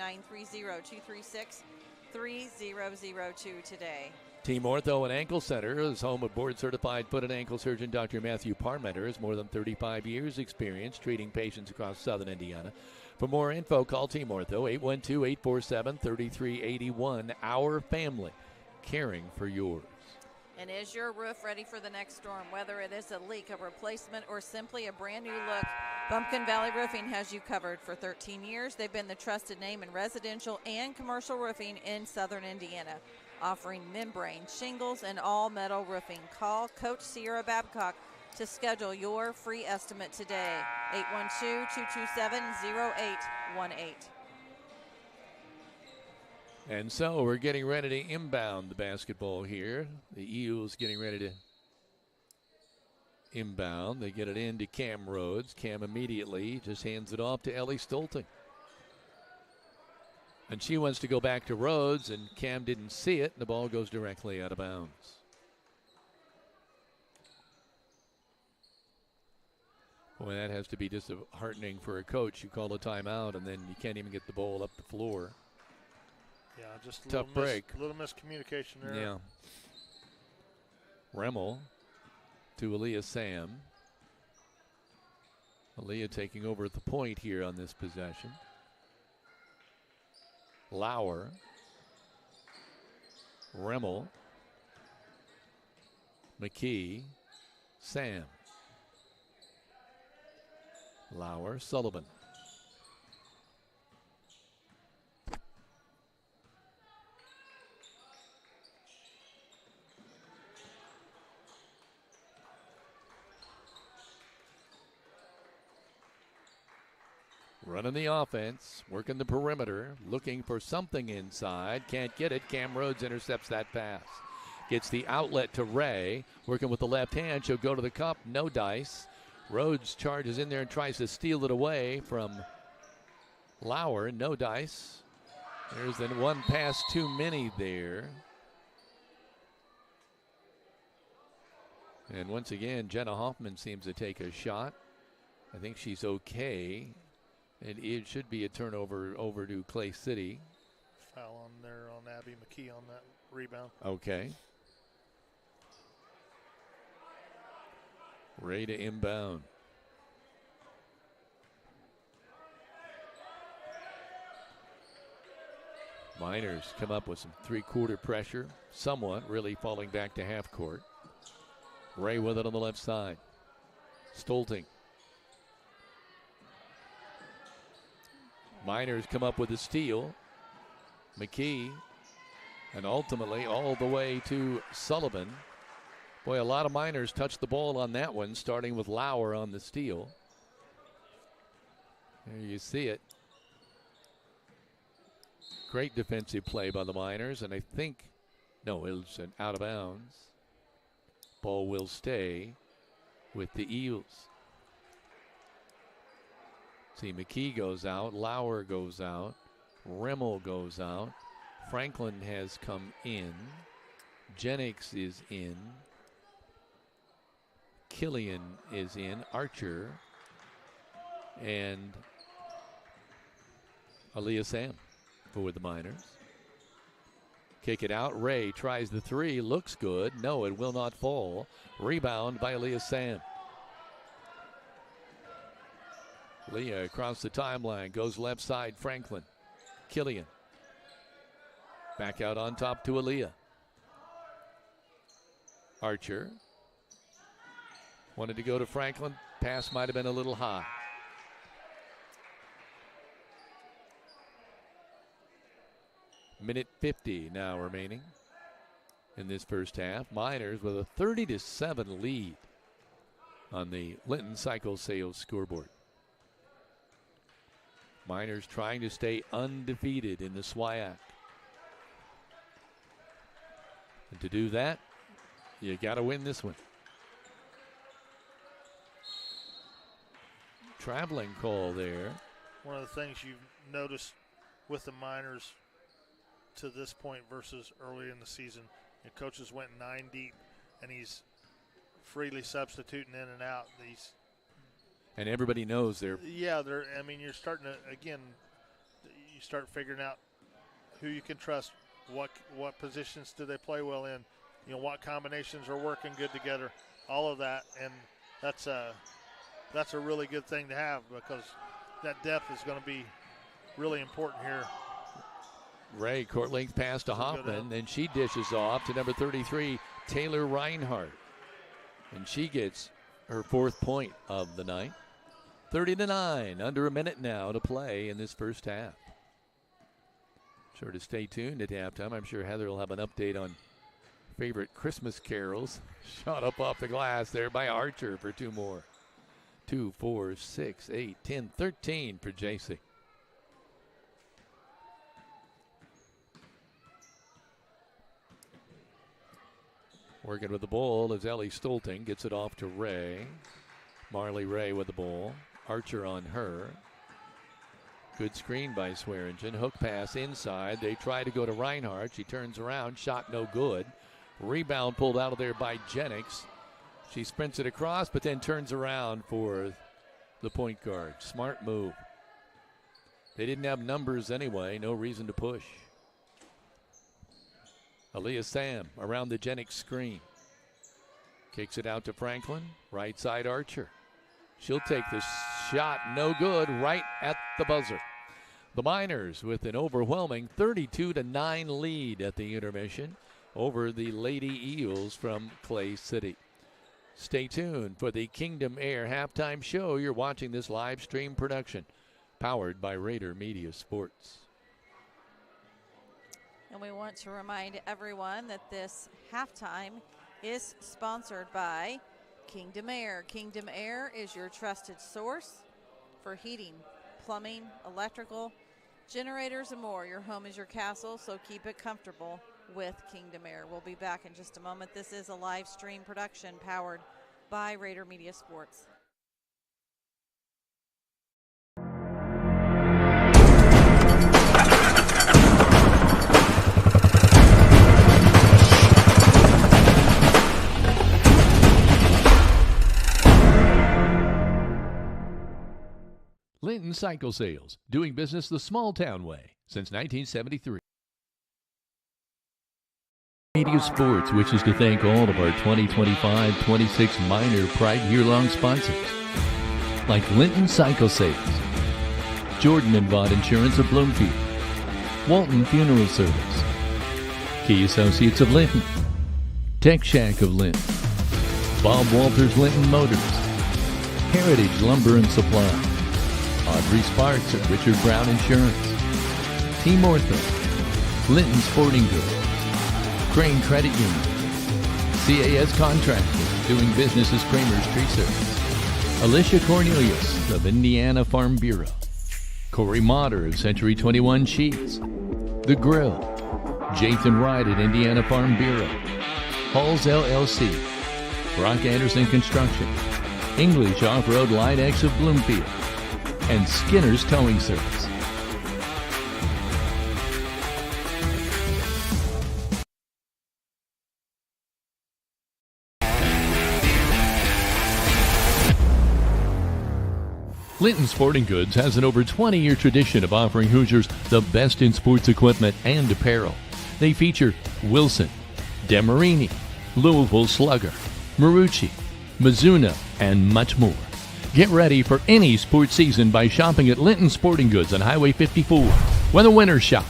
3002 today. Team Ortho and Ankle Center is home of board-certified foot and ankle surgeon Dr. Matthew Parmenter. Has more than 35 years experience treating patients across southern Indiana. For more info, call Team Ortho, 812-847-3381. Our family, caring for yours. And is your roof ready for the next storm? Whether it is a leak, a replacement, or simply a brand new look, Bumpkin Valley Roofing has you covered. For 13 years, they've been the trusted name in residential and commercial roofing in southern Indiana, offering membrane, shingles, and all metal roofing. Call Coach Sierra Babcock to schedule your free estimate today, 812-227-0818. And so we're getting ready to inbound the basketball here. The Eels getting ready to inbound. They get it into Cam Rhodes. Cam immediately just hands it off to Ellie-Stockton. And she wants to go back to Rhodes, and Cam didn't see it, and the ball goes directly out of bounds. Boy, that has to be disheartening for a coach. You call a timeout, and then you can't even get the ball up the floor. Yeah, just a tough break. A little miscommunication there. Yeah. Remmel to Aaliyah Sam. Aaliyah taking over at the point here on this possession. Lauer. Remmel. McKee. Sam. Lauer. Sullivan. Running the offense, working the perimeter, looking for something inside. Can't get it. Cam Rhodes intercepts that pass. Gets the outlet to Ray. Working with the left hand. She'll go to the cup. No dice. Rhodes charges in there and tries to steal it away from Lauer. No dice. There's the one pass too many there. And once again, Jenna Hoffman seems to take a shot. I think she's okay. And it should be a turnover over to Clay City. Foul on there on Abby McKee on that rebound. Okay. Ray to inbound. Miners come up with some three-quarter pressure. Somewhat, really falling back to half court. Ray with it on the left side. Stockton. Miners come up with a steal. McKee. And ultimately all the way to Sullivan. Boy, a lot of Miners touched the ball on that one, starting with Lauer on the steal. There you see it. Great defensive play by the Miners, and I think, no, it was an out of bounds. Ball will stay with the Eels. See, McKee goes out, Lauer goes out, Remmel goes out, Franklin has come in, Jennings is in, Killian is in, Archer, and Aaliyah Sam for the Miners. Kick it out. Ray tries the three. Looks good. No, it will not fall. Rebound by Aaliyah Sam. Leah across the timeline. Goes left side. Franklin. Killian. Back out on top to Aaliyah. Archer. Wanted to go to Franklin. Pass might have been a little high. Minute 50 now remaining in this first half. Miners with a 30-7 lead on the Linton Cycle Sales scoreboard. Miners trying to stay undefeated in the SWIAC. And to do that, you got to win this one. Traveling call there. One of the things you've noticed with the Miners to this point versus early in the season, the coaches went 9 deep, and he's freely substituting in and out. And everybody knows they're. Yeah, you're starting to, again, you start figuring out who you can trust what positions do they play well in, what combinations are working good together, all of that, and that's a really good thing to have, because that depth is going to be really important here. Ray, court length pass to Hoffman, and she dishes off to number 33, Taylor Reinhardt. And she gets her 4th point of the night. 30-9, under a minute now to play in this first half. Sure to stay tuned at halftime. I'm sure Heather will have an update on favorite Christmas carols. Shot up off the glass there by Archer for 2 more. 2, 4, 6, 8, 10, 13 for JC. Working with the ball as Elliott-Stockton gets it off to Ray. Marley Ray with the ball. Archer on her. Good screen by Swearingen. Hook pass inside. They try to go to Reinhardt. She turns around. Shot no good. Rebound pulled out of there by Jennings. She sprints it across, but then turns around for the point guard. Smart move. They didn't have numbers anyway. No reason to push. Aaliyah Sam around the Jennings screen. Kicks it out to Franklin. Right side Archer. She'll take the shot. No good. Right at the buzzer. The Miners with an overwhelming 32-9 lead at the intermission over the Lady Eels from Clay City. Stay tuned for the Kingdom Air halftime show. You're watching this live stream production powered by Rader Media Sports. And we want to remind everyone that this halftime is sponsored by Kingdom Air. Kingdom Air is your trusted source for heating, plumbing, electrical, generators, and more. Your home is your castle, so keep it comfortable with Kingdom Air. We'll be back in just a moment. This is a live stream production powered by Rader Media Sports. Linton Cycle Sales, doing business the small town way since 1973. Media Sports wishes to thank all of our 2025-26 minor Pride year-long sponsors, like Linton Cycle Sales, Jordan and Vaught Insurance of Bloomfield, Walton Funeral Service, Key Associates of Linton, Tech Shack of Linton, Bob Walters Linton Motors, Heritage Lumber and Supply, Audrey Sparks at Richard Brown Insurance, Team Ortho, Linton Sporting Goods, Crane Credit Union, CAS Contractors, doing business as Kramer's Tree Service, Alicia Cornelius of Indiana Farm Bureau, Corey Motter of Century 21 Sheets, The Grill, Jathan Wright at Indiana Farm Bureau, Halls LLC, Brock Anderson Construction, English Off-Road Linex of Bloomfield, and Skinner's Towing Service. Linton Sporting Goods has an over 20-year tradition of offering Hoosiers the best in sports equipment and apparel. They feature Wilson, Demarini, Louisville Slugger, Marucci, Mizuno, and much more. Get ready for any sports season by shopping at Linton Sporting Goods on Highway 54, where the winners shop.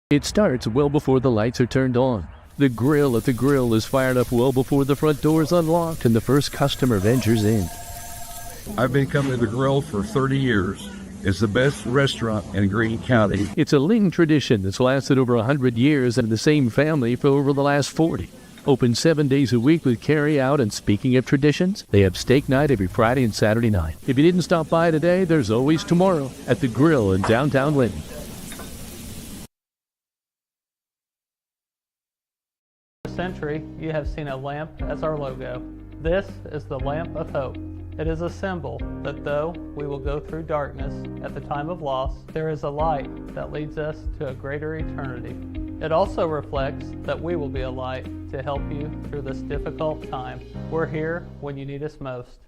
It starts well before the lights are turned on. The grill at the Grill is fired up well before the front door is unlocked and the first customer ventures in. I've been coming to the Grill for 30 years. It's the best restaurant in Greene County. It's a Linton tradition that's lasted over 100 years and the same family for over the last 40. Open 7 days a week with carry out, and speaking of traditions, they have steak night every Friday and Saturday night. If you didn't stop by today, there's always tomorrow at the Grill in downtown Linton. Century, you have seen a lamp as our logo. This is the lamp of hope. It is a symbol that though we will go through darkness at the time of loss, there is a light that leads us to a greater eternity. It also reflects that we will be a light to help you through this difficult time. We're here when you need us most.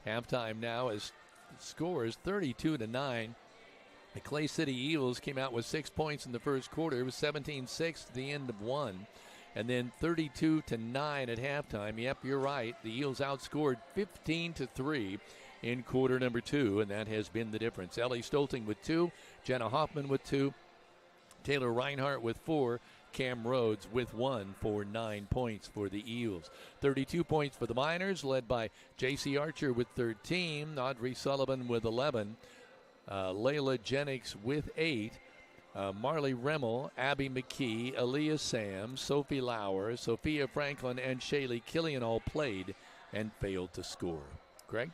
Halftime now is scores 32-9. The Clay City Eagles came out with 6 points in the first quarter. It was 17-6 at the end of one. And then 32-9 at halftime. Yep, you're right. The Eagles outscored 15-3 in quarter number two, and that has been the difference. Ellie Stolting with 2, Jenna Hoffman with 2, Taylor Reinhart with 4, Cam Rhodes with 1 for 9 points for the Eagles. 32 points for the Miners, led by J.C. Archer with 13, Audrey Sullivan with 11, Layla Jennings with 8, Marley Remmel, Abby McKee, Aaliyah Sam, Sophie Lauer, Sophia Franklin, and Shaylee Killian all played and failed to score. Greg?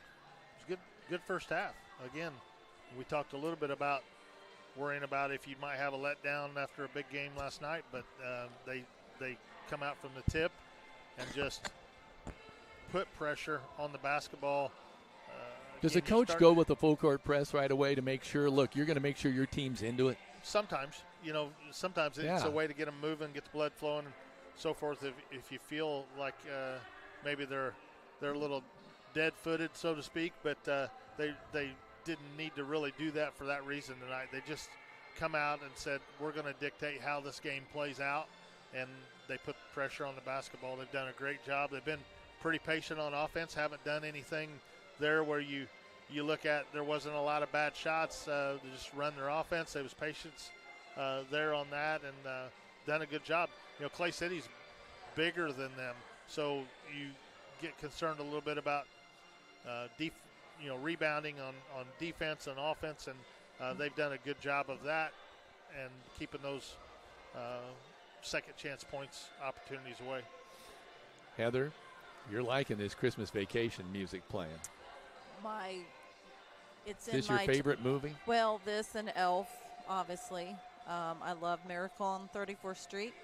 It's good first half. Again, we talked a little bit about worrying about if you might have a letdown after a big game last night, but they come out from the tip and just put pressure on the basketball. Does a coach go with a full court press right away to make sure, look, you're going to make sure your team's into it? Sometimes, it's a way to get them moving, get the blood flowing, and so forth. If you feel like maybe they're a little dead-footed, so to speak, but they didn't need to really do that for that reason tonight. They just come out and said, we're going to dictate how this game plays out, and they put pressure on the basketball. They've done a great job. They've been pretty patient on offense, haven't done anything there where you look at there wasn't a lot of bad shots. They just run their offense. There was patience there on that, and done a good job. Clay City's bigger than them, so you get concerned a little bit about rebounding on defense and offense, and they've done a good job of that and keeping those second chance points opportunities away. Heather, you're liking this Christmas Vacation music playing. It's is this your favorite movie? Well, this and Elf, obviously. I love Miracle on 34th Street.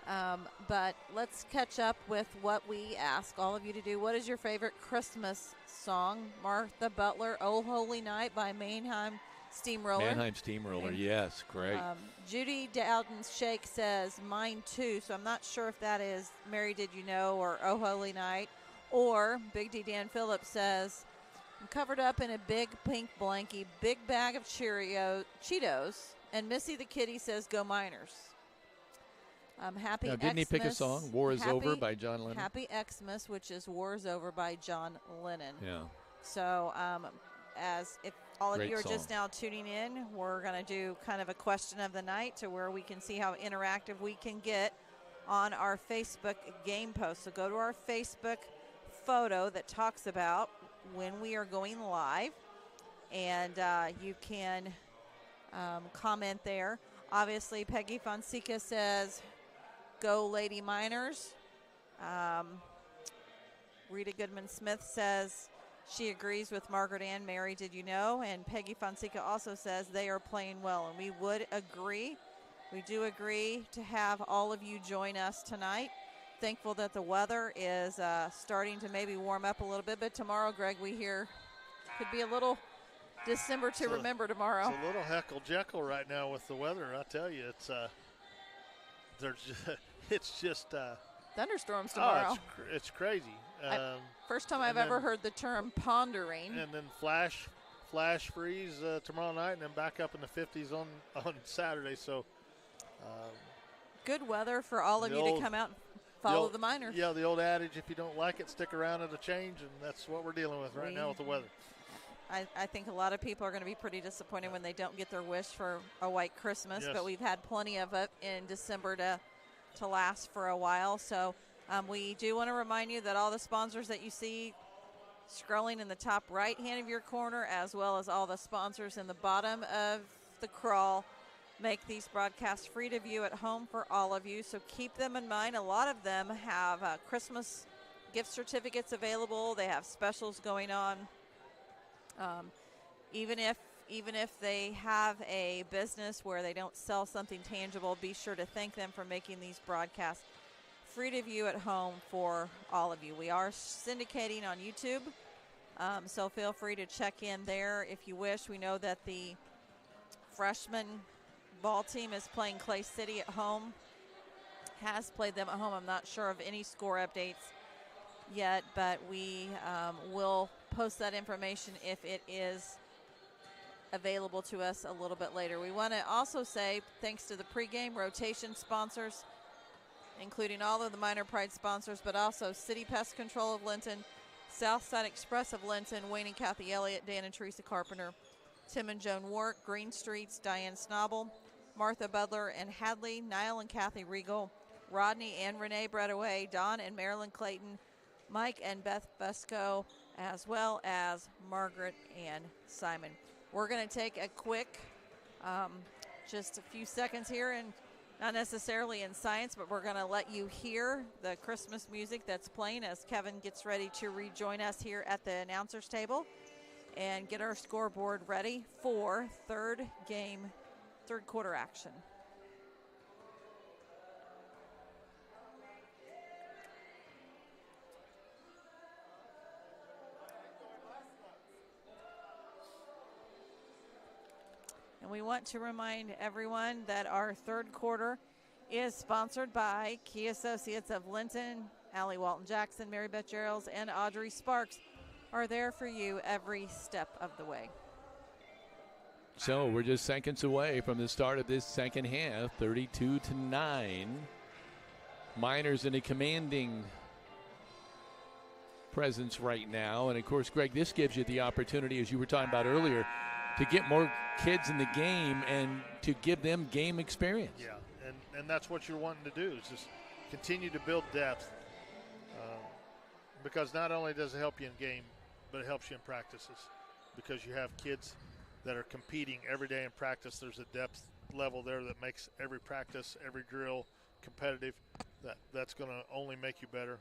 But let's catch up with what we ask all of you to do. What is your favorite Christmas song? Martha Butler, "Oh Holy Night" by Mannheim Steamroller. Mannheim Steamroller, yes, great. Judy Dowden Shake says, mine too, so I'm not sure if that is Mary Did You Know or "Oh Holy Night." Or Big D Dan Phillips says, I'm covered up in a big pink blankie, big bag of Cheetos, and Missy the Kitty says, "Go Miners." Happy Xmas. Didn't he pick a song? War is Over by John Lennon? Happy Xmas, which is War is Over by John Lennon. Yeah. So as if all of Great you are song. just now tuning in, we're going to do kind of a question of the night to where we can see how interactive we can get on our Facebook game post. So go to our Facebook photo that talks about when we are going live, and you can comment there. Obviously, Peggy Fonseca says, "Go Lady Miners." Rita Goodman-Smith says she agrees with Margaret Ann, Mary Did You Know? And Peggy Fonseca also says they are playing well, and we would agree. We do agree to have all of you join us tonight. Thankful that the weather is starting to maybe warm up a little bit, but tomorrow, Greg, we hear could be a little December to remember tomorrow. It's a little heckle-jeckle right now with the weather. I tell you, it's just thunderstorms tomorrow. It's crazy. First time I've ever heard the term pondering. And then flash freeze tomorrow night, and then back up in the 50s on Saturday. So good weather for all of you to come out and follow the Miners. Yeah, the old adage, if you don't like it, stick around at a change, and that's what we're dealing with right now with the weather. I think a lot of people are going to be pretty disappointed when they don't get their wish for a white Christmas, yes. But we've had plenty of it in December to last for a while. So we do want to remind you that all the sponsors that you see scrolling in the top right hand of your corner, as well as all the sponsors in the bottom of the crawl, make these broadcasts free to view at home for all of you. So keep them in mind. A lot of them have Christmas gift certificates available. They have specials going on. Even if they have a business where they don't sell something tangible, be sure to thank them for making these broadcasts free to view at home for all of you. We are syndicating on YouTube, so feel free to check in there if you wish. We know that the freshman ball team is playing Clay City at home, has played them at home. I'm not sure of any score updates yet, but we will post that information if it is available to us a little bit later. We want to also say thanks to the pregame rotation sponsors, including all of the Minor Pride sponsors, but also City Pest Control of Linton, Southside Express of Linton, Wayne and Kathy Elliott, Dan and Teresa Carpenter, Tim and Joan Wark, Green Streets, Diane Snobble, Martha Butler and Hadley, Niall and Kathy Regal, Rodney and Renee Breadaway, Don and Marilyn Clayton, Mike and Beth Busco, as well as Margaret and Simon. We're going to take a quick, just a few seconds here, and not necessarily in science, but we're going to let you hear the Christmas music that's playing as Kevin gets ready to rejoin us here at the announcer's table and get our scoreboard ready for third quarter action. And we want to remind everyone that our third quarter is sponsored by Key Associates of Linton. Allie Walton Jackson, Mary Beth Geralds, and Audrey Sparks are there for you every step of the way. So we're just seconds away from the start of this second half, 32-9. Miners in a commanding presence right now. And, of course, Greg, this gives you the opportunity, as you were talking about earlier, to get more kids in the game and to give them game experience. Yeah, and that's what you're wanting to do is just continue to build depth because not only does it help you in game, but it helps you in practices because you have kids that are competing every day in practice. There's a depth level there that makes every practice, every drill competitive. That's going to only make you better.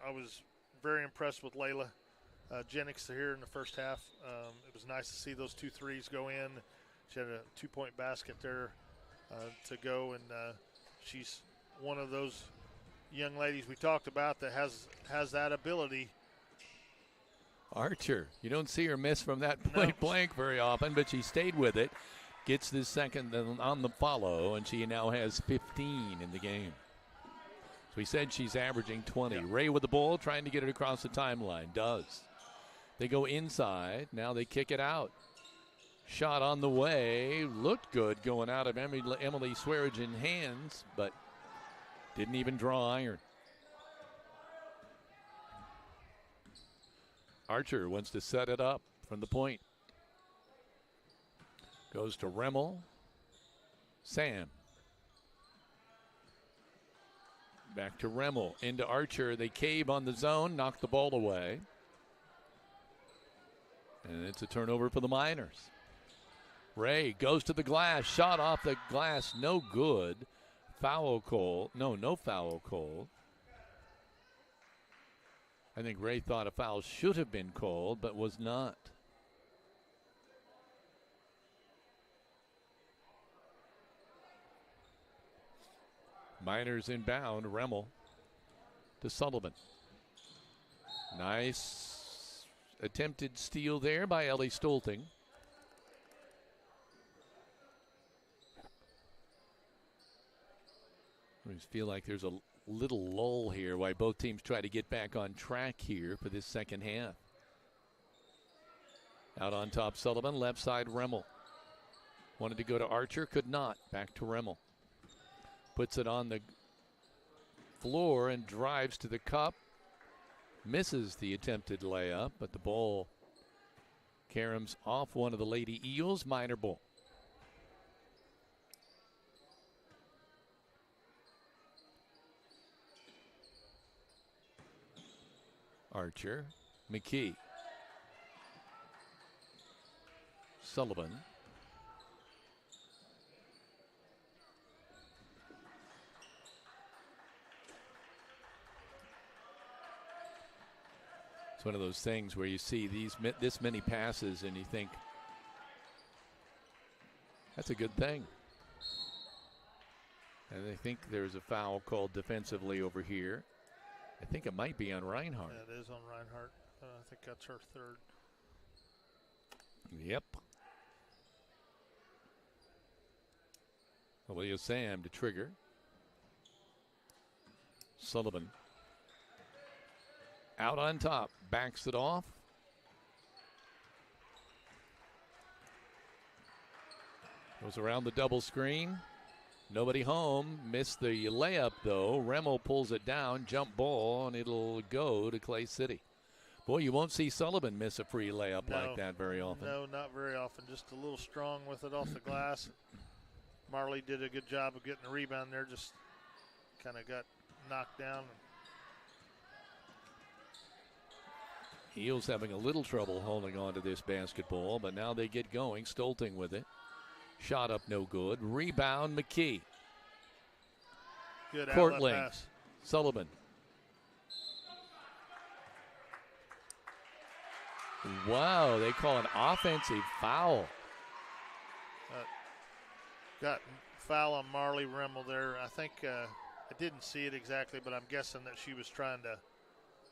I was very impressed with Layla Jennings here in the first half. It was nice to see those 2 threes go in. She had a 2-point basket there to go, and she's one of those young ladies we talked about that has that ability. Archer, you don't see her miss from that point blank very often, but she stayed with it. Gets the second on the follow, and she now has 15 in the game. So we said she's averaging 20. Yeah. Ray with the ball, trying to get it across the timeline. Does. They go inside. Now they kick it out. Shot on the way. Looked good going out of Emily Swearingen hands, but didn't even draw iron. Archer wants to set it up from the point. Goes to Remmel. Sam. Back to Remmel. Into Archer. They cave on the zone. Knock the ball away. And it's a turnover for the Miners. Ray goes to the glass. Shot off the glass. No good. Foul call. No foul call. I think Ray thought a foul should have been called, but was not. Miners inbound. Remmel to Sullivan. Nice attempted steal there by Ellie-Stockton. I just feel like there's a little lull here while both teams try to get back on track here for this second half. Out on top, Sullivan, left side, Remmel. Wanted to go to Archer, could not. Back to Remmel. Puts it on the floor and drives to the cup. Misses the attempted layup, but the ball caroms off one of the Lady Eels. Minor ball. Archer, McKee, Sullivan. It's one of those things where you see this many passes and you think, that's a good thing. And I think there's a foul called defensively over here. I think it might be on Reinhardt. Yeah, it is on Reinhardt. I think that's her third. Yep. Aaliyah Sam to trigger. Sullivan out on top, backs it off. Goes around the double screen. Nobody home. Missed the layup, though. Remmel pulls it down. Jump ball, and it'll go to Clay City. Boy, you won't see Sullivan miss a free layup like that very often. No, not very often. Just a little strong with it off the glass. Marley did a good job of getting the rebound there. Just kind of got knocked down. Eels having a little trouble holding on to this basketball, but now they get going. Stolting with it. Shot up, no good. Rebound, McKee. Good court outlet length. pass. Sullivan. Wow, they call an offensive foul. Got foul on Marley Remmel there. I think I didn't see it exactly, but I'm guessing that she was trying to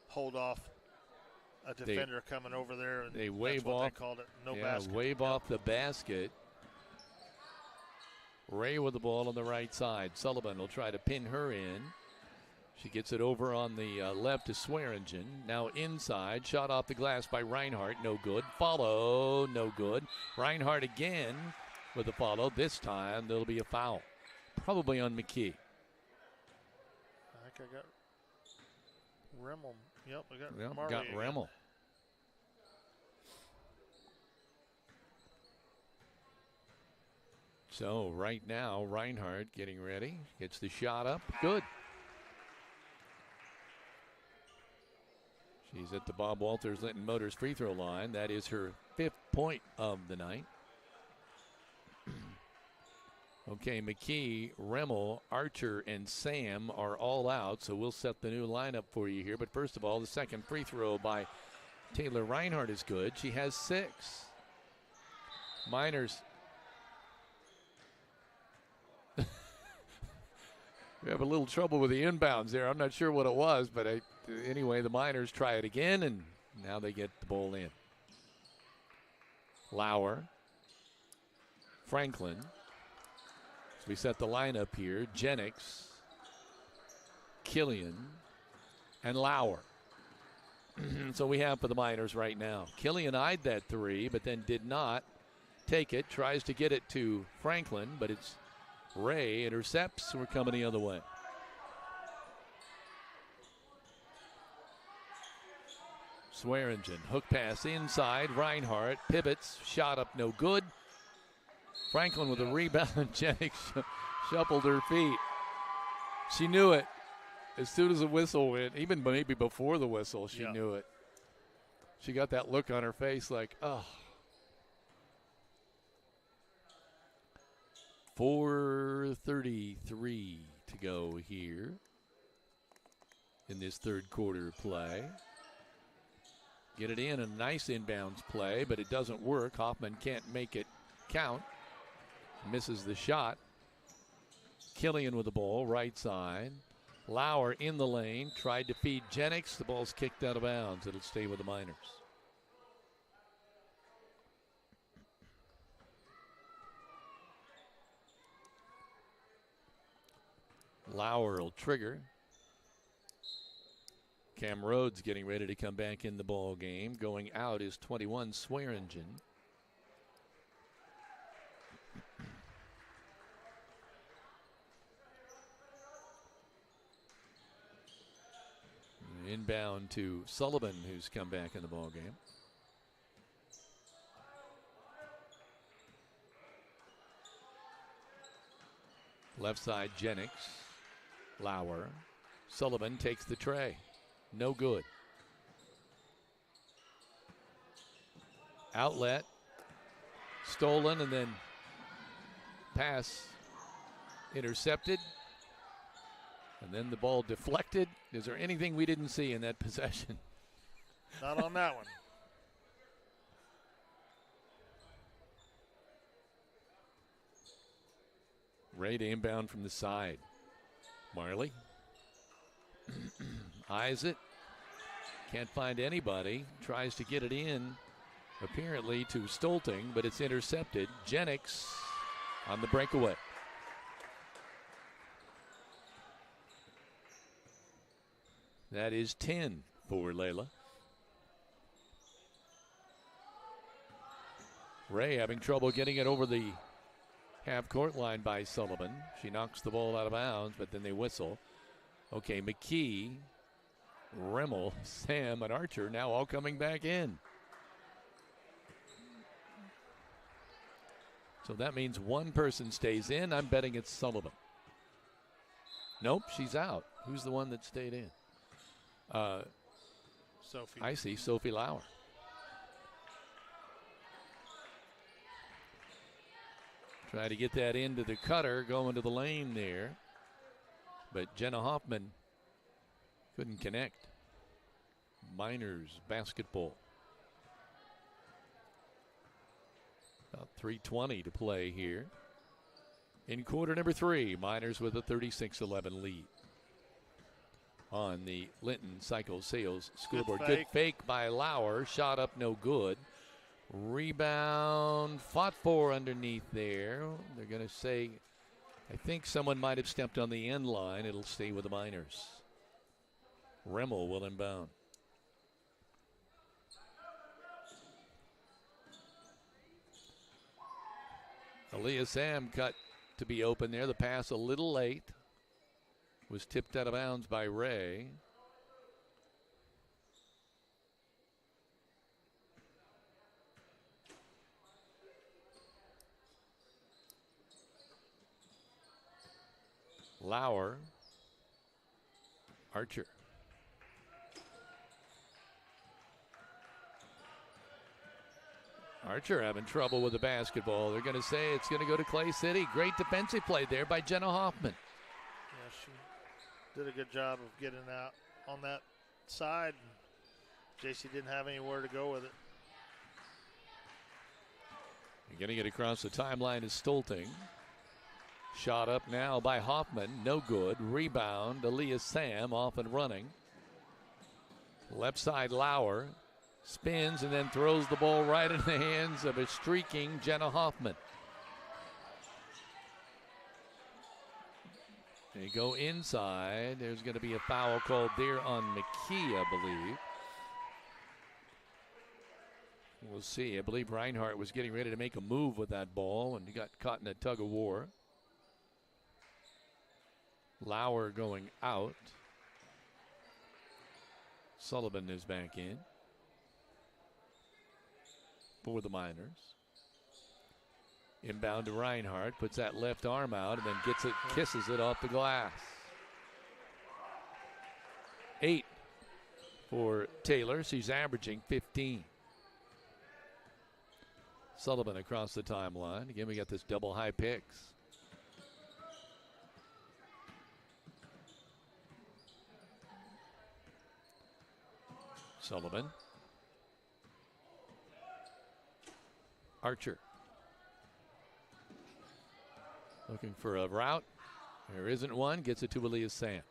hold off a defender coming over there. And they wave that's what off. They called it. No yeah, basket. Wave off the basket. Ray with the ball on the right side. Sullivan will try to pin her in. She gets it over on the left to Swearingen. Now inside. Shot off the glass by Reinhardt. No good. Follow. No good. Reinhardt again with a follow. This time there'll be a foul. Probably on McKee. I think I got Remmel. Yep, I got Marley. Got Remmel. So right now, Reinhardt getting ready. Gets the shot up. Good. She's at the Bob Walters Linton Motors free throw line. That is her 5th point of the night. Okay, McKee, Remmel, Archer, and Sam are all out, so we'll set the new lineup for you here. But first of all, the second free throw by Taylor Reinhardt is good. She has 6. Miners. We have a little trouble with the inbounds there. I'm not sure what it was, but anyway, the Miners try it again, and now they get the ball in. Lauer. Franklin. So we set the lineup here. Jennings. Killian. And Lauer. So we have for the Miners right now. Killian eyed that 3, but then did not take it. Tries to get it to Franklin, but it's Ray intercepts. We're coming the other way. Swearingen, hook pass inside. Reinhardt pivots, shot up, no good. Franklin with a rebound. Jennings shuffled her feet. She knew it as soon as the whistle went. Even maybe before the whistle, she knew it. She got that look on her face like, oh. 4:33 to go here in this third quarter play. Get it in, a nice inbounds play, but it doesn't work. Hoffman can't make it count. Misses the shot. Killian with the ball, right side. Lauer in the lane, tried to feed Jennings. The ball's kicked out of bounds. It'll stay with the Miners. Lauer will trigger. Cam Rhodes getting ready to come back in the ball game. Going out is 21 Swearingen. Inbound to Sullivan, who's come back in the ball game. Left side, Jennings. Lauer. Sullivan takes the tray. No good. Outlet. Stolen and then pass intercepted. And then the ball deflected. Is there anything we didn't see in that possession? Not on that one. Ray to inbound from the side. Marley eyes it. Can't find anybody. Tries to get it in, apparently to Stoelting, but it's intercepted. Jennings on the breakaway. That is 10 for Layla. Ray having trouble getting it over the half-court line by Sullivan. She knocks the ball out of bounds, but then they whistle. Okay, McKee, Rimmel, Sam, and Archer now all coming back in. So that means one person stays in. I'm betting it's Sullivan. Nope, she's out. Who's the one that stayed in? Sophie. I see, Sophie Lauer. Try to get that into the cutter, going to the lane there. But Jenna Hoffman couldn't connect. Miners basketball. About 3:20 to play here. In quarter number 3, Miners with a 36-11 lead on the Linton Cycle Sales scoreboard. Good fake by Lauer. Shot up, no good. Rebound, fought for underneath there. They're going to say, I think someone might have stepped on the end line. It'll stay with the Miners. Rimmel will inbound. Aaliyah Sam cut to be open there. The pass a little late. Was tipped out of bounds by Ray. Lauer. Archer. Archer having trouble with the basketball. They're going to say it's going to go to Clay City. Great defensive play there by Jenna Hoffman. Yeah, she did a good job of getting out on that side. JC didn't have anywhere to go with it. You're going to get across the timeline is Stoelting. Shot up now by Hoffman. No good. Rebound. Aaliyah Sam off and running. Left side Lauer. Spins and then throws the ball right in the hands of a streaking Jenna Hoffman. They go inside. There's going to be a foul called there on McKee, I believe. We'll see. I believe Reinhardt was getting ready to make a move with that ball and he got caught in a tug of war. Lauer going out. Sullivan is back in for the Miners. Inbound to Reinhardt, puts that left arm out and then gets it, kisses it off the glass. 8 for Taylor. She's averaging 15. Sullivan across the timeline. Again, we got this double high picks. Sullivan. Archer. Looking for a route. There isn't one. Gets it to Aaliyah Sam.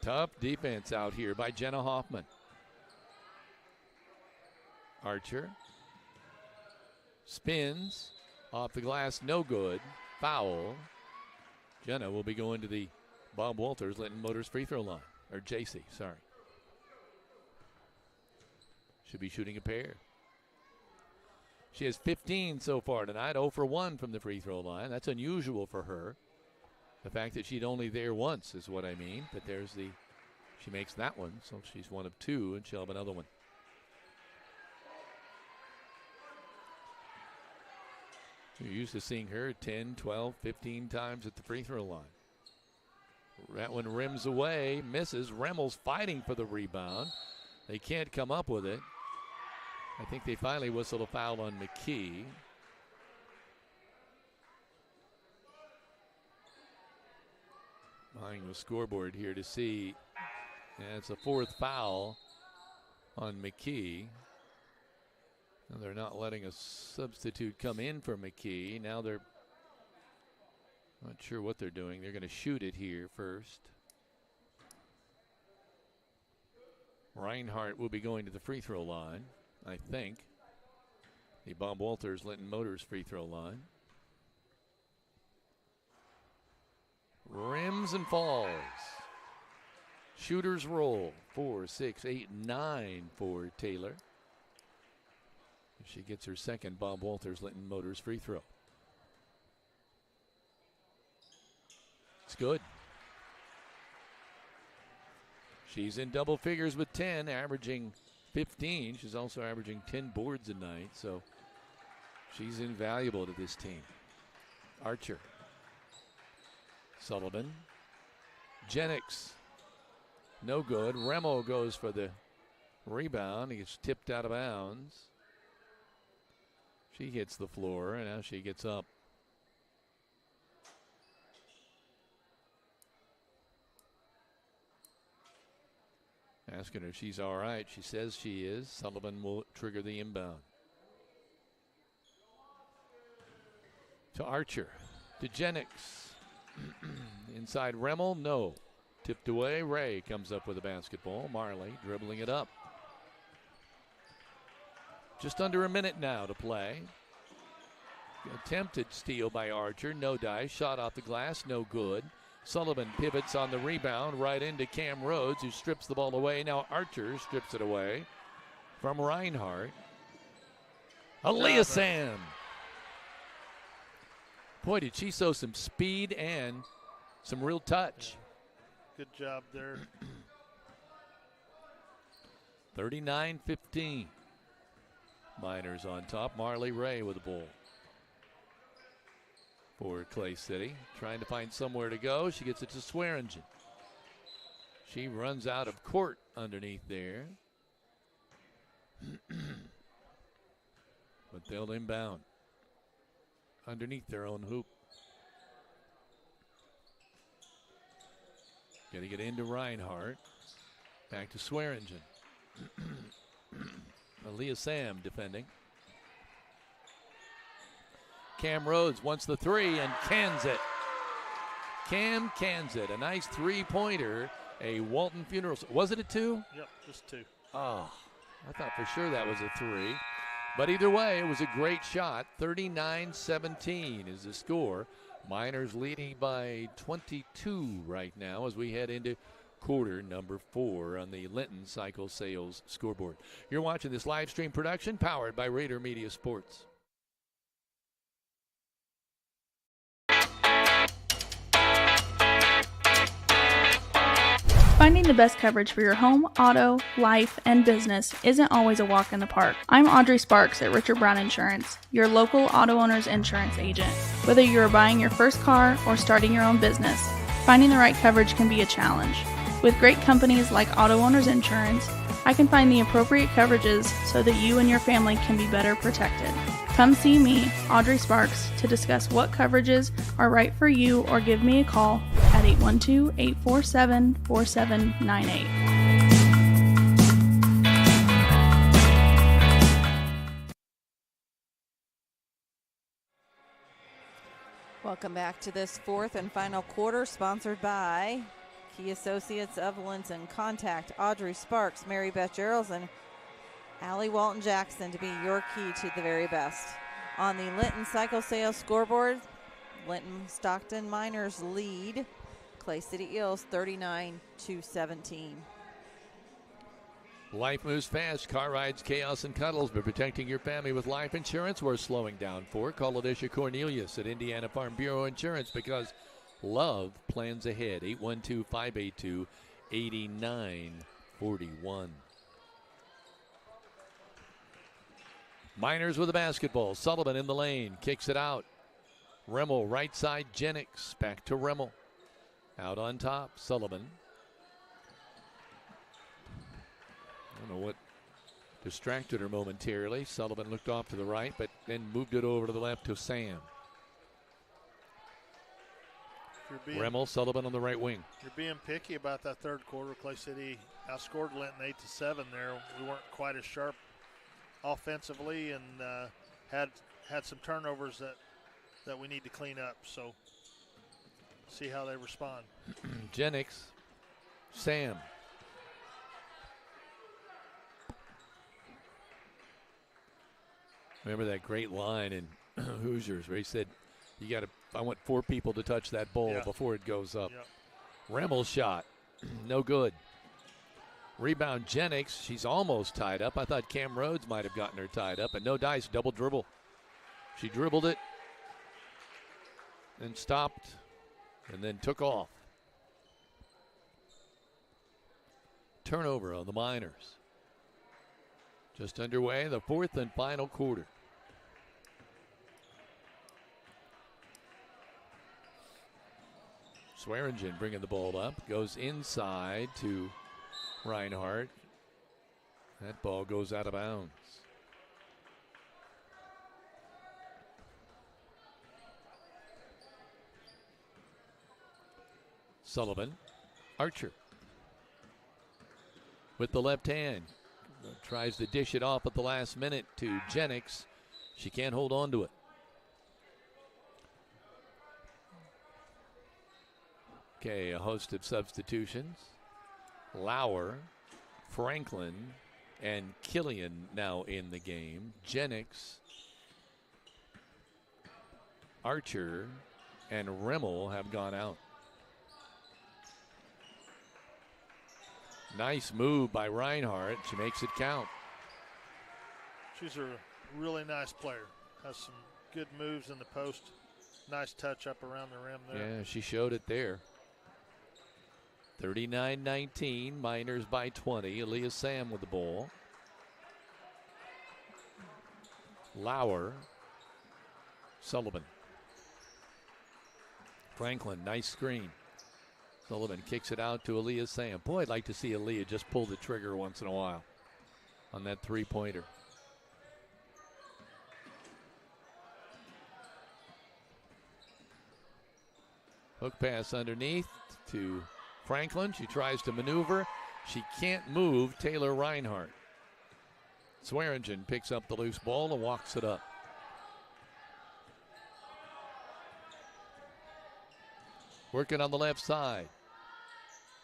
Tough defense out here by Jenna Hoffman. Archer. Spins. Off the glass. No good. Foul. Jenna will be going to the Bob Walters Linton Motors free throw line. Or JC, sorry. Should be shooting a pair. She has 15 so far tonight. 0 for 1 from the free throw line. That's unusual for her. The fact that she'd only there once is what I mean. But there's the, she makes that one. So she's 1 of 2 and she'll have another one. You're used to seeing her 10, 12, 15 times at the free throw line. That one rims away, misses. Remmel's fighting for the rebound. They can't come up with it. I think they finally whistled a foul on McKee. Behind the scoreboard here to see. Yeah, it's a 4th foul on McKee. And they're not letting a substitute come in for McKee. Now they're not sure what they're doing. They're going to shoot it here first. Reinhardt will be going to the free throw line, I think. The Bob Walters Linton Motors free throw line. Rims and falls. Shooters roll. 4, 6, 8, 9 for Taylor. She gets her second Bob Walters Linton Motors free throw. It's good. She's in double figures with 10, averaging 15. She's also averaging 10 boards a night, so she's invaluable to this team. Archer. Sullivan. Jennings. No good. Remo goes for the rebound. He gets tipped out of bounds. She hits the floor, and now she gets up. Asking her if she's all right. She says she is. Sullivan will trigger the inbound. To Archer. To Jennings. Inside Remmel, no. Tipped away. Ray comes up with a basketball. Marley dribbling it up. Just under a minute now to play. Attempted steal by Archer. No dice. Shot off the glass. No good. Sullivan pivots on the rebound right into Cam Rhodes, who strips the ball away. Now Archer strips it away from Reinhardt. Aaliyah Sam. Boy, did she show some speed and some real touch. Good job there. 39-15. Miners on top. Marley Ray with the ball. For Clay City, trying to find somewhere to go. She gets it to Swearingen. She runs out of court underneath there. But they'll inbound underneath their own hoop. Got to get into Reinhardt. Back to Swearingen. Aaliyah Sam defending. Cam Rhodes wants the three and cans it. Cam cans it. A nice three-pointer. A Walton Funeral. Was it a two? Yep, just two. Oh, I thought for sure that was a three. But either way, it was a great shot. 39-17 is the score. Miners leading by 22 right now as we head into quarter number 4 on the Linton Cycle Sales scoreboard. You're watching this live stream production powered by Rader Media Sports. Finding the best coverage for your home, auto, life, and business isn't always a walk in the park. I'm Audrey Sparks at Richard Brown Insurance, your local auto owner's insurance agent. Whether you are buying your first car or starting your own business, finding the right coverage can be a challenge. With great companies like Auto Owners Insurance, I can find the appropriate coverages so that you and your family can be better protected. Come see me, Audrey Sparks, to discuss what coverages are right for you or give me a call at 812-847-4798. Welcome back to this fourth and final quarter, sponsored by Key Associates of Linton. Contact Audrey Sparks, Mary Beth Geralds, and Allie Walton Jackson to be your key to the very best. On the Linton Cycle Sales scoreboard, Linton-Stockton Miners lead Clay City Eels 39-17. Life moves fast. Car rides, chaos, and cuddles. But protecting your family with life insurance, we're slowing down for. Call Alicia Cornelius at Indiana Farm Bureau Insurance because love plans ahead. 812-582-8941. Miners with the basketball. Sullivan in the lane. Kicks it out. Remmel right side. Jennings back to Remmel. Out on top. Sullivan. I don't know what distracted her momentarily. Sullivan looked off to the right, but then moved it over to the left to Sam. Remmel, Sullivan on the right wing. You're being picky about that third quarter. Clay City outscored Linton 8-7 there. We weren't quite as sharp offensively and had some turnovers that we need to clean up. So see how they respond. Jennings, Sam. Remember that great line in Hoosiers where he said, I want 4 people to touch that ball before it goes up. Yep. Remmel's shot, no good. Rebound Jennings, she's almost tied up. I thought Cam Rhodes might have gotten her tied up, but no dice, double dribble. She dribbled it and stopped and then took off. Turnover on the Miners. Just underway, the 4th and final quarter. Swearingen bringing the ball up, goes inside to Reinhardt. That ball goes out of bounds. Sullivan, Archer with the left hand. Tries to dish it off at the last minute to Jennings. She can't hold on to it. Okay, a host of substitutions. Lauer, Franklin, and Killian now in the game. Jennings, Archer, and Remmel have gone out. Nice move by Reinhardt. She makes it count. She's a really nice player. Has some good moves in the post. Nice touch up around the rim there. Yeah, she showed it there. 39-19, Miners by 20. Aaliyah Sam with the ball. Lauer, Sullivan. Franklin, nice screen. Sullivan kicks it out to Aaliyah Sam. Boy, I'd like to see Aaliyah just pull the trigger once in a while on that three-pointer. Hook pass underneath to Franklin. She tries to maneuver. She can't move Taylor Reinhardt. Swearingen picks up the loose ball and walks it up. Working on the left side.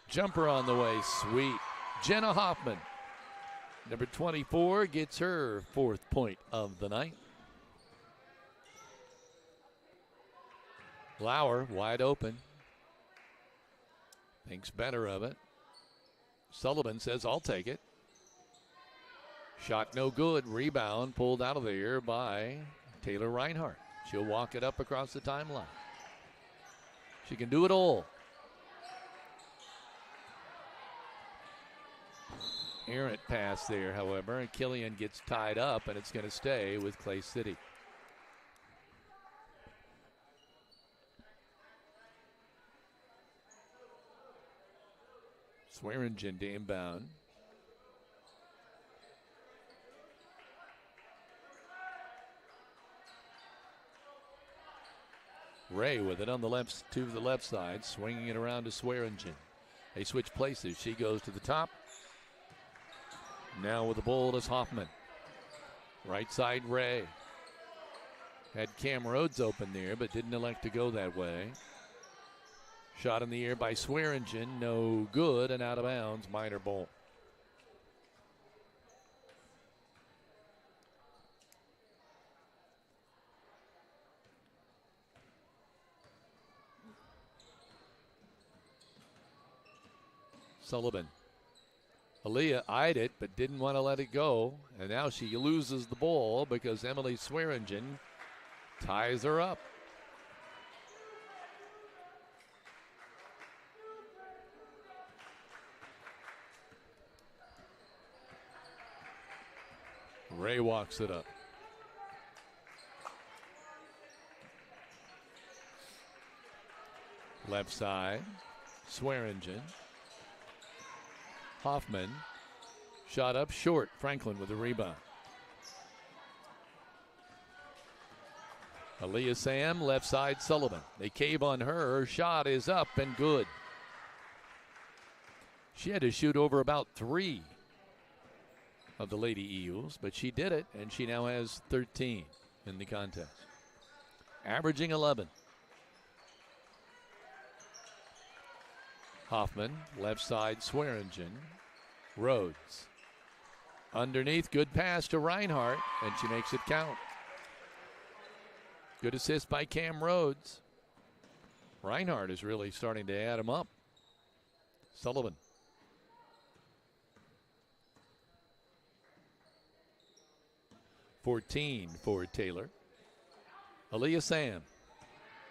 Jumper on the way, sweet. Jenna Hoffman, number 24, gets her 4th point of the night. Lauer wide open. Thinks better of it. Sullivan says, I'll take it. Shot no good. Rebound pulled out of there by Taylor Reinhardt. She'll walk it up across the timeline. She can do it all. Errant pass there, however, and Killian gets tied up, and it's going to stay with Clay City. Swearingen to inbound. Ray with it on the left to the left side, swinging it around to Swearingen. They switch places. She goes to the top. Now with the ball is Hoffman. Right side, Ray. Had Cam Rhodes open there, but didn't elect to go that way. Shot in the air by Swearingen, no good, and out of bounds, Miner ball. Sullivan. Aaliyah eyed it, but didn't want to let it go, and now she loses the ball because Emily Swearingen ties her up. Ray walks it up. Left side, Swearingen. Hoffman, shot up short. Franklin with the rebound. Aaliyah Sam, left side Sullivan. They cave on her. Her shot is up and good. She had to shoot over about 3 of the Lady Eagles, but she did it, and she now has 13 in the contest, averaging 11. Hoffman, left side Swearingen. Rhodes. Underneath, good pass to Reinhardt, and she makes it count. Good assist by Cam Rhodes. Reinhardt is really starting to add him up. Sullivan. (14) for Taylor. Aaliyah Sam.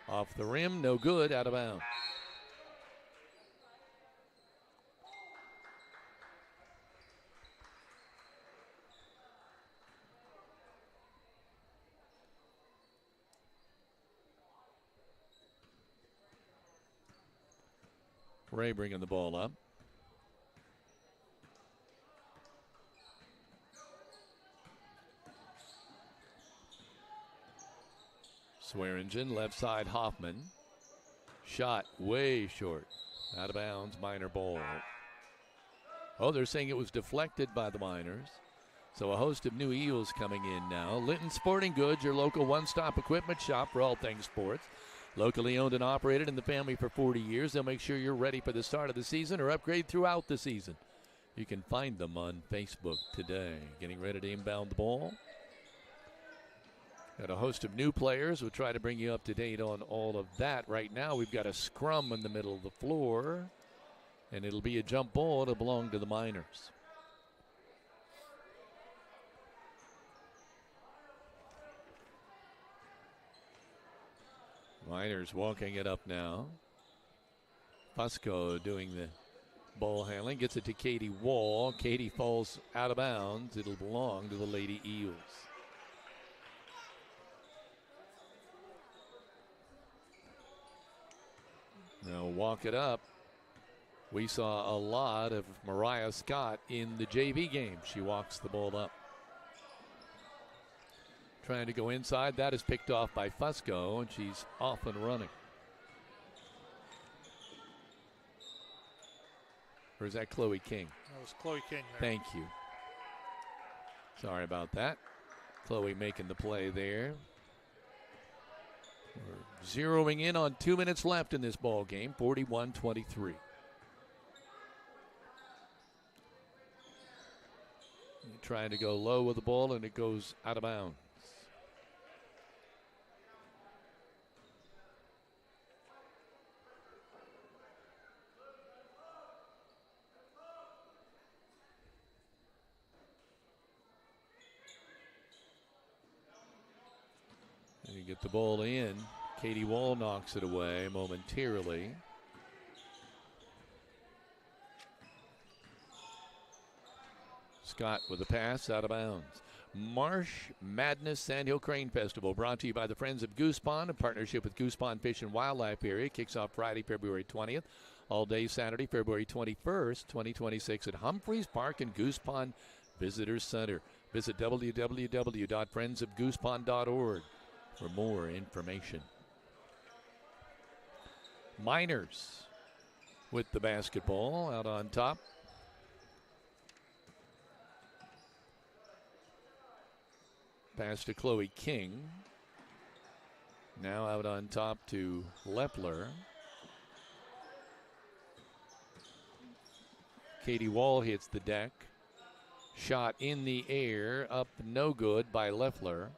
Off the rim, no good, out of bounds. Ray bringing the ball up. Swearingen, left side Hoffman. Shot way short. Out of bounds, minor ball. Oh, they're saying it was deflected by the Miners. So a host of new Eagles coming in now. Linton Sporting Goods, your local one-stop equipment shop for all things sports. Locally owned and operated in the family for 40 years. They'll make sure you're ready for the start of the season or upgrade throughout the season. You can find them on Facebook today. Getting ready to inbound the ball. Got a host of new players. We'll try to bring you up to date on all of that. Right now, we've got a scrum in the middle of the floor, and it'll be a jump ball to belong to the Miners. Miners walking it up now. Fusco doing the ball handling. Gets it to Katie Wall. Katie falls out of bounds. It'll belong to the Lady Eagles. Now walk it up. We saw a lot of Mariah Scott in the JV game. She walks the ball up. Trying to go inside. That is picked off by Fusco, and she's off and running. Or is that Chloe King? That was Chloe King there. Thank you. Sorry about that. Chloe making the play there. We're zeroing in on 2 minutes left in this ball game, 41-23. Trying to go low with the ball, and it goes out of bounds. And you get the ball in. Katie Wall knocks it away momentarily. Scott with a pass out of bounds. Marsh Madness Sandhill Crane Festival brought to you by the Friends of Goose Pond in partnership with Goose Pond Fish and Wildlife Area. Kicks off Friday, February 20th. All day Saturday, February 21st, 2026 at Humphreys Park and Goose Pond Visitors Center. Visit www.friendsofgoosepond.org for more information. Miners with the basketball out on top. Pass to Chloe King. Now out on top to Lepler. Katie Wall hits the deck. Shot in the air, up no good by Leffler.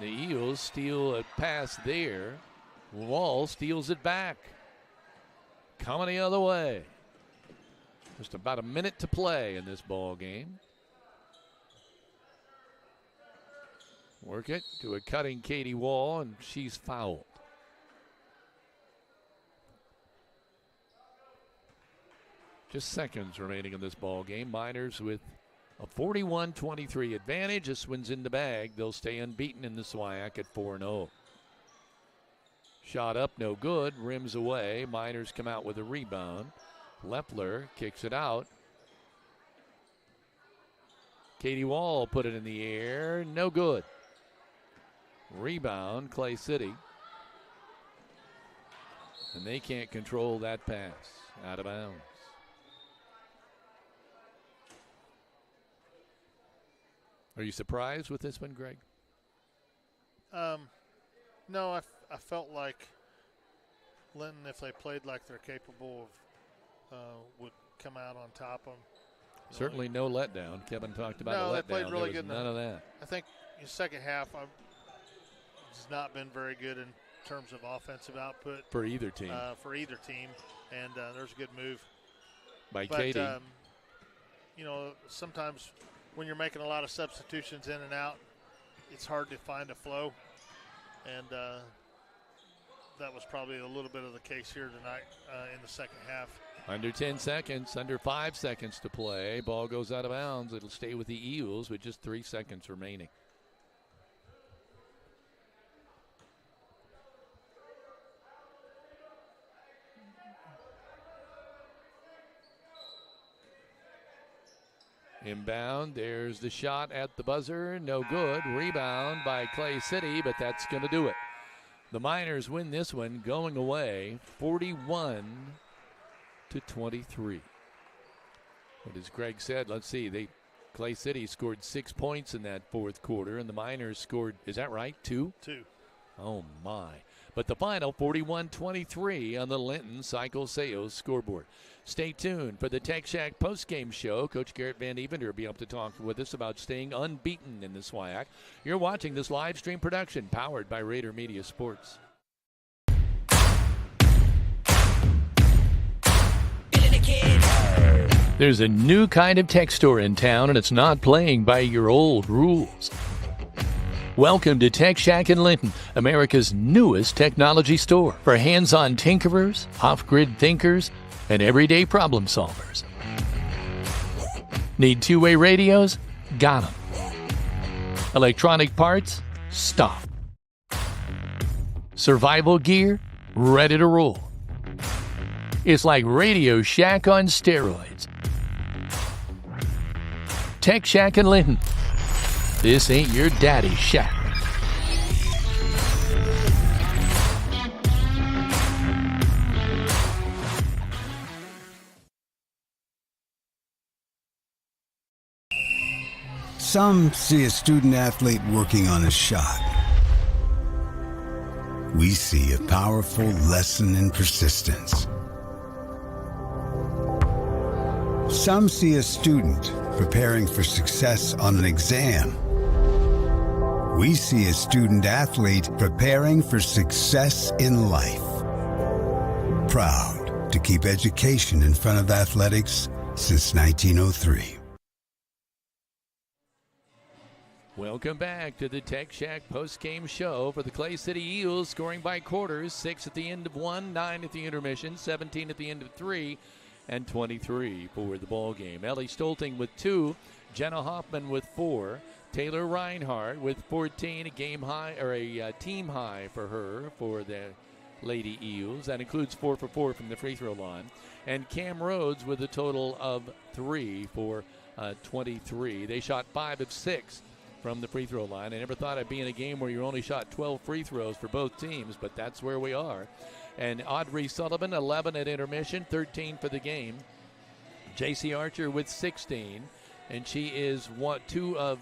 The Eagles steal a pass there. Wall steals it back. Coming the other way. Just about a minute to play in this ball game. Work it to a cutting Katie Wall, and she's fouled. Just seconds remaining in this ball game. Miners with a 41-23 advantage. This one's in the bag. They'll stay unbeaten in the SWIAC at 4-0. Shot up, no good. Rims away. Miners come out with a rebound. Lepler kicks it out. Katie Wall put it in the air. No good. Rebound, Clay City. And they can't control that pass. Out of bounds. Are you surprised with this one, Greg? No, I felt like Linton, if they played like they're capable of, would come out on top of them. Certainly no letdown. Kevin talked about a letdown. They played really good. None of that. I think in the second half, has not been very good in terms of offensive output for either team. And there's a good move by Katie. Sometimes when you're making a lot of substitutions in and out, it's hard to find a flow, and that was probably a little bit of the case here tonight in the second half. Under 10 seconds, under 5 seconds to play. Ball goes out of bounds. It'll stay with the Eagles with just 3 seconds remaining. Inbound, there's the shot at the buzzer, no good. Rebound by Clay City, but that's going to do it. The Miners win this one going away 41-23. But as Greg said, let's see, Clay City scored 6 points in that fourth quarter, and the Miners scored, is that right, 2? 2. Oh, my. But the final, 41-23 on the Linton Cycle Sales scoreboard. Stay tuned for the Tech Shack postgame show. Coach Garrett Van Evender will be up to talk with us about staying unbeaten in the SWIAC. You're watching this live stream production powered by Rader Media Sports. There's a new kind of tech store in town, and it's not playing by your old rules. Welcome to Tech Shack in Linton, America's newest technology store for hands-on tinkerers, off-grid thinkers, and everyday problem solvers. Need two-way radios? Got them. Electronic parts? Stop. Survival gear? Ready to roll. It's like Radio Shack on steroids. Tech Shack in Linton. This ain't your daddy's shack. Some see a student athlete working on a shot. We see a powerful lesson in persistence. Some see a student preparing for success on an exam. We see a student athlete preparing for success in life. Proud to keep education in front of athletics since 1903. Welcome back to the Tech Shack post-game show for the Clay City Eagles, scoring by quarters, 6 at the end of 1, 9 at the intermission, 17 at the end of 3, and 23 for the ball game. Ellie Stolting with 2, Jenna Hoffman with 4, Taylor Reinhardt with 14, a game high or a team high for her for the Lady Eagles. That includes 4 for 4 from the free throw line, and Cam Rhodes with a total of 3 for 23. They shot 5 of 6 from the free throw line. I never thought I'd be in a game where you only shot 12 free throws for both teams, but that's where we are. And Audrey Sullivan, 11 at intermission, 13 for the game. J.C. Archer with 16, and she is one of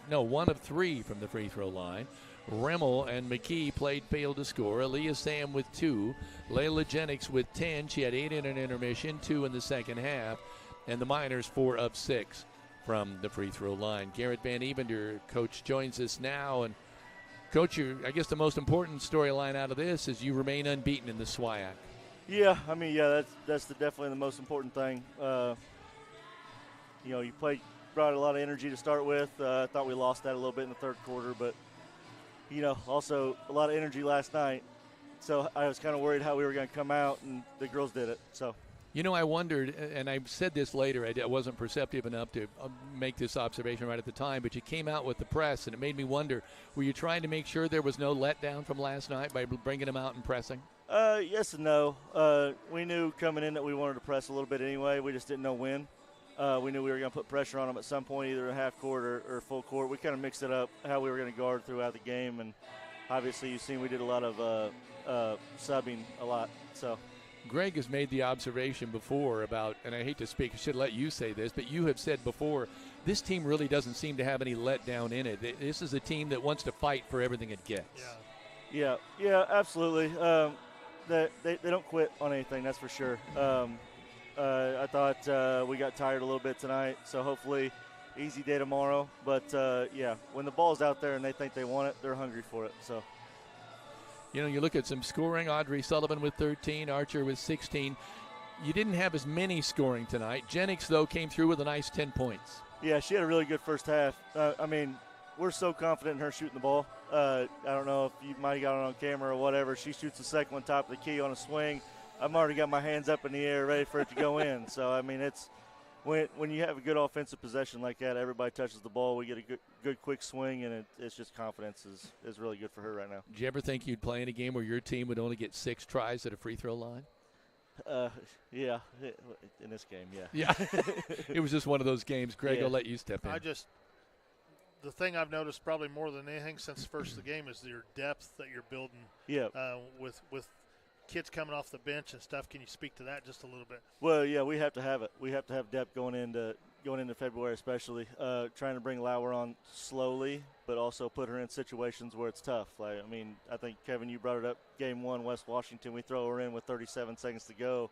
3 from the free throw line. Rimmel and McKee failed to score. Aaliyah Sam with 2. Layla Jennings with 10. She had 8 in an intermission, 2 in the second half. And the Miners 4 of 6 from the free throw line. Garrett Van Evender, coach, joins us now. And Coach, I guess the most important storyline out of this is you remain unbeaten in the SWIAC. Yeah, that's definitely the most important thing. You brought a lot of energy to start with. I thought we lost that a little bit in the third quarter, but also a lot of energy last night. So I was kind of worried how we were going to come out, and the girls did it. So. I wondered, and I said this later, I wasn't perceptive enough to make this observation right at the time, but you came out with the press, and it made me wonder, were you trying to make sure there was no letdown from last night by bringing them out and pressing? Yes and no. We knew coming in that we wanted to press a little bit anyway. We just didn't know when. We knew we were going to put pressure on them at some point, either a half court or full court. We kind of mixed it up how we were going to guard throughout the game, and obviously you've seen we did a lot of subbing a lot. So Greg has made the observation before about, and I hate to speak, I should let you say this, but you have said before, this team really doesn't seem to have any letdown in it. This is a team that wants to fight for everything it gets. Yeah, absolutely. They don't quit on anything, that's for sure. I thought we got tired a little bit tonight, so hopefully easy day tomorrow. But, when the ball's out there and they think they want it, they're hungry for it. So, you know, you look at some scoring. Audrey Sullivan with 13, Archer with 16. You didn't have as many scoring tonight. Jennings, though, came through with a nice 10 points. Yeah, she had a really good first half. We're so confident in her shooting the ball. I don't know if you might have got it on camera or whatever. She shoots the second one top of the key on a swing. I've already got my hands up in the air ready for it to go in. So, it's when you have a good offensive possession like that, everybody touches the ball. We get a good quick swing, and it's just confidence is really good for her right now. Did you ever think you'd play in a game where your team would only get 6 tries at a free throw line? Yeah, in this game, yeah. Yeah, it was just one of those games. Greg, I'll let you step in. The thing I've noticed probably more than anything since first the game is your depth that you're building. Yeah. With kids coming off the bench and stuff. Can you speak to that just a little bit? Well, yeah, we have to have it. We have to have depth going into February, especially trying to bring Lauer on slowly, but also put her in situations where it's tough. I think Kevin, you brought it up. Game 1, West Washington, we throw her in with 37 seconds to go,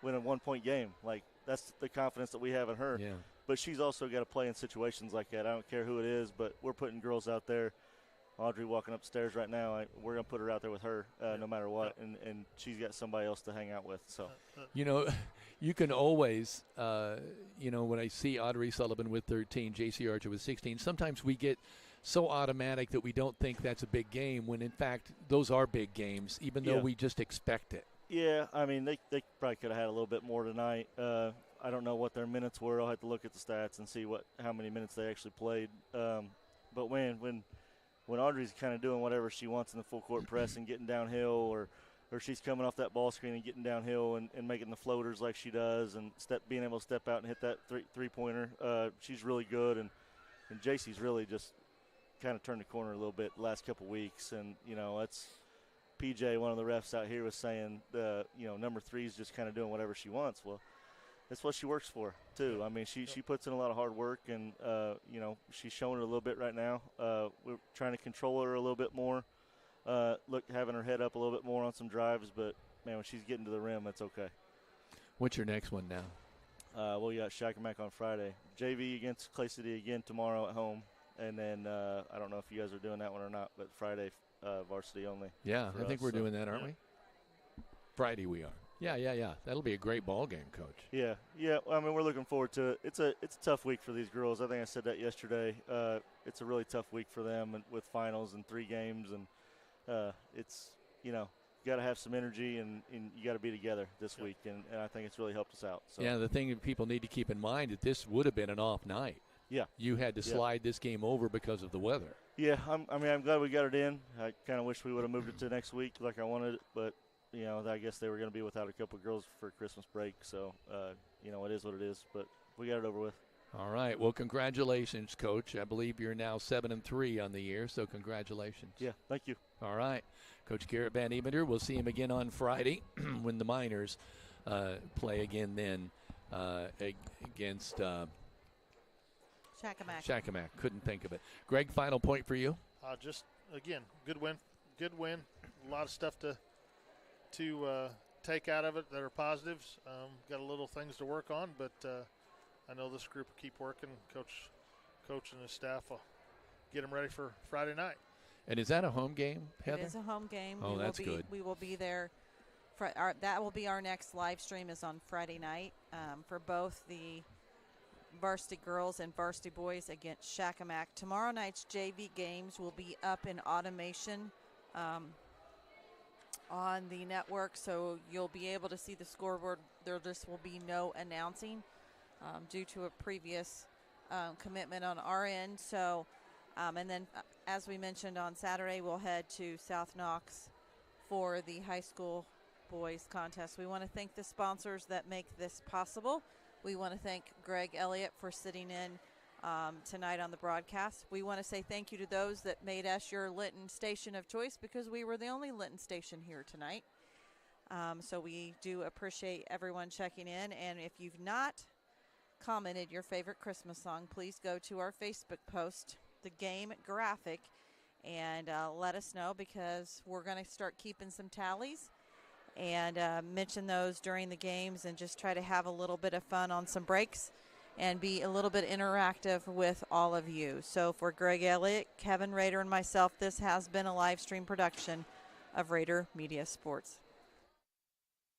win a 1-point game. That's the confidence that we have in her. Yeah. But she's also got to play in situations like that. I don't care who it is, but we're putting girls out there. Audrey walking upstairs right now, we're going to put her out there with her no matter what, and she's got somebody else to hang out with. So, you can always, when I see Audrey Sullivan with 13, J.C. Archer with 16, sometimes we get so automatic that we don't think that's a big game when, in fact, those are big games, even though we just expect it. Yeah, they probably could have had a little bit more tonight. I don't know what their minutes were. I'll have to look at the stats and see how many minutes they actually played. But when Audrey's kind of doing whatever she wants in the full court press and getting downhill, or she's coming off that ball screen and getting downhill and making the floaters like she does, and being able to step out and hit that three-pointer, she's really good. And JC's really just kind of turned the corner a little bit the last couple weeks. And that's PJ, one of the refs out here, was saying number 3 is just kind of doing whatever she wants. Well, that's what she works for too. She puts in a lot of hard work, and she's showing it a little bit right now. We're trying to control her a little bit more. Having her head up a little bit more on some drives, but man, when she's getting to the rim, that's okay. What's your next one now? We got Shakamak on Friday. JV against Clay City again tomorrow at home, and then I don't know if you guys are doing that one or not, but Friday varsity only. Yeah, I think we're doing that, aren't we? Friday we are. Yeah. That'll be a great ball game, Coach. Yeah. We're looking forward to it. It's a tough week for these girls. I think I said that yesterday. It's a really tough week for them with finals and 3 games, and it's you got to have some energy and you got to be together this week, and I think it's really helped us out. So. Yeah, the thing that people need to keep in mind that this would have been an off night. Yeah. You had to slide this game over because of the weather. Yeah, I'm glad we got it in. I kind of wish we would have moved it to next week like I wanted it, but I guess they were going to be without a couple of girls for Christmas break. So, it is what it is. But we got it over with. All right. Well, congratulations, Coach. I believe you're now 7-3 on the year, so congratulations. Yeah, thank you. All right. Coach Garrett Van Ebender, we'll see him again on Friday when the Miners play again then against Shakamak. Couldn't think of it. Greg, final point for you? Just, again, good win. A lot of stuff to take out of it that are positives. Got a little things to work on, but I know this group will keep working. Coach and his staff will get them ready for Friday night. And is that a home game, Heather? It is a home game. Oh, that's good. We will be there. That will be our next live stream is on Friday night for both the varsity girls and varsity boys against Shakamak. Tomorrow night's JV games will be up in automation on the network, so you'll be able to see the scoreboard. There just will be no announcing due to a previous commitment on our end. So, and then as we mentioned on Saturday, we'll head to South Knox for the high school boys contest. We want to thank the sponsors that make this possible. We want to thank Greg Elliott for sitting in tonight on the broadcast. We want to say thank you to those that made us your Linton station of choice, because we were the only Linton station here tonight. So we do appreciate everyone checking in. And if you've not commented your favorite Christmas song, please go to our Facebook post, the game graphic, and let us know, because we're going to start keeping some tallies and mention those during the games, and just try to have a little bit of fun on some breaks and be a little bit interactive with all of you. So for Greg Elliott, Kevin Rader, and myself, this has been a live stream production of Rader Media Sports.